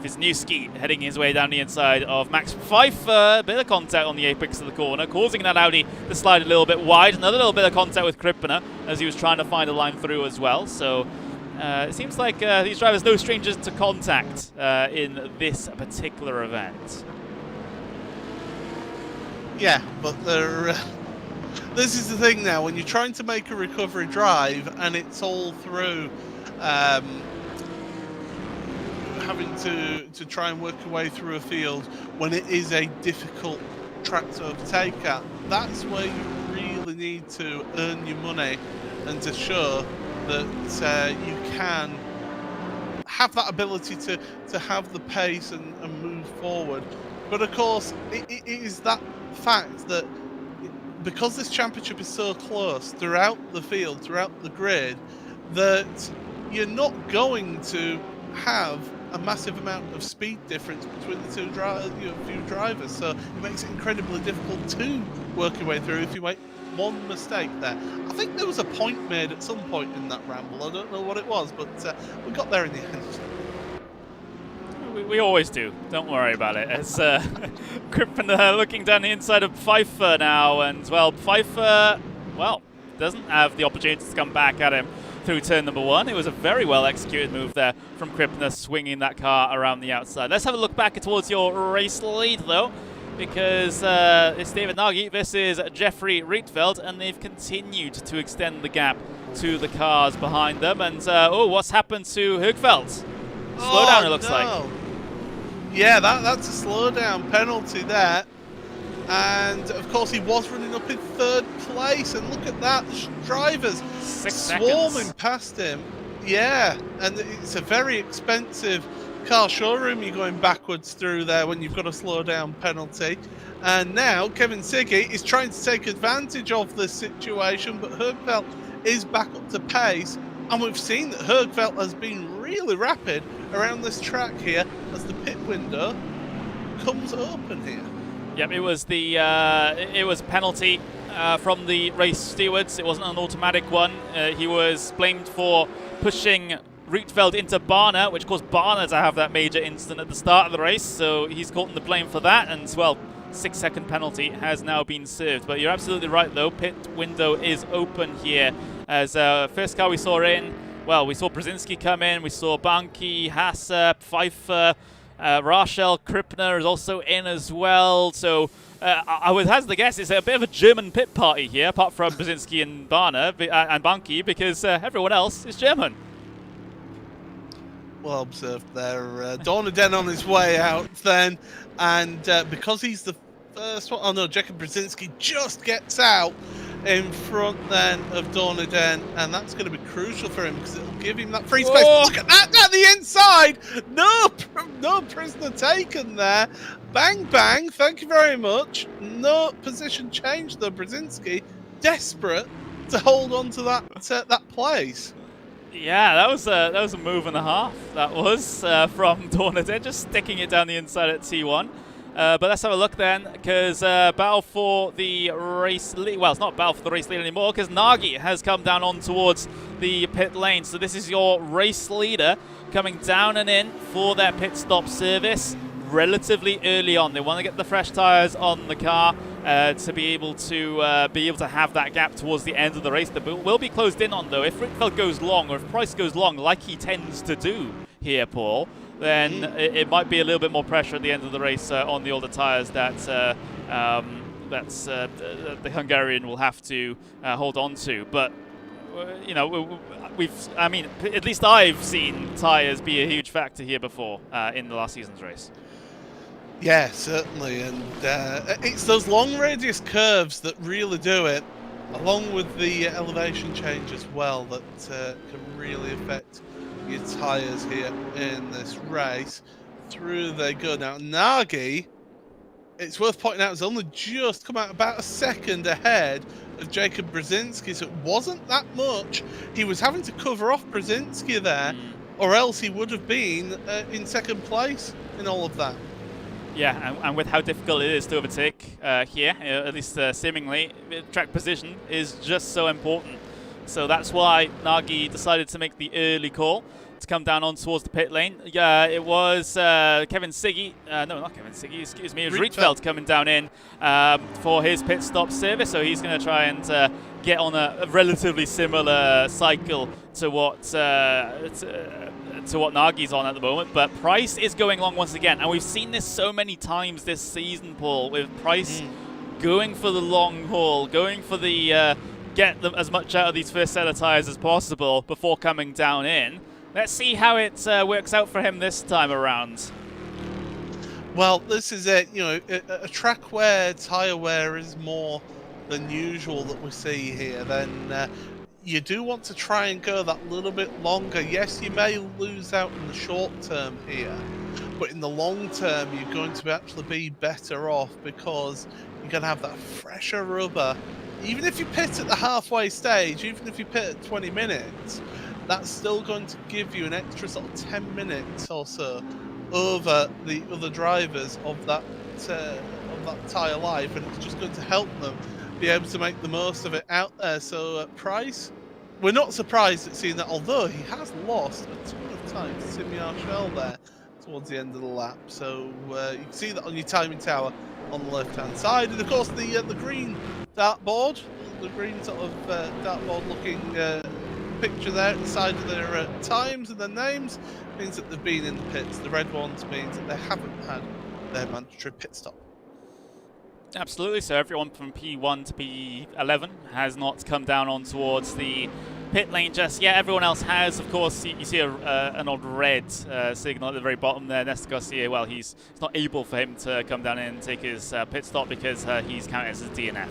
Wisniewski heading his way down the inside of Max Pfeiffer. A bit of contact on the apex of the corner, causing that Audi to slide a little bit wide. Another little bit of contact with Krippner as he was trying to find a line through as well. So it seems like these drivers no strangers to contact in this particular event. Yeah, but they're... this is the thing now, when you're trying to make a recovery drive and it's all through having to try and work your way through a field when it is a difficult track to overtake at, that's where you really need to earn your money and to show that you can have that ability to have the pace and move forward. But of course, it is that fact that because this championship is so close throughout the field, throughout the grid, that you're not going to have a massive amount of speed difference between the few drivers, so it makes it incredibly difficult to work your way through if you make 1 mistake there. I think there was a point made at some point in that ramble. I don't know what it was, but we got there in the end. We always do. Don't worry about it. As Krippner looking down the inside of Pfeiffer now, and, well, Pfeiffer, well, doesn't have the opportunity to come back at him through turn number 1. It was a very well executed move there from Krippner, swinging that car around the outside. Let's have a look back towards your race lead, though, because it's David Nagy versus Jeffrey Rietveld, and they've continued to extend the gap to the cars behind them. And oh, what's happened to Högfeldt? Slowdown, it looks like. Yeah, that's a slowdown penalty there. And of course he was running up in 3rd place, and look at that, the drivers 6 swarming seconds past him. Yeah, and it's a very expensive car showroom you're going backwards through there when you've got a slowdown penalty. And now Kevin Siggy is trying to take advantage of this situation, but Högfeldt is back up to pace, and we've seen that Högfeldt has been really rapid around this track here as the pit window comes open here. Yep, it was a penalty from the race stewards. It wasn't an automatic one. He was blamed for pushing Rietveld into Barner, which caused Barner to have that major incident at the start of the race. So he's caught in the blame for that, and, well, 6-second penalty has now been served. But you're absolutely right, though. Pit window is open here. As first car we saw in, well, we saw Brzezinski come in, we saw Banki, Hasse, Pfeiffer, Rachel Krippner is also in as well. So I would hazard the guess it's a bit of a German pit party here, apart from Brzezinski and Barner and Banki, because everyone else is German. Well observed there. Dornaden on his way out then, and because he's the first one, oh no, Jacob Brzezinski just gets out, in front then of Dorniden, and that's going to be crucial for him because it'll give him that free space. Oh. Look at that down the inside! No prisoner taken there. Bang, bang, thank you very much. No position change though. Brzezinski desperate to hold on to that place. Yeah, that was a move and a half. That was from Dorniden, just sticking it down the inside at T1. But let's have a look then, because battle for the race lead. Well, it's not battle for the race lead anymore, because Nagy has come down on towards the pit lane. So this is your race leader coming down and in for their pit stop service relatively early on. They want to get the fresh tyres on the car to be able to have that gap towards the end of the race. That will be closed in on though. If Rickenfeld goes long, or if Price goes long, like he tends to do here, Paul, then it might be a little bit more pressure at the end of the race on the older tyres that the Hungarian will have to hold on to. But you know, at least I've seen tyres be a huge factor here before in the last season's race. Yeah, certainly, and it's those long radius curves that really do it, along with the elevation change as well, that can really affect your tyres here in this race. Through they go. Now, Nagy, it's worth pointing out, has only just come out about a second ahead of Jacob Brzezinski, so it wasn't that much. He was having to cover off Brzezinski there, or else he would have been in second place in all of that. Yeah, and with how difficult it is to overtake here, at least seemingly, track position is just so important. So that's why Nagy decided to make the early call to come down on towards the pit lane. Yeah, it was Kevin Siggy, no, not Kevin Siggy, excuse me, it was Rietveld coming down in for his pit stop service. So he's going to try and get on a relatively similar cycle to what Nagy's on at the moment. But Price is going long once again, and we've seen this so many times this season, Paul, with Price going for the long haul, going for the get as much out of these first set of tyres as possible before coming down in. Let's see how it works out for him this time around. Well, this is it. You know, a track where tyre wear is more than usual that we see here, then you do want to try and go that little bit longer. Yes, you may lose out in the short term here, but in the long term, you're going to actually be better off because you're going to have that fresher rubber. Even if you pit at the halfway stage, even if you pit at 20 minutes, that's still going to give you an extra sort of 10 minutes or so over the other drivers of that tyre life, and it's just going to help them be able to make the most of it out there. So Price, we're not surprised at seeing that, although he has lost a ton of time to Simi Arshel there towards the end of the lap. So you can see that on your timing tower on the left-hand side, and of course the green dartboard, the green sort of dartboard looking picture there at the side of their times and their names means that they've been in the pits. The red ones means that they haven't had their mandatory pit stop. Absolutely. So everyone from P1 to P11 has not come down on towards the pit lane just yet. Everyone else has. Of course, you see an odd red signal at the very bottom there. Nesta Garcia, well, it's not able for him to come down and take his pit stop because he's counted as a DNF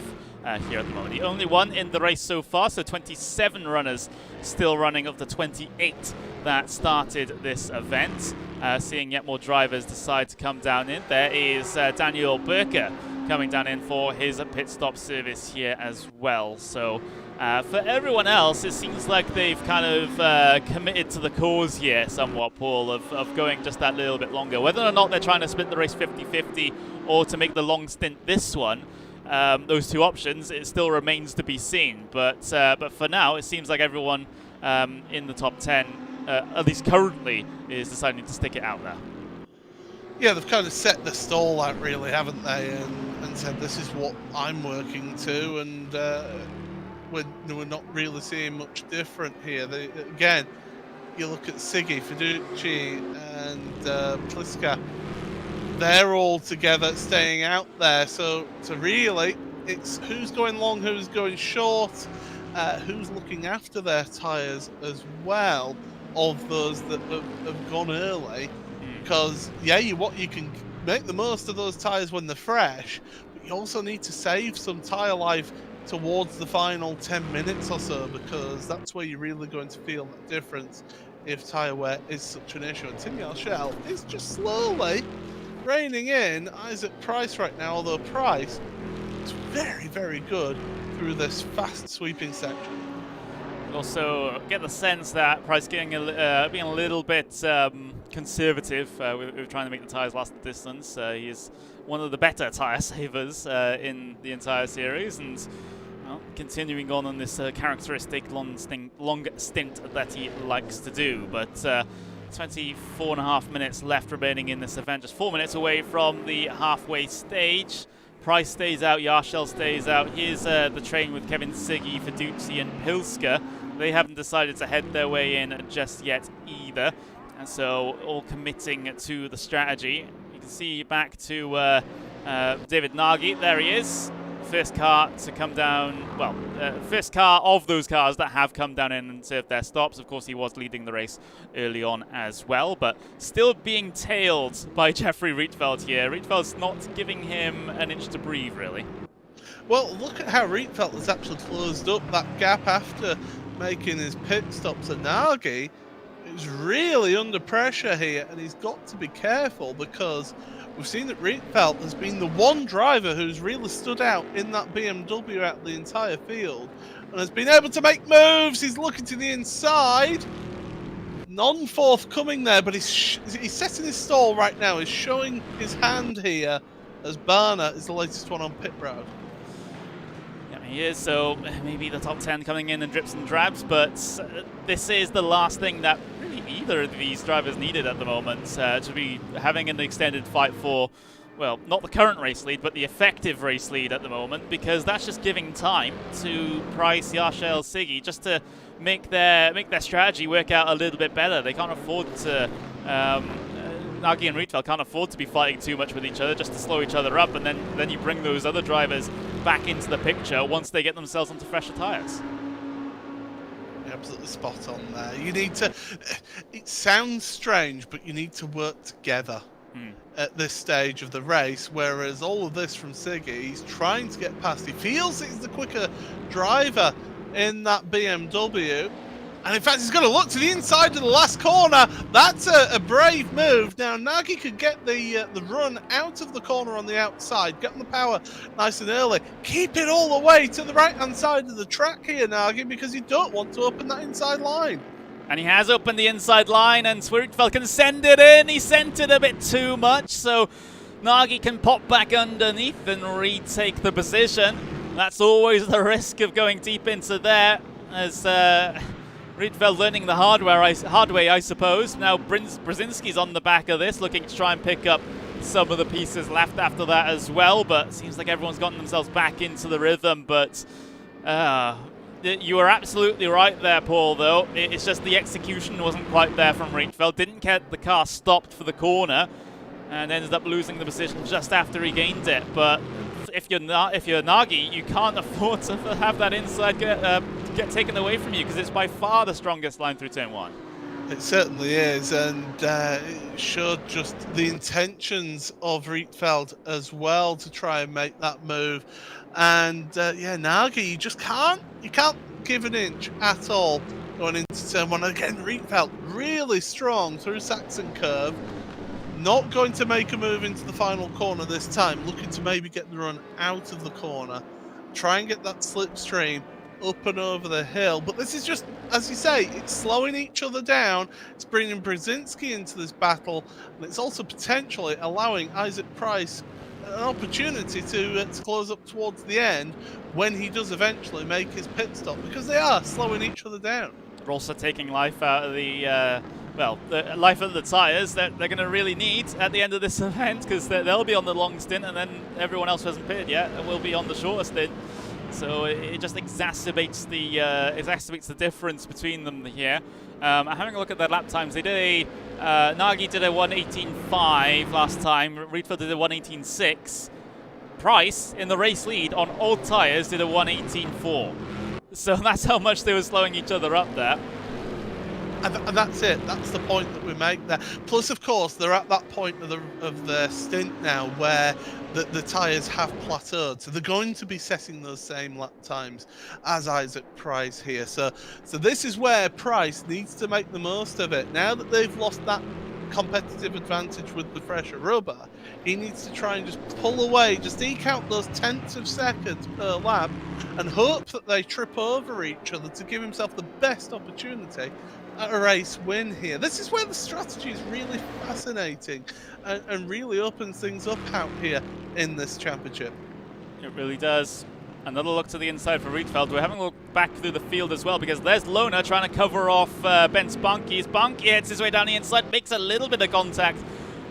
here at the moment. The only one in the race so far, so 27 runners still running of the 28 that started this event. Seeing yet more drivers decide to come down in. There is Daniel Burker coming down in for his pit stop service here as well. So for everyone else, it seems like they've kind of committed to the cause here somewhat, Paul, of going just that little bit longer. Whether or not they're trying to split the race 50-50 or to make the long stint this one, those two options, it still remains to be seen. But for now, it seems like everyone in the top 10, at least currently, is deciding to stick it out there. Yeah, they've kind of set the stall out, really, haven't they? And said, this is what I'm working to, and we're not really seeing much different here. Again, you look at Siggy, Fiducci, and Pliska, they're all together staying out there. So really, it's who's going long, who's going short, who's looking after their tyres as well, of those that have gone early. Because, yeah, you can make the most of those tyres when they're fresh, but you also need to save some tyre life towards the final 10 minutes or so, because that's where you're really going to feel that difference if tyre wear is such an issue. And Tim Yarshell is just slowly reining in Isaac Price right now, although Price is very, very good through this fast sweeping section. Also get the sense that Price being a little bit conservative with trying to make the tyres last the distance. He is one of the better tyre savers in the entire series, and continuing on this characteristic long stint that he likes to do. But 24.5 minutes left remaining in this event, just 4 minutes away from the halfway stage. Price stays out, Yarshell stays out. Here's the train with Kevin Siggy, Fiduci and Pilska. They haven't decided to head their way in just yet either, and so all committing to the strategy. You can see back to David Nagy. There he is. First car to come down, well, first car of those cars that have come down in and served their stops. Of course, he was leading the race early on as well, but still being tailed by Jeffrey Rietveld here. Rietveld's not giving him an inch to breathe, really. Well, look at how Rietveld has actually closed up that gap after making his pit stops. And Nagy is really under pressure here, and he's got to be careful, because we've seen that Rietveld has been the one driver who's really stood out in that BMW out the entire field and has been able to make moves. He's looking to the inside. Non-forthcoming there, but he's setting his stall right now. He's showing his hand here as Barner is the latest one on pit road. Yeah, he is, so maybe the top 10 coming in drips and drabs, but this is the last thing that really either of these drivers needed at the moment, to be having an extended fight for, well, not the current race lead, but the effective race lead at the moment, because that's just giving time to Price, Yarshell, Siggy, just to make their strategy work out a little bit better. They can't afford to, Nagy and Rietveld can't afford to be fighting too much with each other just to slow each other up, and then you bring those other drivers back into the picture once they get themselves onto fresher tyres. You're absolutely spot on there. You need to, it sounds strange, but you need to work together at this stage of the race, whereas all of this from Siggy, he's trying to get past. He feels he's the quicker driver in that BMW. And in fact, he's going to look to the inside of the last corner. That's a brave move. Now, Nagy could get the run out of the corner on the outside, get on the power nice and early. Keep it all the way to the right-hand side of the track here, Nagy, because you don't want to open that inside line. And he has opened the inside line, and Rietveld can send it in. He sent it a bit too much, so Nagy can pop back underneath and retake the position. That's always the risk of going deep into there, as Rietveld learning the hard way, I suppose. Now Brzezinski's on the back of this, looking to try and pick up some of the pieces left after that as well, but it seems like everyone's gotten themselves back into the rhythm. But you were absolutely right there, Paul, though. It's just the execution wasn't quite there from Rietveld. Didn't get the car stopped for the corner and ended up losing the position just after he gained it. But if you're Nagy, you can't afford to have that inside get taken away from you, because it's by far the strongest line through turn 1. It certainly is, and it showed just the intentions of Rietveld as well to try and make that move. And yeah, Nagy, you can't give an inch at all going into turn 1. Again, Rietveld really strong through Saxon curve. Not going to make a move into the final corner this time, looking to maybe get the run out of the corner, try and get that slipstream up and over the hill. But this is just, as you say, it's slowing each other down. It's bringing Brzezinski into this battle, and it's also potentially allowing Isaac Price an opportunity to close up towards the end when he does eventually make his pit stop, because they are slowing each other down. They're also taking life out of the the life of the tyres that they're going to really need at the end of this event, because they'll be on the long stint, and then everyone else who hasn't pitted yet will be on the shorter stint. So it just exacerbates the difference between them here. Having a look at their lap times, they did Nagy did a 1:18.5 last time. Rietveld did a 1:18.6. Price in the race lead on old tyres did a 1:18.4. So that's how much they were slowing each other up there. And that's it. That's the point that we make there. Plus, of course, they're at that point of their stint now where the tyres have plateaued. So they're going to be setting those same lap times as Isaac Price here. So this is where Price needs to make the most of it. Now that they've lost that competitive advantage with the fresher rubber, he needs to try and just pull away, just eke out those tenths of seconds per lap and hope that they trip over each other to give himself the best opportunity at a race win here. This is where the strategy is really fascinating and really opens things up out here in this championship. It really does. Another look to the inside for Rietveld. We're having a look back through the field as well because there's Lona trying to cover off Ben Spunky. Spunky hits his way down the inside, makes a little bit of contact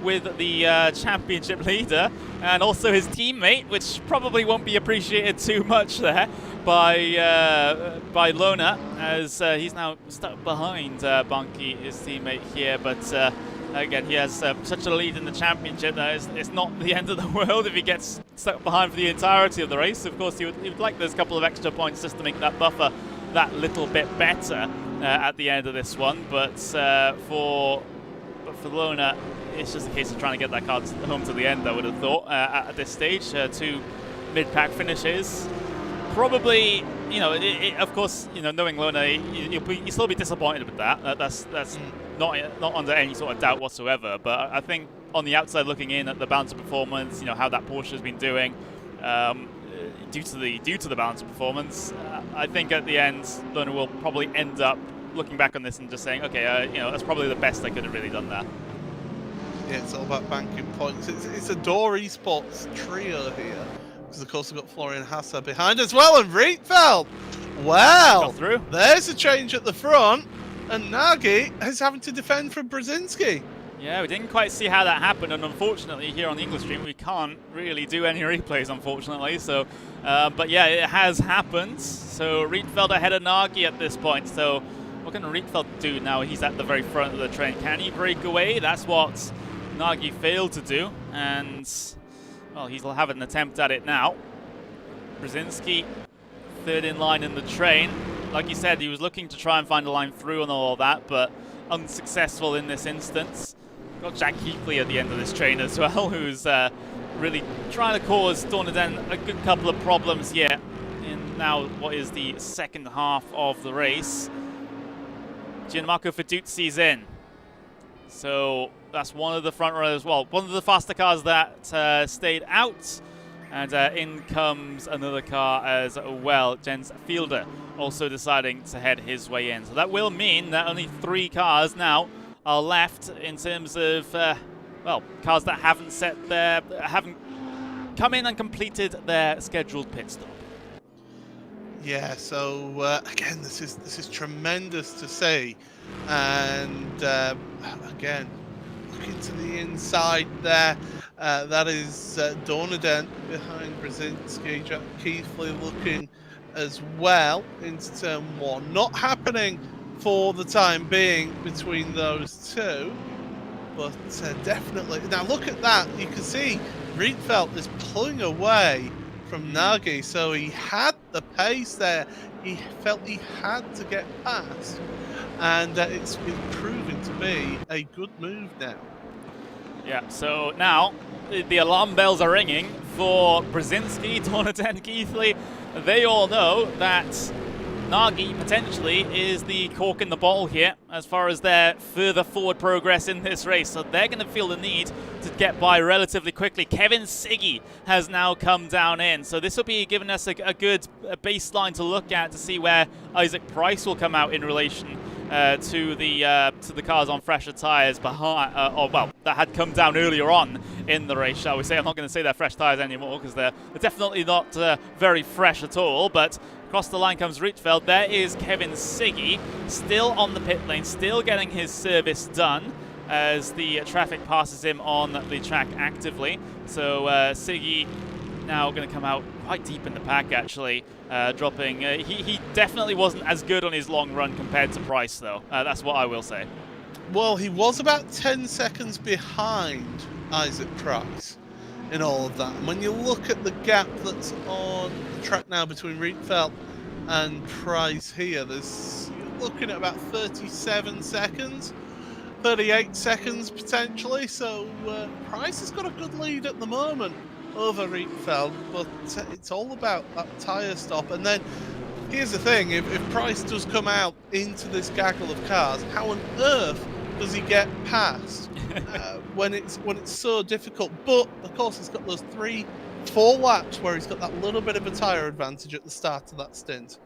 with the championship leader and also his teammate, which probably won't be appreciated too much there by Lona, as he's now stuck behind Bunky, his teammate here. But again, he has such a lead in the championship that it's not the end of the world if he gets stuck behind for the entirety of the race. Of course, he would like those couple of extra points just to make that buffer that little bit better at the end of this one. But for Lona, it's just a case of trying to get that car home to the end, I would have thought, at this stage. 2 mid-pack finishes. Probably, of course, knowing Lona, you'll still be disappointed with that. That's not under any sort of doubt whatsoever. But I think on the outside looking in at the balance of performance, how that Porsche has been doing, due to the balance of performance, I think at the end, Lona will probably end up looking back on this and just saying, okay, that's probably the best I could have really done there. Yeah, it's all about banking points. It's a Door Esports trio here. Because, of course, we've got Florian Hassa behind as well, and Rietveld. Well, there's a change at the front, and Nagy is having to defend from Brzezinski. Yeah, we didn't quite see how that happened, and unfortunately here on the English stream we can't really do any replays, unfortunately. So, but yeah, it has happened. So Rietveld ahead of Nagy at this point. So what can Rietveld do now? He's at the very front of the train. Can he break away? That's what Nagy failed to do, and well, he'll have an attempt at it now. Brzezinski third in line in the train. Like you said, he was looking to try and find a line through and all that, but unsuccessful in this instance. Got Jack Heatley at the end of this train as well, who's really trying to cause Dornaden a good couple of problems here in now what is the second half of the race. Gianmarco Feduzzi's in. So that's one of the front runners, well, one of the faster cars that stayed out. And in comes another car as well, Jens Fielder, also deciding to head his way in. So that will mean that only 3 cars now are left in terms of, well, cars that haven't come in and completed their scheduled pit stop. Yeah, so again, this is tremendous to see, and again, looking to the inside there, that is Dornaden behind Brzezinski, Jack Keithley looking as well into turn 1. Not happening for the time being between those two, but definitely. Now look at that, you can see Rietveld is pulling away from Nagy, so he had the pace there. He felt he had to get past, and it's proving to be a good move now. Yeah, so now the alarm bells are ringing for Brzezinski, Dornaden, Keithley. They all know that Nagy potentially is the cork in the ball here as far as their further forward progress in this race. So they're going to feel the need to get by relatively quickly. Kevin Siggy has now come down in. So this will be giving us a good baseline to look at to see where Isaac Price will come out in relation to the cars on fresher tyres behind, that had come down earlier on in the race, shall we say. I'm not going to say they're fresh tyres anymore because they're definitely not very fresh at all, but across the line comes Rietveld. There is Kevin Siggy, still on the pit lane, still getting his service done as the traffic passes him on the track actively. So Siggy now going to come out quite deep in the pack, actually, dropping. He definitely wasn't as good on his long run compared to Price, though. That's what I will say. Well, he was about 10 seconds behind Isaac Price in all of that. And when you look at the gap that's on the track now between Rietveld and Price here, there's looking at about 37 seconds, 38 seconds potentially. So Price has got a good lead at the moment over Rietveld, but it's all about that tyre stop. And then here's the thing, if Price does come out into this gaggle of cars, how on earth does he get past when it's so difficult? But of course he's got those 3-4 laps where he's got that little bit of a tyre advantage at the start of that stint.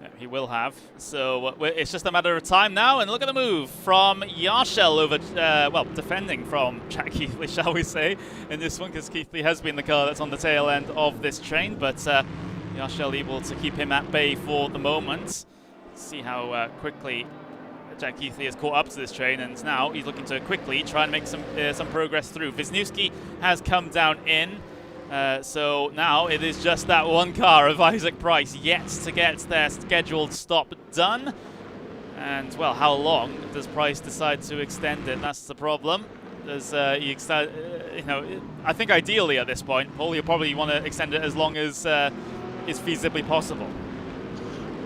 Yeah, he will have. So it's just a matter of time now. And look at the move from Yarshell over, well, defending from Jack Keithley, shall we say, in this one, because Keithley has been the car that's on the tail end of this train. But Yarshell able to keep him at bay for the moment. See how quickly Jack Keithley has caught up to this train, and now he's looking to quickly try and make some progress through. Wisniewski has come down in. So now it is just that one car of Isaac Price yet to get their scheduled stop done. And, well, how long does Price decide to extend it? That's the problem. Does he extend, you know, I think ideally at this point, Paul, you probably want to extend it as long as is feasibly possible.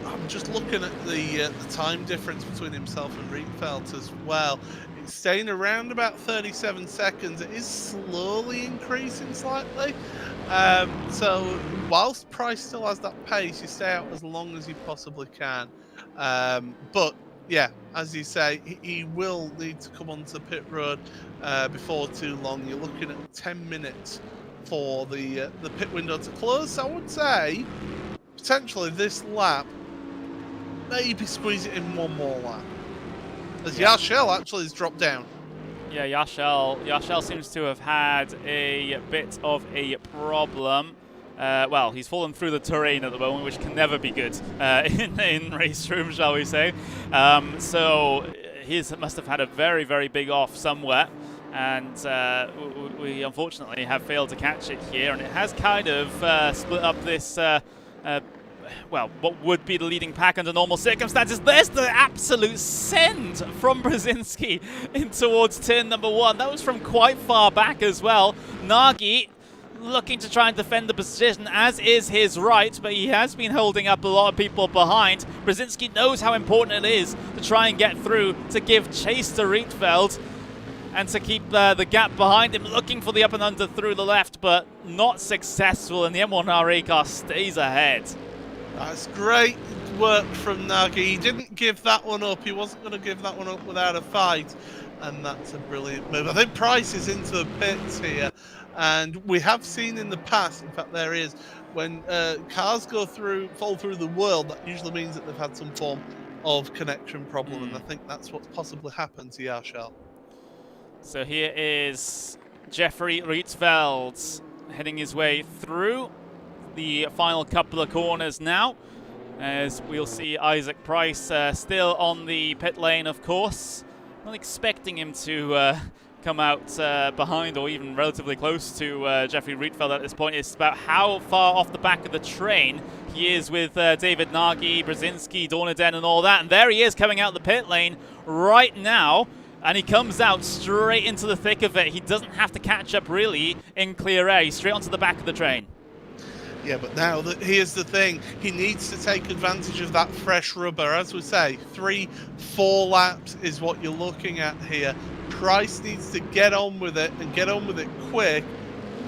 I'm just looking at the time difference between himself and Rietveld as well. It's staying around about 37 seconds. It is slowly increasing slightly. So whilst Price still has that pace, you stay out as long as you possibly can. But yeah, as you say, he will need to come onto pit road before too long. You're looking at 10 minutes for the pit window to close. So I would say potentially this lap, maybe squeeze it in one more lap. As Yarshell actually has dropped down. Yeah, Yarshell seems to have had a bit of a problem. Well, he's fallen through the terrain at the moment, which can never be good in race room, shall we say. So he must have had a very, very big off somewhere. And we unfortunately have failed to catch it here. And it has kind of split up this well, what would be the leading pack under normal circumstances. There's the absolute send from Brzezinski in towards turn number 1. That was from quite far back as well. Nagy looking to try and defend the position, as is his right, but he has been holding up a lot of people behind. Brzezinski knows how important it is to try and get through, to give chase to Rietveld, and to keep the gap behind him, looking for the up and under through the left, but not successful, and the M1RA car stays ahead. That's great work from Nagy. He didn't give that one up. He wasn't going to give that one up without a fight. And that's a brilliant move. I think Price is into the pits here. And we have seen in the past, in fact there is, when cars fall through the world, that usually means that they've had some form of connection problem. And I think that's what's possibly happened to Yarshell. So here is Jeffrey Rietveld heading his way through the final couple of corners now, as we'll see Isaac Price still on the pit lane, of course. Not expecting him to come out behind or even relatively close to Jeffrey Rietveld at this point. It's about how far off the back of the train he is with David Nagy, Brzezinski, Dornaden and all that. And there he is coming out the pit lane right now. And he comes out straight into the thick of it. He doesn't have to catch up really in clear air. He's straight onto the back of the train. Yeah, but now here's the thing. He needs to take advantage of that fresh rubber. As we say, 3-4 laps is what you're looking at here. Price needs to get on with it and get on with it quick.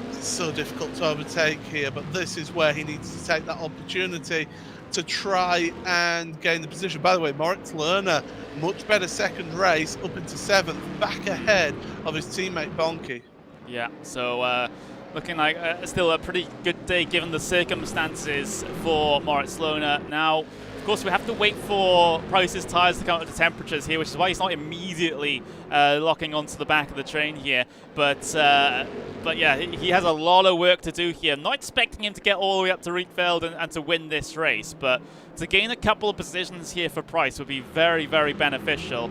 It's so difficult to overtake here, but this is where he needs to take that opportunity to try and gain the position. By the way, Moritz Lerner, much better second race, up into 7th, back ahead of his teammate Bonke. Yeah, so looking like still a pretty good day given the circumstances for Moritz Lerner. Now, of course, we have to wait for Price's tyres to come up to temperatures here, which is why he's not immediately locking onto the back of the train here. But yeah, he has a lot of work to do here. I'm not expecting him to get all the way up to Rietveld and to win this race, but to gain a couple of positions here for Price would be very, very beneficial.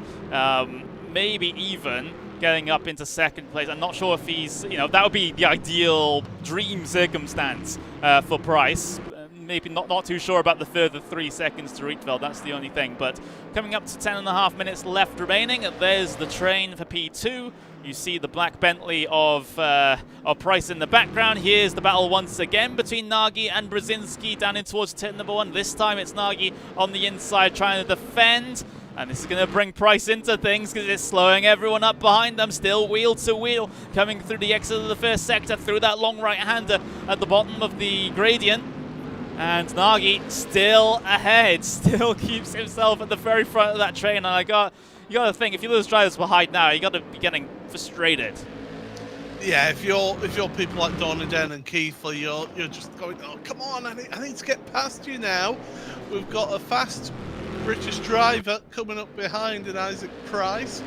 Maybe even getting up into second place. I'm not sure if he's, that would be the ideal dream circumstance for Price. maybe not too sure about the further 3 seconds to Rietveld. That's the only thing. But coming up to 10.5 minutes left remaining, there's the train for P2. You see the black Bentley of Price in the background. Here's the battle once again between Nagy and Brzezinski down in towards turn number 1. This time it's Nagy on the inside trying to defend. And this is going to bring Price into things because it's slowing everyone up behind them. Still wheel to wheel coming through the exit of the first sector through that long right-hander at the bottom of the gradient. And Nagy still ahead, still keeps himself at the very front of that train. And you got to think, if you lose drivers behind now, you got to be getting frustrated. Yeah, if you're people like Doniden and Keithley, you're just going, oh come on, I need to get past you now. We've got a fast British driver coming up behind in Isaac Price,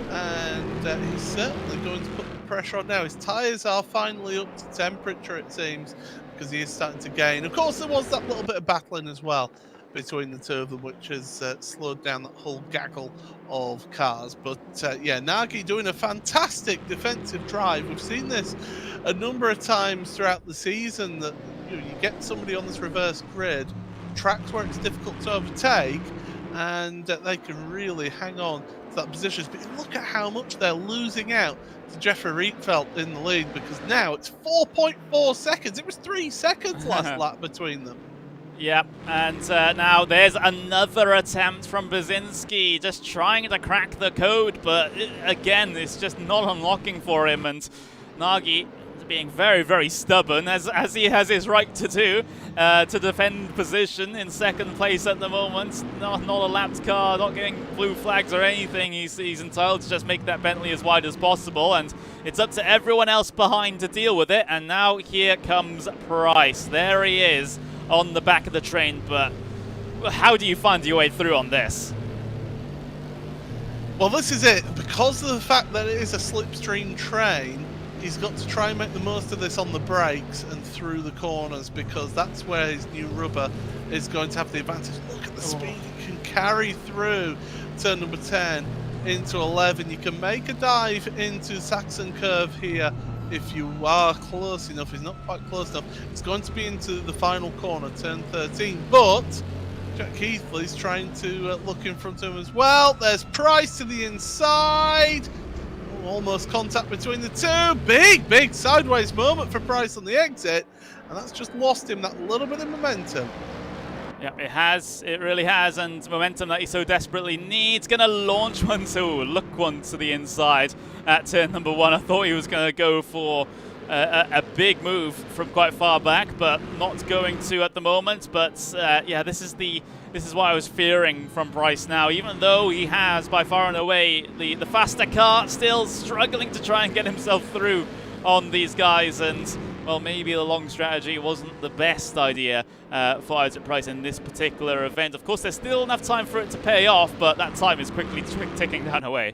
and he's certainly going to put the pressure on now. His tyres are finally up to temperature, it seems, because he is starting to gain. Of course, there was that little bit of battling as well between the two of them, which has slowed down that whole gaggle of cars. But yeah, Nagy doing a fantastic defensive drive. We've seen this a number of times throughout the season, that you get somebody on this reverse grid, tracks where it's difficult to overtake, and they can really hang on to that position. But look at how much they're losing out to Jeffrey Rietveld in the lead, because now it's 4.4 seconds. It was 3 seconds last lap between them. Yep, and now there's another attempt from Brzezinski, just trying to crack the code, but again, it's just not unlocking for him, and Nagy being very, very stubborn, as he has his right to do, to defend position in second place at the moment. Not a lapped car, not getting blue flags or anything. He's entitled to just make that Bentley as wide as possible, and it's up to everyone else behind to deal with it. And now here comes Price. There he is on the back of the train, but how do you find your way through on this? Well, this is it. Because of the fact that it is a slipstream train, he's got to try and make the most of this on the brakes and through the corners, because that's where his new rubber is going to have the advantage. Look at the speed he can carry through turn number 10 into 11. You can make a dive into Saxon curve here if you are close enough. He's not quite close enough. It's going to be into the final corner, turn 13, but Jack Keithley's trying to look in front of him as well. There's Price to the inside. Almost contact between the two. Big sideways moment for Price on the exit, and that's just lost him that little bit of momentum. Yeah, it has. It really has, and momentum that he so desperately needs. Going to launch one to the inside at turn number 1. I thought he was going to go for a big move from quite far back, but not going to at the moment. But yeah, this is what I was fearing from Price now. Even though he has by far and away the faster car, still struggling to try and get himself through on these guys. And well, maybe the long strategy wasn't the best idea for Isaac Price in this particular event. Of course, there's still enough time for it to pay off, but that time is quickly ticking down away.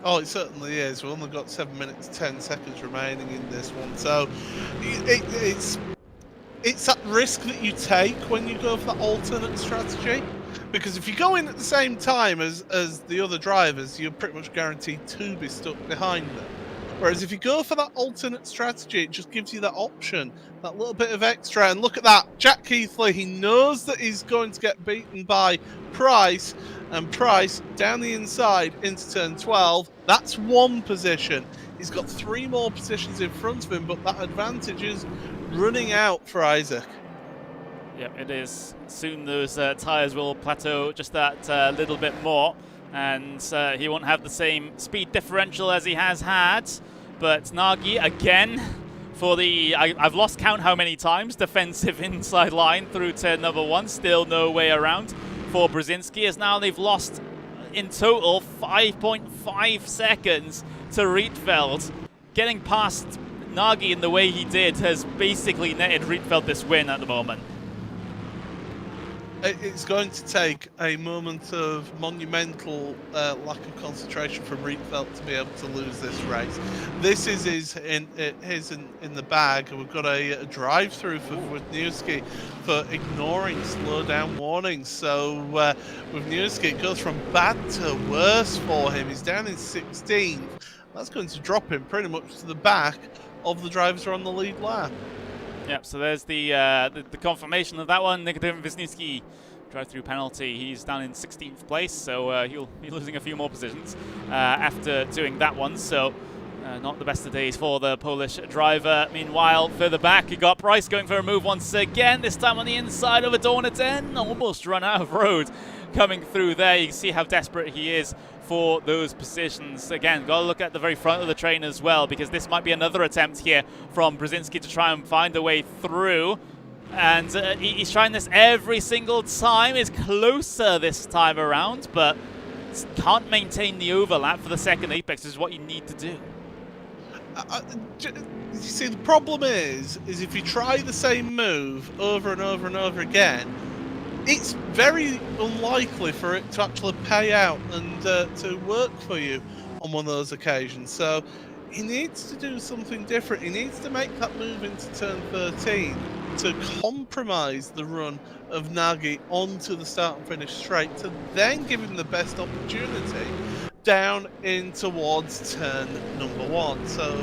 Oh, it certainly is. We've only got 7 minutes 10 seconds remaining in this one, so it's that risk that you take when you go for that alternate strategy, because if you go in at the same time as the other drivers, you're pretty much guaranteed to be stuck behind them. Whereas if you go for that alternate strategy, it just gives you that option, that little bit of extra. And look at that, Jack Keithley, he knows that he's going to get beaten by Price, and Price down the inside into turn 12. That's one position. He's got 3 more positions in front of him, but that advantage is running out for Isaac. Yep, it is. Soon those tyres will plateau just that little bit more, and he won't have the same speed differential as he has had. But Nagy again for the, I've lost count how many times, defensive inside line through turn number 1. Still no way around for Brzezinski, as now they've lost in total 5.5 seconds to Rietveld. Getting past Nagy in the way he did has basically netted Rietveld this win at the moment. It's going to take a moment of monumental lack of concentration from Rietveld to be able to lose this race. This is his in the bag. We've got a drive-through for Wisniewski for ignoring slowdown warnings. So Wisniewski, it goes from bad to worse for him. He's down in 16th. That's going to drop him pretty much to the back of the drivers who are on the lead lap. Yep, so there's the confirmation of that one. Nikodem Wisniewski, drive-through penalty. He's down in 16th place, so he'll be losing a few more positions after doing that one. So not the best of days for the Polish driver. Meanwhile, further back, you got Price going for a move once again, this time on the inside of Adorneten. Almost run out of road coming through there. You can see how desperate he is for those positions. Again, got to look at the very front of the train as well, because this might be another attempt here from Brzezinski to try and find a way through. And he's trying this every single time. It's closer this time around, but can't maintain the overlap for the second apex, is what you need to do. You see, the problem is if you try the same move over and over and over again, it's very unlikely for it to actually pay out and to work for you on one of those occasions. So he needs to do something different. He needs to make that move into turn 13 to compromise the run of Nagy onto the start and finish straight, to then give him the best opportunity down in towards turn number 1. So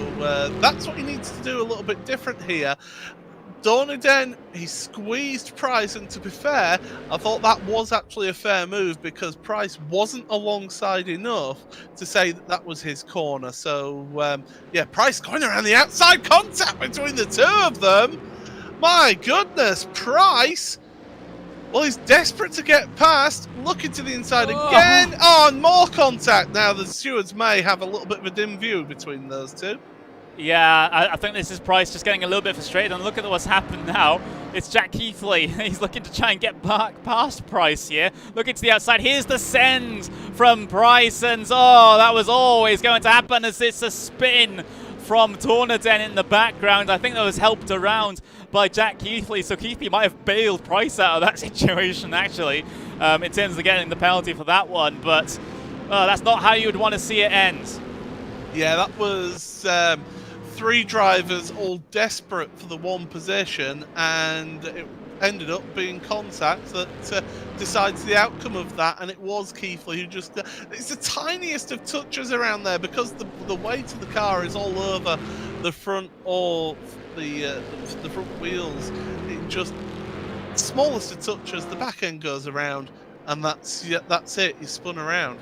that's what he needs to do a little bit different here. Dorniden, he squeezed Price, and to be fair, I thought that was actually a fair move, because Price wasn't alongside enough to say that that was his corner. So yeah, Price going around the outside, contact between the two of them. My goodness, Price, well, he's desperate to get past, looking to the inside again. Oh, and more contact. Now the stewards may have a little bit of a dim view between those two. Yeah, I think this is Price just getting a little bit frustrated, and look at what's happened now. It's Jack Keithley. He's looking to try and get back past Price here. Looking to the outside. Here's the send from Price, and oh, that was always going to happen, as it's a spin from Dorniden in the background. I think that was helped around by Jack Keithley, so Keithley might have bailed Price out of that situation, actually, in terms of getting the penalty for that one, but that's not how you would want to see it end. Yeah, that was 3 drivers all desperate for the one position, and it ended up being contact that decides the outcome of that, and it was Keithley who just... It's the tiniest of touches around there, because the weight of the car is all over the front or the front wheels. It just... smallest of touches, the back end goes around, and that's it, you spun around.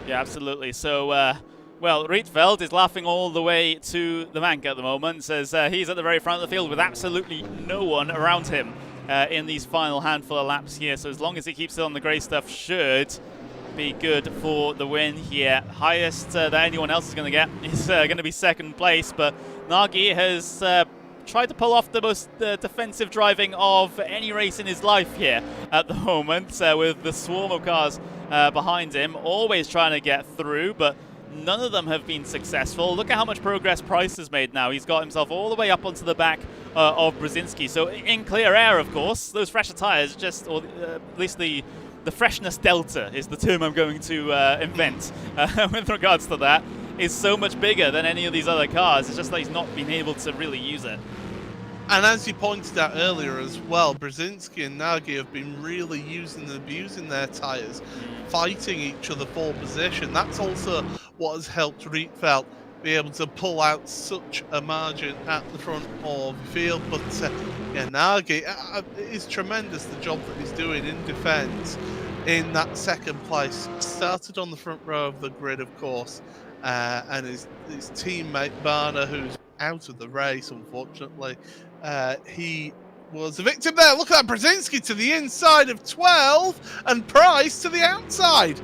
Yeah, absolutely. So... well, Rietveld is laughing all the way to the bank at the moment, says he's at the very front of the field with absolutely no one around him in these final handful of laps here. So as long as he keeps it on the grey stuff, should be good for the win here. Highest that anyone else is going to get is going to be second place, but Nagy has tried to pull off the most defensive driving of any race in his life here at the moment, with the swarm of cars behind him, always trying to get through, but none of them have been successful. Look at how much progress Price has made now. He's got himself all the way up onto the back of Brzezinski. So in clear air, of course, those fresher tyres just, or at least the freshness delta is the term I'm going to invent with regards to that, is so much bigger than any of these other cars. It's just that he's not been able to really use it. And as you pointed out earlier as well, Brzezinski and Nagy have been really using and abusing their tyres, fighting each other for position. That's also what has helped Rietveld be able to pull out such a margin at the front of the field. But yeah, Nagy, it is tremendous the job that he's doing in defence in that second place. Started on the front row of the grid, of course, and his teammate Barner, who's out of the race, unfortunately, he was a victim there. Look at that, Brzezinski to the inside of 12 and Price to the outside.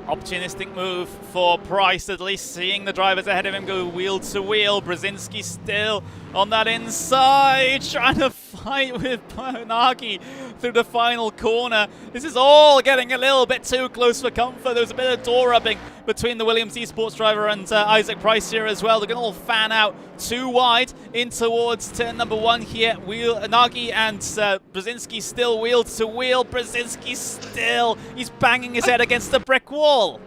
Opportunistic move for Price, at least seeing the drivers ahead of him go wheel to wheel. Brzezinski still on that inside, trying to fight with Nagy through the final corner. This is all getting a little bit too close for comfort. There was a bit of door rubbing between the Williams Esports driver and Isaac Price here as well. They're going to all fan out too wide in towards turn number 1 here. Nagy and Brzezinski still wheel to wheel. Brzezinski still, he's banging his head against the brick wall.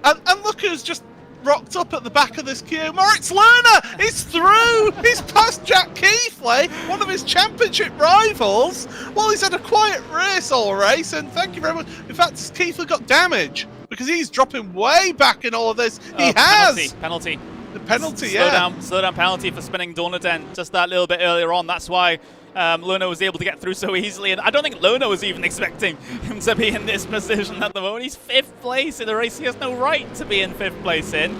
And look who's just rocked up at the back of this queue. Moritz Lerner is through. He's past Jack Keithley, one of his championship rivals. Well, he's had a quiet race all race, and thank you very much. In fact, Keithley got damage because he's dropping way back in all of this. He has. Penalty. The penalty, slow down penalty for spinning Dornaden just that little bit earlier on. That's why Lona was able to get through so easily, and I don't think Lona was even expecting him to be in this position at the moment. He's 5th place in a race he has no right to be in 5th place in,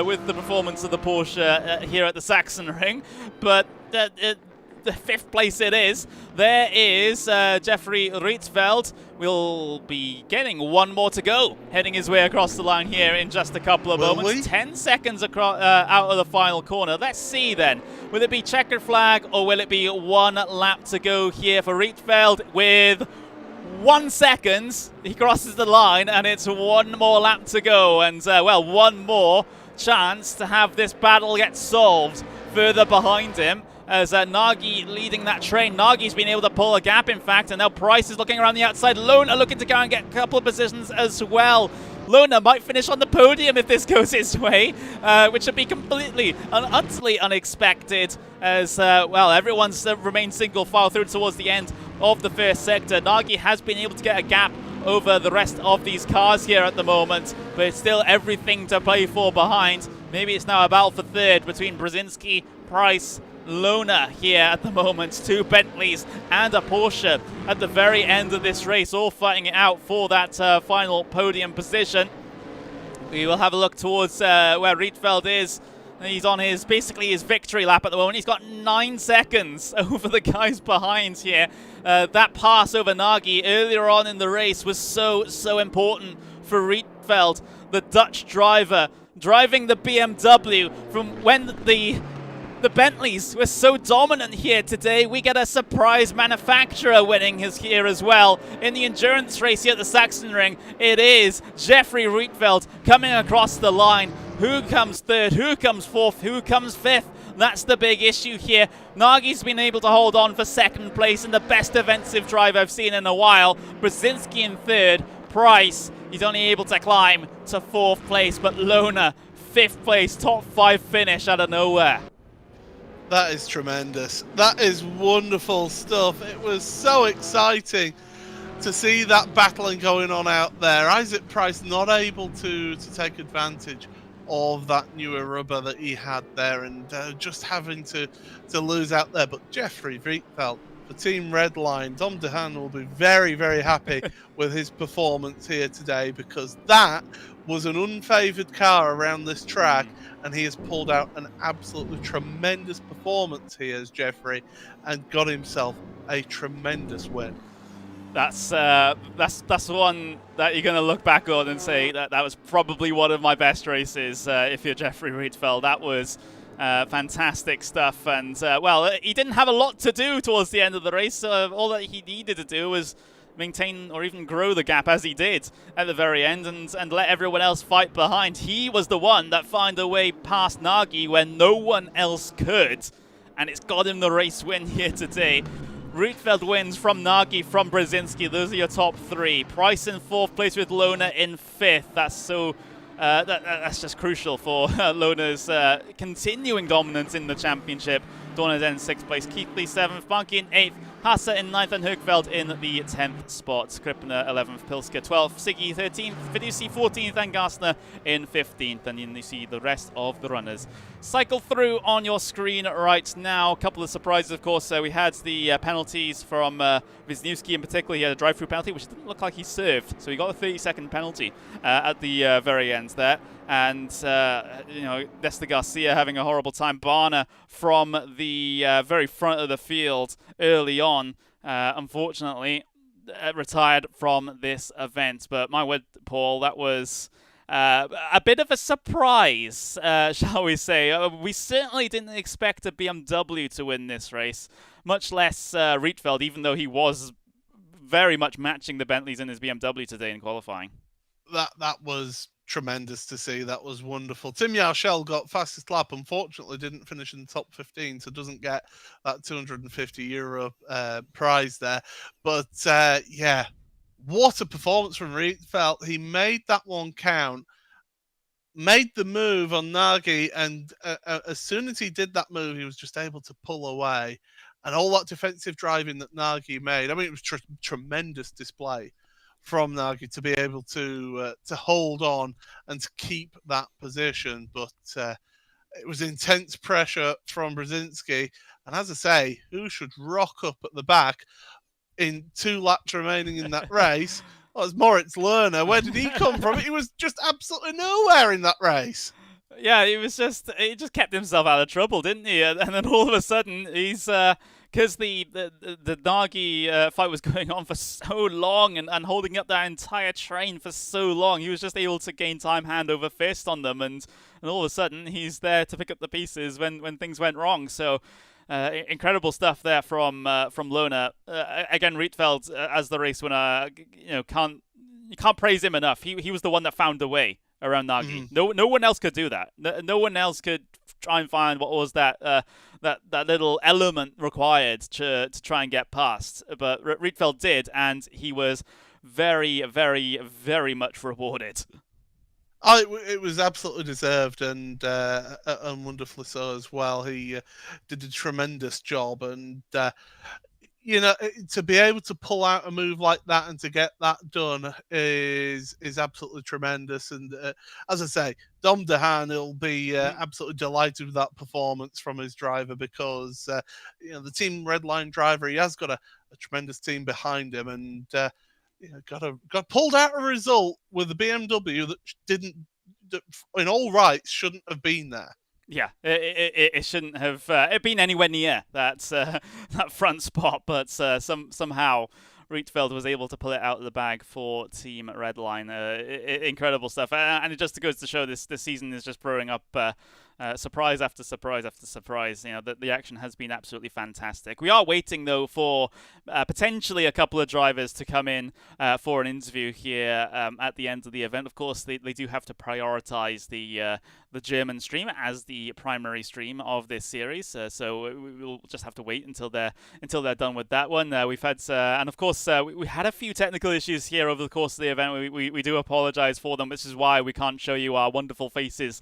with the performance of the Porsche here at the Sachsenring, but the 5th place it is. There is Jeffrey Rietveld. Will be getting one more to go, heading his way across the line here in just a couple of moments. 10 seconds across, out of the final corner. Let's see then. Will it be checkered flag or will it be 1 lap to go here for Rietveld with 1 second? He crosses the line and it's 1 more lap to go. And, well, 1 more chance to have this battle get solved further behind him. As Nagy leading that train. Nagy's been able to pull a gap, in fact, and now Price is looking around the outside. Lona looking to go and get a couple of positions as well. Lona might finish on the podium if this goes his way, which would be completely and utterly unexpected as, well, everyone's remained single file through towards the end of the first sector. Nagy has been able to get a gap over the rest of these cars here at the moment, but it's still everything to play for behind. Maybe it's now a battle for third between Brzezinski, Price, Lona here at the moment. 2 Bentleys and a Porsche at the very end of this race, all fighting it out for that final podium position. We will have a look towards where Rietveld is. He's on basically his victory lap at the moment. He's got 9 seconds over the guys behind here. That pass over Nagy earlier on in the race was so important for Rietveld, the Dutch driver, driving the BMW from when the Bentleys were so dominant here today. We get a surprise manufacturer winning here as well. In the endurance race here at the Sachsenring, it is Jeffrey Rietveld coming across the line. Who comes third? Who comes fourth? Who comes fifth? That's the big issue here. Nagy's been able to hold on for 2nd place and the best defensive drive I've seen in a while. Brzezinski in 3rd. Price, he's only able to climb to 4th place, but Lona, 5th place, top 5 finish out of nowhere. That is tremendous. That is wonderful stuff. It was so exciting to see that battling going on out there. Isaac Price not able to take advantage of that newer rubber that he had there, and just having to lose out there. But Jeffrey Rietveld for Team Redline, Dom DeHaan will be very, very happy with his performance here today, because that was an unfavoured car around this track, and he has pulled out an absolutely tremendous performance here as Jeffrey, and got himself a tremendous win. That's one that you're going to look back on and say that was probably one of my best races if you're Jeffrey Rietveld. That was fantastic stuff, and well, he didn't have a lot to do towards the end of the race. All that he needed to do was maintain or even grow the gap as he did at the very end, and let everyone else fight behind. He was the one that found a way past Nagy when no one else could, and it's got him the race win here today. Rietveld wins from Nagy, from Brzezinski. Those are your top 3. Price in 4th place with Lona in 5th. That's so that's just crucial for Lona's continuing dominance in the championship. Dornaden in 6th place, Keithley 7th, Bunky in 8th, Hasse in 9th, and Högveld in the 10th spot. Krippner 11th, Pilsker 12th, Siggy 13th, Fiduci 14th, and Gassner in 15th. And then you see the rest of the runners cycle through on your screen right now. A couple of surprises, of course. We had the penalties from Wisniewski in particular. He had a drive-through penalty, which didn't look like he served. So he got a 30-second penalty at the very end there. And, you know, Desta Garcia having a horrible time. Barner from the very front of the field early on, unfortunately, retired from this event. But my word, Paul, that was a bit of a surprise, shall we say. We certainly didn't expect a BMW to win this race, much less Rietveld, even though he was very much matching the Bentleys in his BMW today in qualifying. That was tremendous to see. That was wonderful. Tim Yarshell got fastest lap. Unfortunately, didn't finish in the top 15, so doesn't get that €250 prize there. But yeah, what a performance from Rietveld. He made that one count, made the move on Nagy, and as soon as he did that move, he was just able to pull away. And all that defensive driving that Nagy made, I mean, it was tremendous display from Nagy to be able to hold on and to keep that position. But It was intense pressure from Brzezinski. And as I say, who should rock up at the back in 2 laps remaining in that race? Well, it's Moritz Lerner. Where did he come from? He was just absolutely nowhere in that race. Yeah, he just kept himself out of trouble, didn't he? And then all of a sudden, he's because the Nagy fight was going on for so long and holding up that entire train for so long, he was just able to gain time hand over fist on them, and all of a sudden he's there to pick up the pieces when things went wrong. So. Incredible stuff there from Lerner. Again, Rietveld as the race winner, you can't praise him enough. He was the one that found the way around Nagy. No one else could do that. No one else could try and find what was that little element required to try and get past. But Rietveld did, and he was very, very, very much rewarded. It was absolutely deserved and wonderfully so as well. He did a tremendous job, and to be able to pull out a move like that and to get that done is absolutely tremendous. And as I say, Dom DeHaan will be absolutely delighted with that performance from his driver, because the Team Redline driver, he has got a tremendous team behind him, and got pulled out a result with the BMW that in all rights shouldn't have been there. Yeah, it shouldn't have been anywhere near that front spot, but somehow Rietveld was able to pull it out of the bag for Team Redline. Incredible stuff, and it just goes to show this season is just throwing up surprise after surprise after surprise. The action has been absolutely fantastic. We are waiting though for potentially a couple of drivers to come in for an interview here at the end of the event. Of course, they do have to prioritize the German stream as the primary stream of this series. So we'll just have to wait until they're done with that one. We've had and of course we had a few technical issues here over the course of the event. We do apologize for them, which is why we can't show you our wonderful faces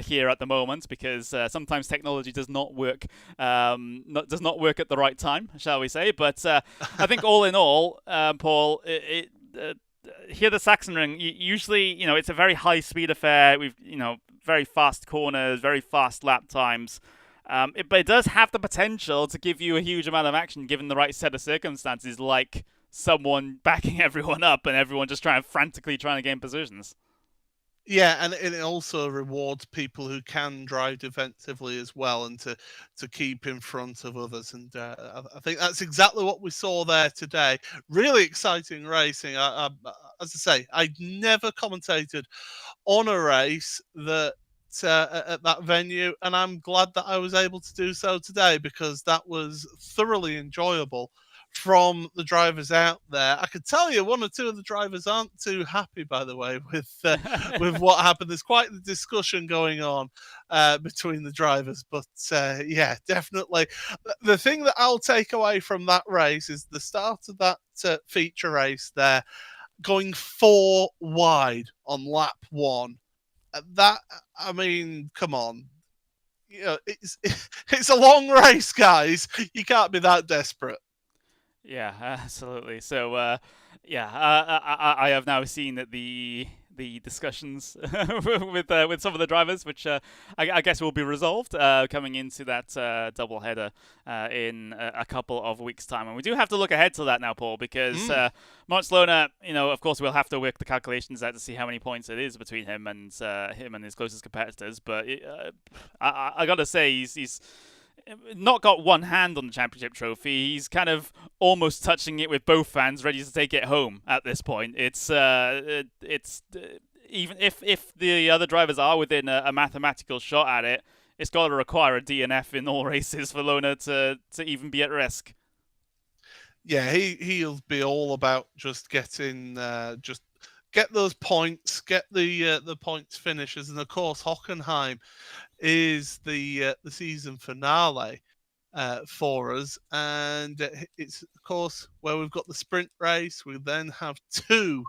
here at the moment, because sometimes technology does not work at the right time, shall we say. But I think all in all, Paul, here the Sachsenring, usually, it's a very high speed affair. We've, very fast corners, very fast lap times. But it does have the potential to give you a huge amount of action given the right set of circumstances, like someone backing everyone up and everyone just frantically trying to gain positions. Yeah, and it also rewards people who can drive defensively as well, and to keep in front of others. And I think that's exactly what we saw there today. Really exciting racing. As I say, I'd never commentated on a race that at that venue, and I'm glad that I was able to do so today, because that was thoroughly enjoyable from the drivers out there. I could tell you one or two of the drivers aren't too happy, by the way, with what happened. There's quite the discussion going on between the drivers, but yeah, definitely. The thing that I'll take away from that race is the start of that feature race there, going 4 wide on lap 1. That, I mean, come on. It's a long race, guys. You can't be that desperate. Yeah, absolutely. So, I have now seen that the discussions with some of the drivers, which I guess will be resolved coming into that double header in a couple of weeks' time. And we do have to look ahead to that now, Paul, because Moritz Lerner, of course, we'll have to work the calculations out to see how many points it is between him and his closest competitors. But I got to say, he's not got one hand on the championship trophy. He's kind of almost touching it with both hands, ready to take it home at this point. It's even if the other drivers are within a mathematical shot at it, it's got to require a DNF in all races for Lerner to even be at risk. Yeah, he'll be all about just getting get those points, get the points finishes, and of course Hockenheim is the season finale for us, and it's of course where we've got the sprint race. We then have 2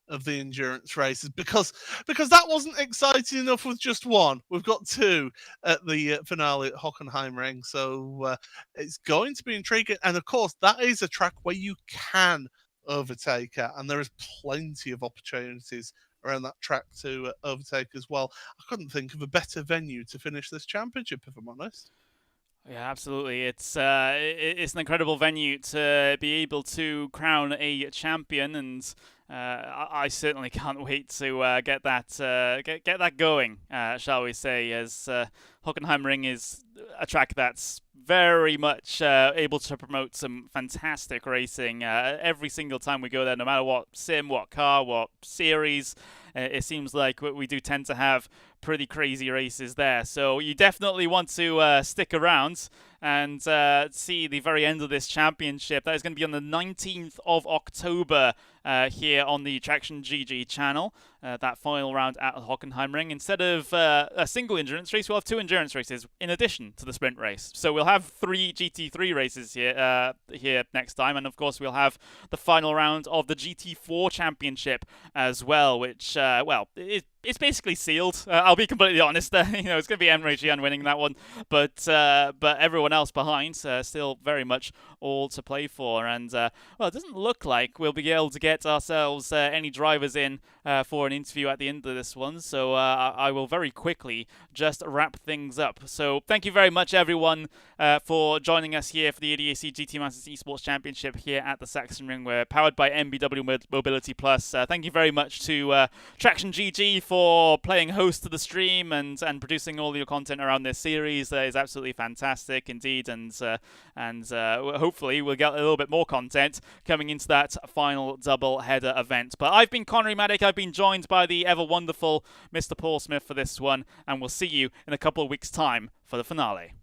of the endurance races, because that wasn't exciting enough with just 1. We've got 2 at the finale at Hockenheimring, so it's going to be intriguing. And of course, that is a track where you can overtake her, and there is plenty of opportunities around that track to overtake as well. I couldn't think of a better venue to finish this championship, if I'm honest. Yeah, absolutely. It's an incredible venue to be able to crown a champion, and I certainly can't wait to get that going, shall we say? As Hockenheimring is a track that's very much able to promote some fantastic racing every single time we go there, no matter what sim, what car, what series. It seems like we do tend to have pretty crazy races there. So you definitely want to stick around and see the very end of this championship. That is going to be on the 19th of October here on the Traction GG channel. That final round at Hockenheimring. Instead of a single endurance race, we'll have 2 endurance races in addition to the sprint race. So we'll have 3 GT3 races here next time, and of course we'll have the final round of the Gt4 Championship as well, which it's basically sealed. I'll be completely honest. It's going to be Emre Can winning that one, but everyone else behind still very much all to play for. And it doesn't look like we'll be able to get ourselves any drivers in for an interview at the end of this one. So I will very quickly just wrap things up. So thank you very much, everyone, for joining us here for the ADAC GT Masters Esports Championship here at the Sachsenring. We're powered by MBW Mobility Plus. Thank you very much to Traction GG for playing host to the stream and producing all your content around this series. That is absolutely fantastic indeed, and hopefully we'll get a little bit more content coming into that final double header event. But I've been Connery Maddock. I've been joined by the ever wonderful Mr. Paul Smith for this one, and we'll see you in a couple of weeks' time for the finale.